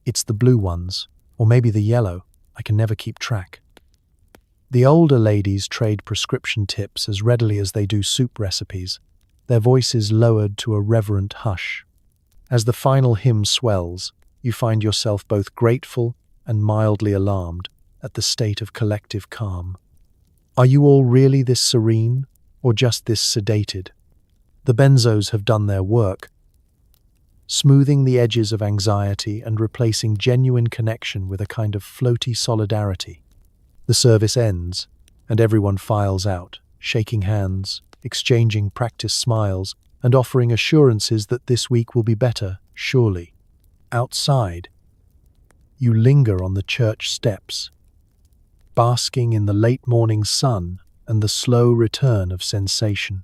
It's the blue ones, Or maybe the yellow. I can never keep track. The older ladies trade prescription tips as readily as they do soup recipes, their voices lowered to a reverent hush. As the final hymn swells, you find yourself both grateful and mildly alarmed at the state of collective calm. Are you all really this serene, or just this sedated? The benzos have done their work, smoothing the edges of anxiety and replacing genuine connection with a kind of floaty solidarity. The service ends, and everyone files out, shaking hands, exchanging practiced smiles, and offering assurances that this week will be better, surely. Outside, you linger on the church steps, basking in the late morning sun and the slow return of sensation.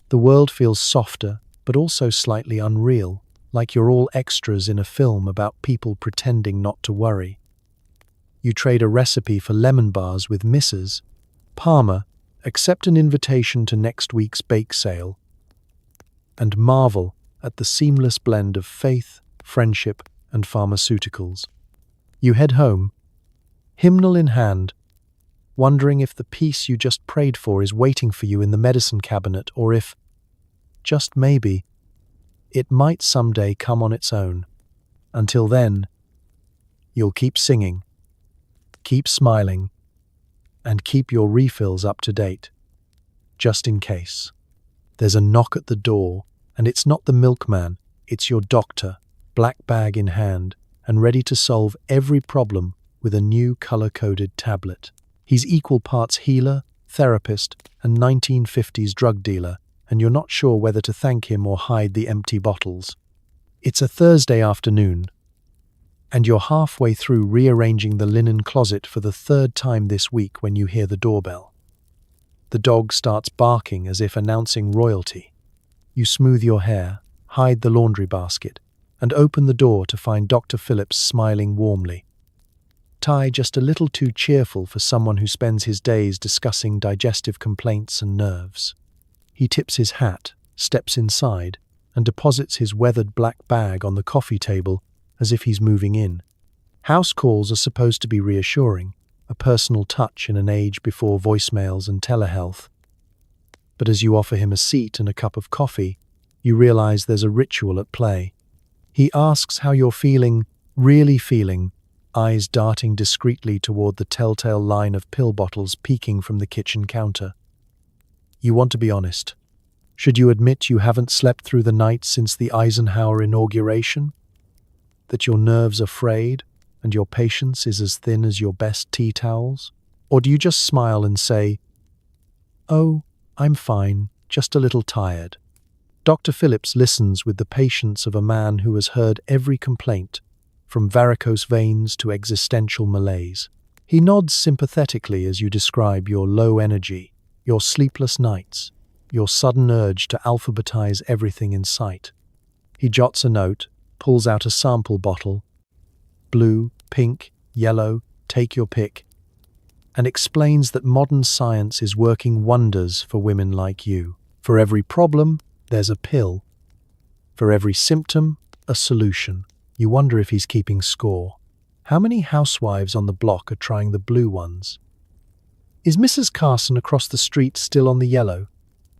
The world feels softer, but also slightly unreal, like you're all extras in a film about people pretending not to worry. You trade a recipe for lemon bars with Mrs. Palmer, accept an invitation to next week's bake sale, and marvel at the seamless blend of faith, friendship, and pharmaceuticals. You head home, hymnal in hand, wondering if the peace you just prayed for is waiting for you in the medicine cabinet, or if, just maybe, it might someday come on its own. Until then, you'll keep singing, keep smiling, and keep your refills up to date, just in case. There's a knock at the door, and it's not the milkman, it's your doctor, black bag in hand, and ready to solve every problem with a new color-coded tablet. He's equal parts healer, therapist, and 1950s drug dealer, and you're not sure whether to thank him or hide the empty bottles. It's a Thursday afternoon, and you're halfway through rearranging the linen closet for the third time this week when you hear the doorbell. The dog starts barking as if announcing royalty. You smooth your hair, hide the laundry basket, and open the door to find Dr. Phillips smiling warmly. Ty just a little too cheerful for someone who spends his days discussing digestive complaints and nerves. He tips his hat, steps inside, and deposits his weathered black bag on the coffee table as if he's moving in. House calls are supposed to be reassuring, a personal touch in an age before voicemails and telehealth. But as you offer him a seat and a cup of coffee, you realize there's a ritual at play. He asks how you're feeling, really feeling, eyes darting discreetly toward the telltale line of pill bottles peeking from the kitchen counter. You want to be honest. Should you admit you haven't slept through the night since the Eisenhower inauguration? That your nerves are frayed and your patience is as thin as your best tea towels? Or do you just smile and say, "Oh, I'm fine, just a little tired"? Dr. Phillips listens with the patience of a man who has heard every complaint, from varicose veins to existential malaise. He nods sympathetically as you describe your low energy, your sleepless nights, your sudden urge to alphabetize everything in sight. He jots a note, pulls out a sample bottle, blue, pink, yellow, take your pick, and explains that modern science is working wonders for women like you. For every problem, there's a pill. For every symptom, a solution. You wonder if he's keeping score. How many housewives on the block are trying the blue ones? Is Mrs. Carson across the street still on the yellow?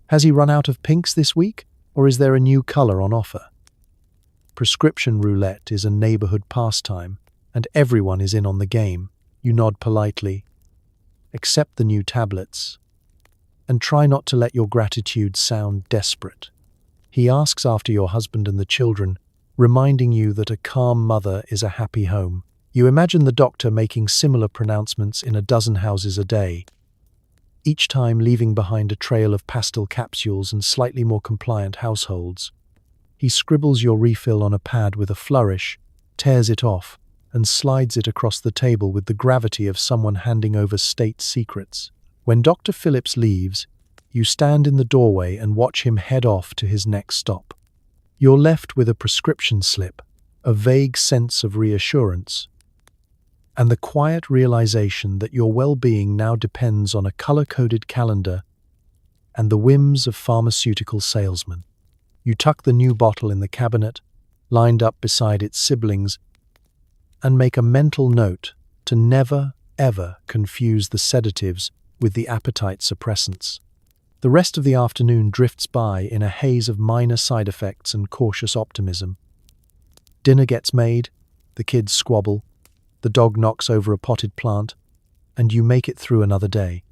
Has he run out of pinks this week, or is there a new color on offer? Prescription roulette is a neighborhood pastime, and everyone is in on the game. You nod politely, accept the new tablets, and try not to let your gratitude sound desperate. He asks after your husband and the children, reminding you that a calm mother is a happy home. You imagine the doctor making similar pronouncements in a dozen houses a day, each time leaving behind a trail of pastel capsules and slightly more compliant households. He scribbles your refill on a pad with a flourish, tears it off, and slides it across the table with the gravity of someone handing over state secrets. When Dr. Phillips leaves, you stand in the doorway and watch him head off to his next stop. You're left with a prescription slip, a vague sense of reassurance, and the quiet realization that your well-being now depends on a color-coded calendar and the whims of pharmaceutical salesmen. You tuck the new bottle in the cabinet, lined up beside its siblings, and make a mental note to never, ever confuse the sedatives with the appetite suppressants. The rest of the afternoon drifts by in a haze of minor side effects and cautious optimism. Dinner gets made, the kids squabble, the dog knocks over a potted plant, and you make it through another day.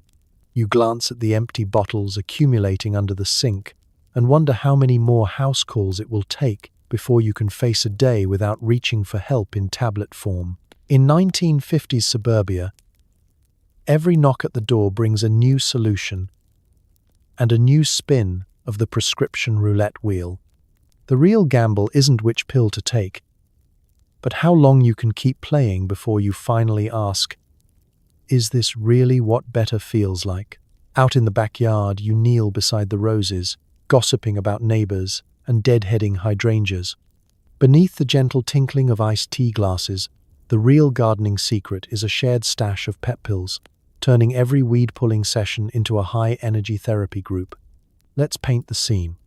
You glance at the empty bottles accumulating under the sink and wonder how many more house calls it will take before you can face a day without reaching for help in tablet form. In 1950s suburbia, every knock at the door brings a new solution and a new spin of the prescription roulette wheel. The real gamble isn't which pill to take, but how long you can keep playing before you finally ask, is this really what better feels like? Out in the backyard, you kneel beside the roses, gossiping about neighbors and deadheading hydrangeas. Beneath the gentle tinkling of iced tea glasses, the real gardening secret is a shared stash of pep pills, turning every weed-pulling session into a high-energy therapy group. Let's paint the scene.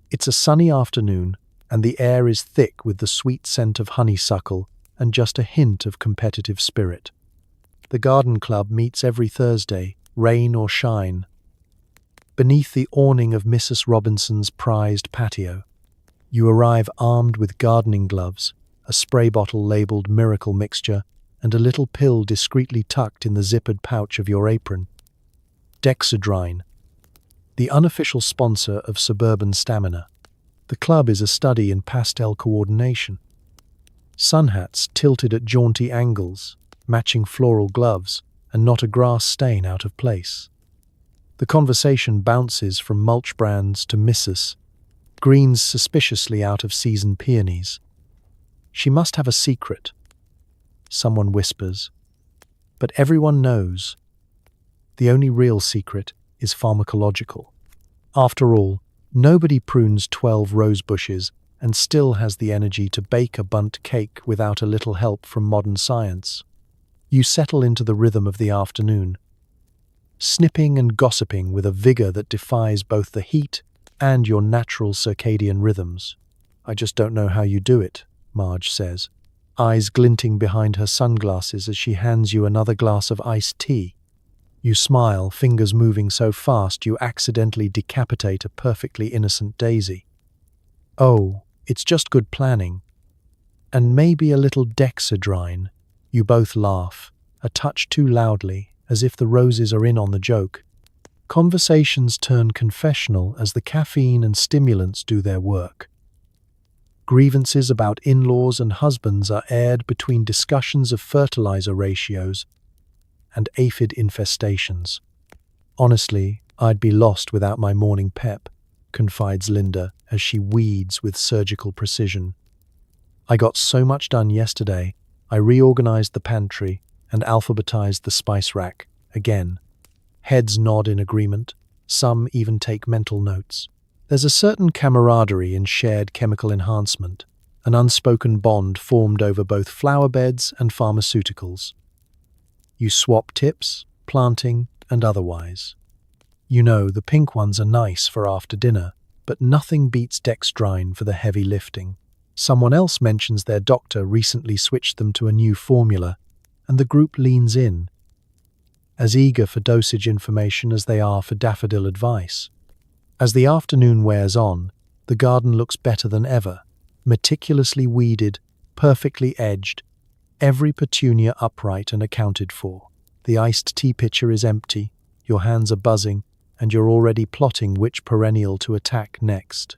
It's a sunny afternoon, and the air is thick with the sweet scent of honeysuckle and just a hint of competitive spirit. The garden club meets every Thursday, rain or shine, beneath the awning of Mrs. Robinson's prized patio. You arrive armed with gardening gloves, a spray bottle labeled Miracle Mixture, and a little pill discreetly tucked in the zippered pouch of your apron. Dexedrine, the unofficial sponsor of Suburban Stamina. The club is a study in pastel coordination. Sun hats tilted at jaunty angles, matching floral gloves, and not a grass stain out of place. The conversation bounces from mulch brands to missus, greens suspiciously out of season peonies. She must have a secret, someone whispers. But everyone knows. The only real secret is pharmacological. After all, nobody prunes 12 rose bushes and still has the energy to bake a bundt cake without a little help from modern science. You settle into the rhythm of the afternoon, snipping and gossiping with a vigor that defies both the heat and your natural circadian rhythms. I just don't know how you do it, Marge says, eyes glinting behind her sunglasses as she hands you another glass of iced tea. You smile, fingers moving so fast you accidentally decapitate a perfectly innocent daisy. Oh, it's just good planning. And maybe a little dexedrine. You both laugh, a touch too loudly, as if the roses are in on the joke. Conversations turn confessional as the caffeine and stimulants do their work. Grievances about in-laws and husbands are aired between discussions of fertilizer ratios and aphid infestations. Honestly, I'd be lost without my morning pep, confides Linda as she weeds with surgical precision. I got so much done yesterday. I reorganized the pantry and alphabetized the spice rack again. Heads nod in agreement. Some even take mental notes. There's a certain camaraderie in shared chemical enhancement, an unspoken bond formed over both flower beds and pharmaceuticals. You swap tips, planting, and otherwise. You know, the pink ones are nice for after dinner, but nothing beats dexedrine for the heavy lifting. Someone else mentions their doctor recently switched them to a new formula, and the group leans in, as eager for dosage information as they are for daffodil advice. As the afternoon wears on, the garden looks better than ever, meticulously weeded, perfectly edged, every petunia upright and accounted for. The iced tea pitcher is empty, your hands are buzzing, and you're already plotting which perennial to attack next.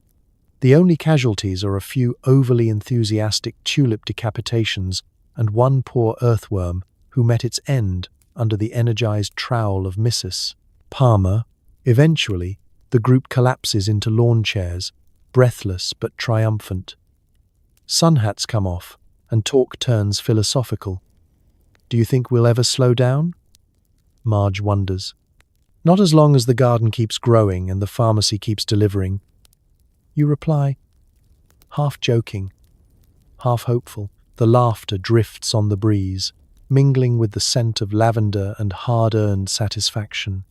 The only casualties are a few overly enthusiastic tulip decapitations and one poor earthworm who met its end under the energized trowel of Mrs. Palmer. Eventually, the group collapses into lawn chairs, breathless but triumphant. Sun hats come off, and talk turns philosophical. Do you think we'll ever slow down? Marge wonders. Not as long as the garden keeps growing and the pharmacy keeps delivering. You reply, half joking, half hopeful. The laughter drifts on the breeze, mingling with the scent of lavender and hard-earned satisfaction.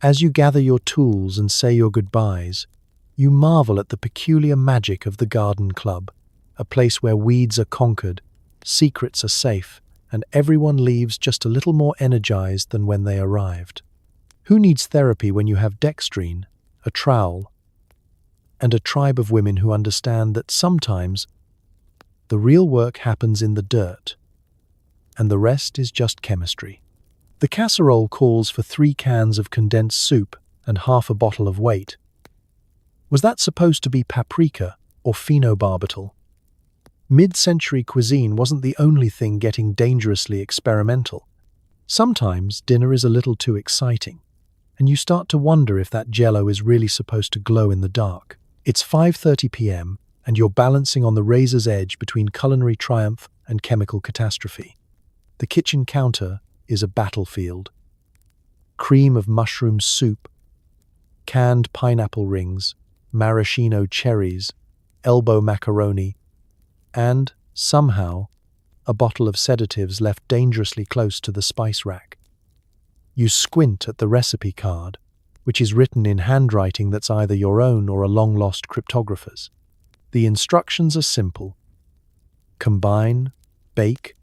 As you gather your tools and say your goodbyes, you marvel at the peculiar magic of the garden club, a place where weeds are conquered, secrets are safe, and everyone leaves just a little more energized than when they arrived. Who needs therapy when you have dextrine, a trowel, and a tribe of women who understand that sometimes the real work happens in the dirt, and the rest is just chemistry? The casserole calls for 3 cans of condensed soup and half a bottle of whey. Was that supposed to be paprika or phenobarbital? Mid-century cuisine wasn't the only thing getting dangerously experimental. Sometimes dinner is a little too exciting, and you start to wonder if that jello is really supposed to glow in the dark. It's 5:30 p.m., and you're balancing on the razor's edge between culinary triumph and chemical catastrophe. The kitchen counter is a battlefield. Cream of mushroom soup, canned pineapple rings, maraschino cherries, elbow macaroni, and, somehow, a bottle of sedatives left dangerously close to the spice rack. You squint at the recipe card, which is written in handwriting that's either your own or a long-lost cryptographer's. The instructions are simple. Combine, bake,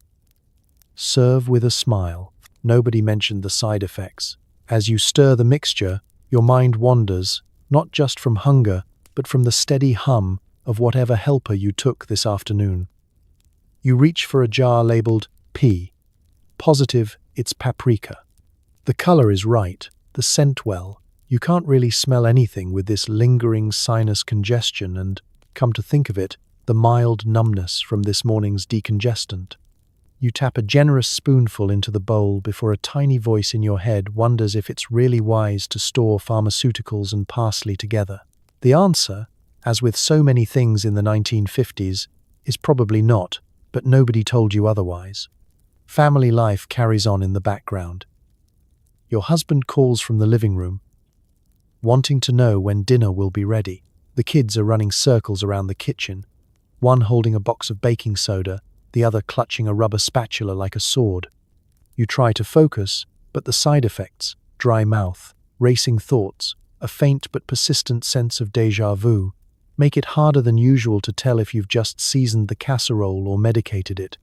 serve with a smile. Nobody mentioned the side effects. As you stir the mixture, your mind wanders, not just from hunger, but from the steady hum of whatever helper you took this afternoon. You reach for a jar labeled P. Positive, it's paprika. The color is right, the scent well. You can't really smell anything with this lingering sinus congestion and, come to think of it, the mild numbness from this morning's decongestant. You tap a generous spoonful into the bowl before a tiny voice in your head wonders if it's really wise to store pharmaceuticals and parsley together. The answer, as with so many things in the 1950s, is probably not, but nobody told you otherwise. Family life carries on in the background. Your husband calls from the living room, wanting to know when dinner will be ready. The kids are running circles around the kitchen, one holding a box of baking soda, the other clutching a rubber spatula like a sword. You try to focus, but the side effects, dry mouth, racing thoughts, a faint but persistent sense of déjà vu, make it harder than usual to tell if you've just seasoned the casserole or medicated it.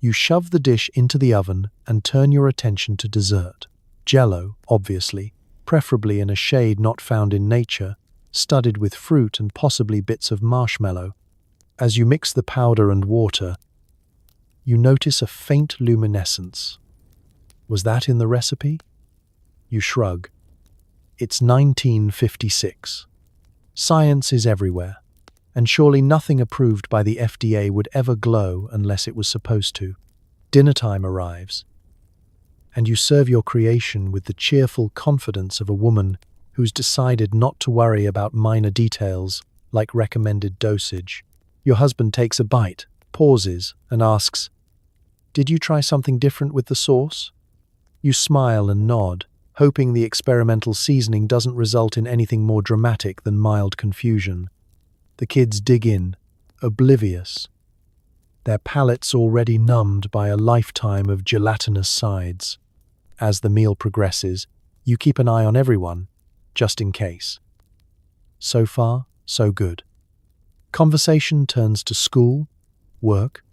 You shove the dish into the oven and turn your attention to dessert. Jello, obviously, preferably in a shade not found in nature, studded with fruit and possibly bits of marshmallow. As you mix the powder and water, you notice a faint luminescence. Was that in the recipe? You shrug. It's 1956. Science is everywhere, and surely nothing approved by the FDA would ever glow unless it was supposed to. Dinner time arrives, and you serve your creation with the cheerful confidence of a woman who's decided not to worry about minor details like recommended dosage. Your husband takes a bite, pauses, and asks, "Did you try something different with the sauce?" You smile and nod, hoping the experimental seasoning doesn't result in anything more dramatic than mild confusion. The kids dig in, oblivious, their palates already numbed by a lifetime of gelatinous sides. As the meal progresses, you keep an eye on everyone, just in case. So far, so good. Conversation turns to school, work,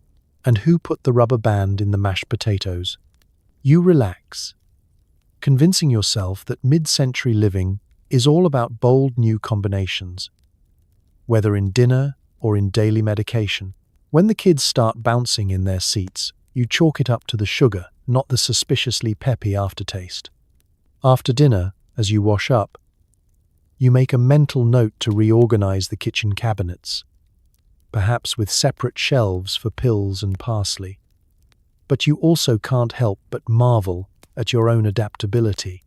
and who put the rubber band in the mashed potatoes. You relax, convincing yourself that mid-century living is all about bold new combinations, whether in dinner or in daily medication. When the kids start bouncing in their seats, you chalk it up to the sugar, not the suspiciously peppy aftertaste. After dinner, as you wash up, you make a mental note to reorganize the kitchen cabinets, perhaps with separate shelves for pills and parsley. But you also can't help but marvel at your own adaptability.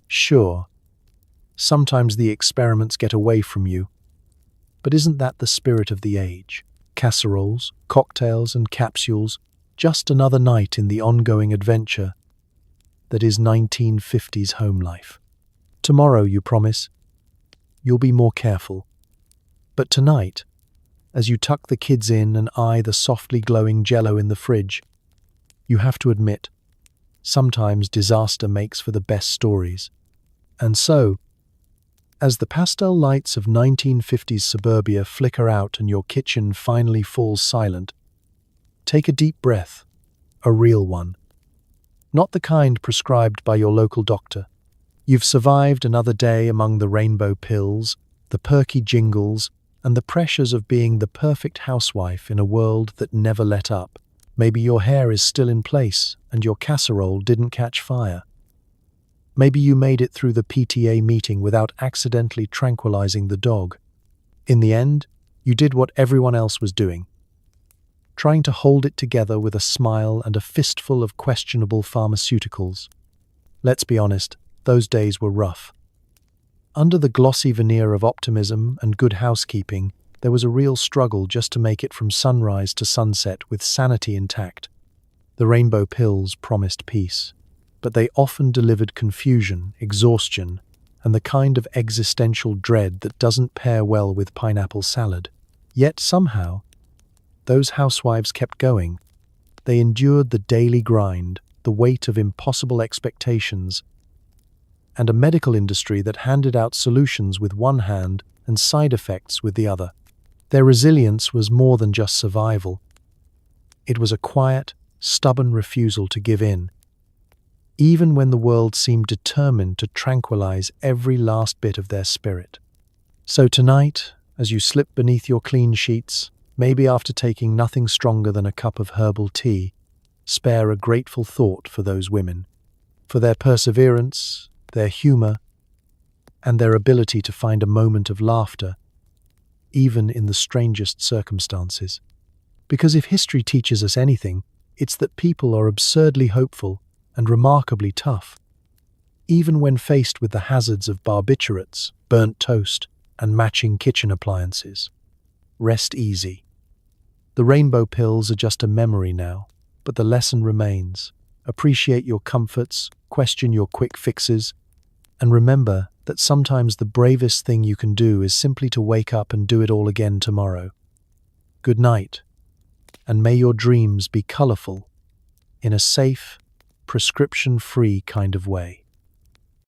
Sure, sometimes the experiments get away from you, but isn't that the spirit of the age? Casseroles, cocktails, and capsules, just another night in the ongoing adventure that is 1950s home life. Tomorrow, you promise, you'll be more careful. But tonight, as you tuck the kids in and eye the softly glowing jello in the fridge, you have to admit, sometimes disaster makes for the best stories. And so, as the pastel lights of 1950s suburbia flicker out and your kitchen finally falls silent, take a deep breath A real one. Not the kind prescribed by your local doctor. You've survived another day among the rainbow pills, the perky jingles, and the pressures of being the perfect housewife in a world that never let up. Maybe your hair is still in place and your casserole didn't catch fire. Maybe you made it through the PTA meeting without accidentally tranquilizing the dog. In the end, you did what everyone else was doing, trying to hold it together with a smile and a fistful of questionable pharmaceuticals. Let's be honest, those days were rough. Under the glossy veneer of optimism and good housekeeping, there was a real struggle just to make it from sunrise to sunset with sanity intact. The rainbow pills promised peace, but they often delivered confusion, exhaustion, and the kind of existential dread that doesn't pair well with pineapple salad. Yet somehow, those housewives kept going. They endured the daily grind, the weight of impossible expectations, and a medical industry that handed out solutions with one hand and side effects with the other. Their resilience was more than just survival. It was a quiet, stubborn refusal to give in, even when the world seemed determined to tranquilize every last bit of their spirit. So tonight, as you slip beneath your clean sheets, maybe after taking nothing stronger than a cup of herbal tea, spare a grateful thought for those women, for their perseverance, their humor, and their ability to find a moment of laughter, even in the strangest circumstances. Because if history teaches us anything, it's that people are absurdly hopeful and remarkably tough, even when faced with the hazards of barbiturates, burnt toast, and matching kitchen appliances. Rest easy. The rainbow pills are just a memory now, but the lesson remains. Appreciate your comforts, question your quick fixes, and remember that sometimes the bravest thing you can do is simply to wake up and do it all again tomorrow. Good night, and may your dreams be colorful in a safe, prescription-free kind of way.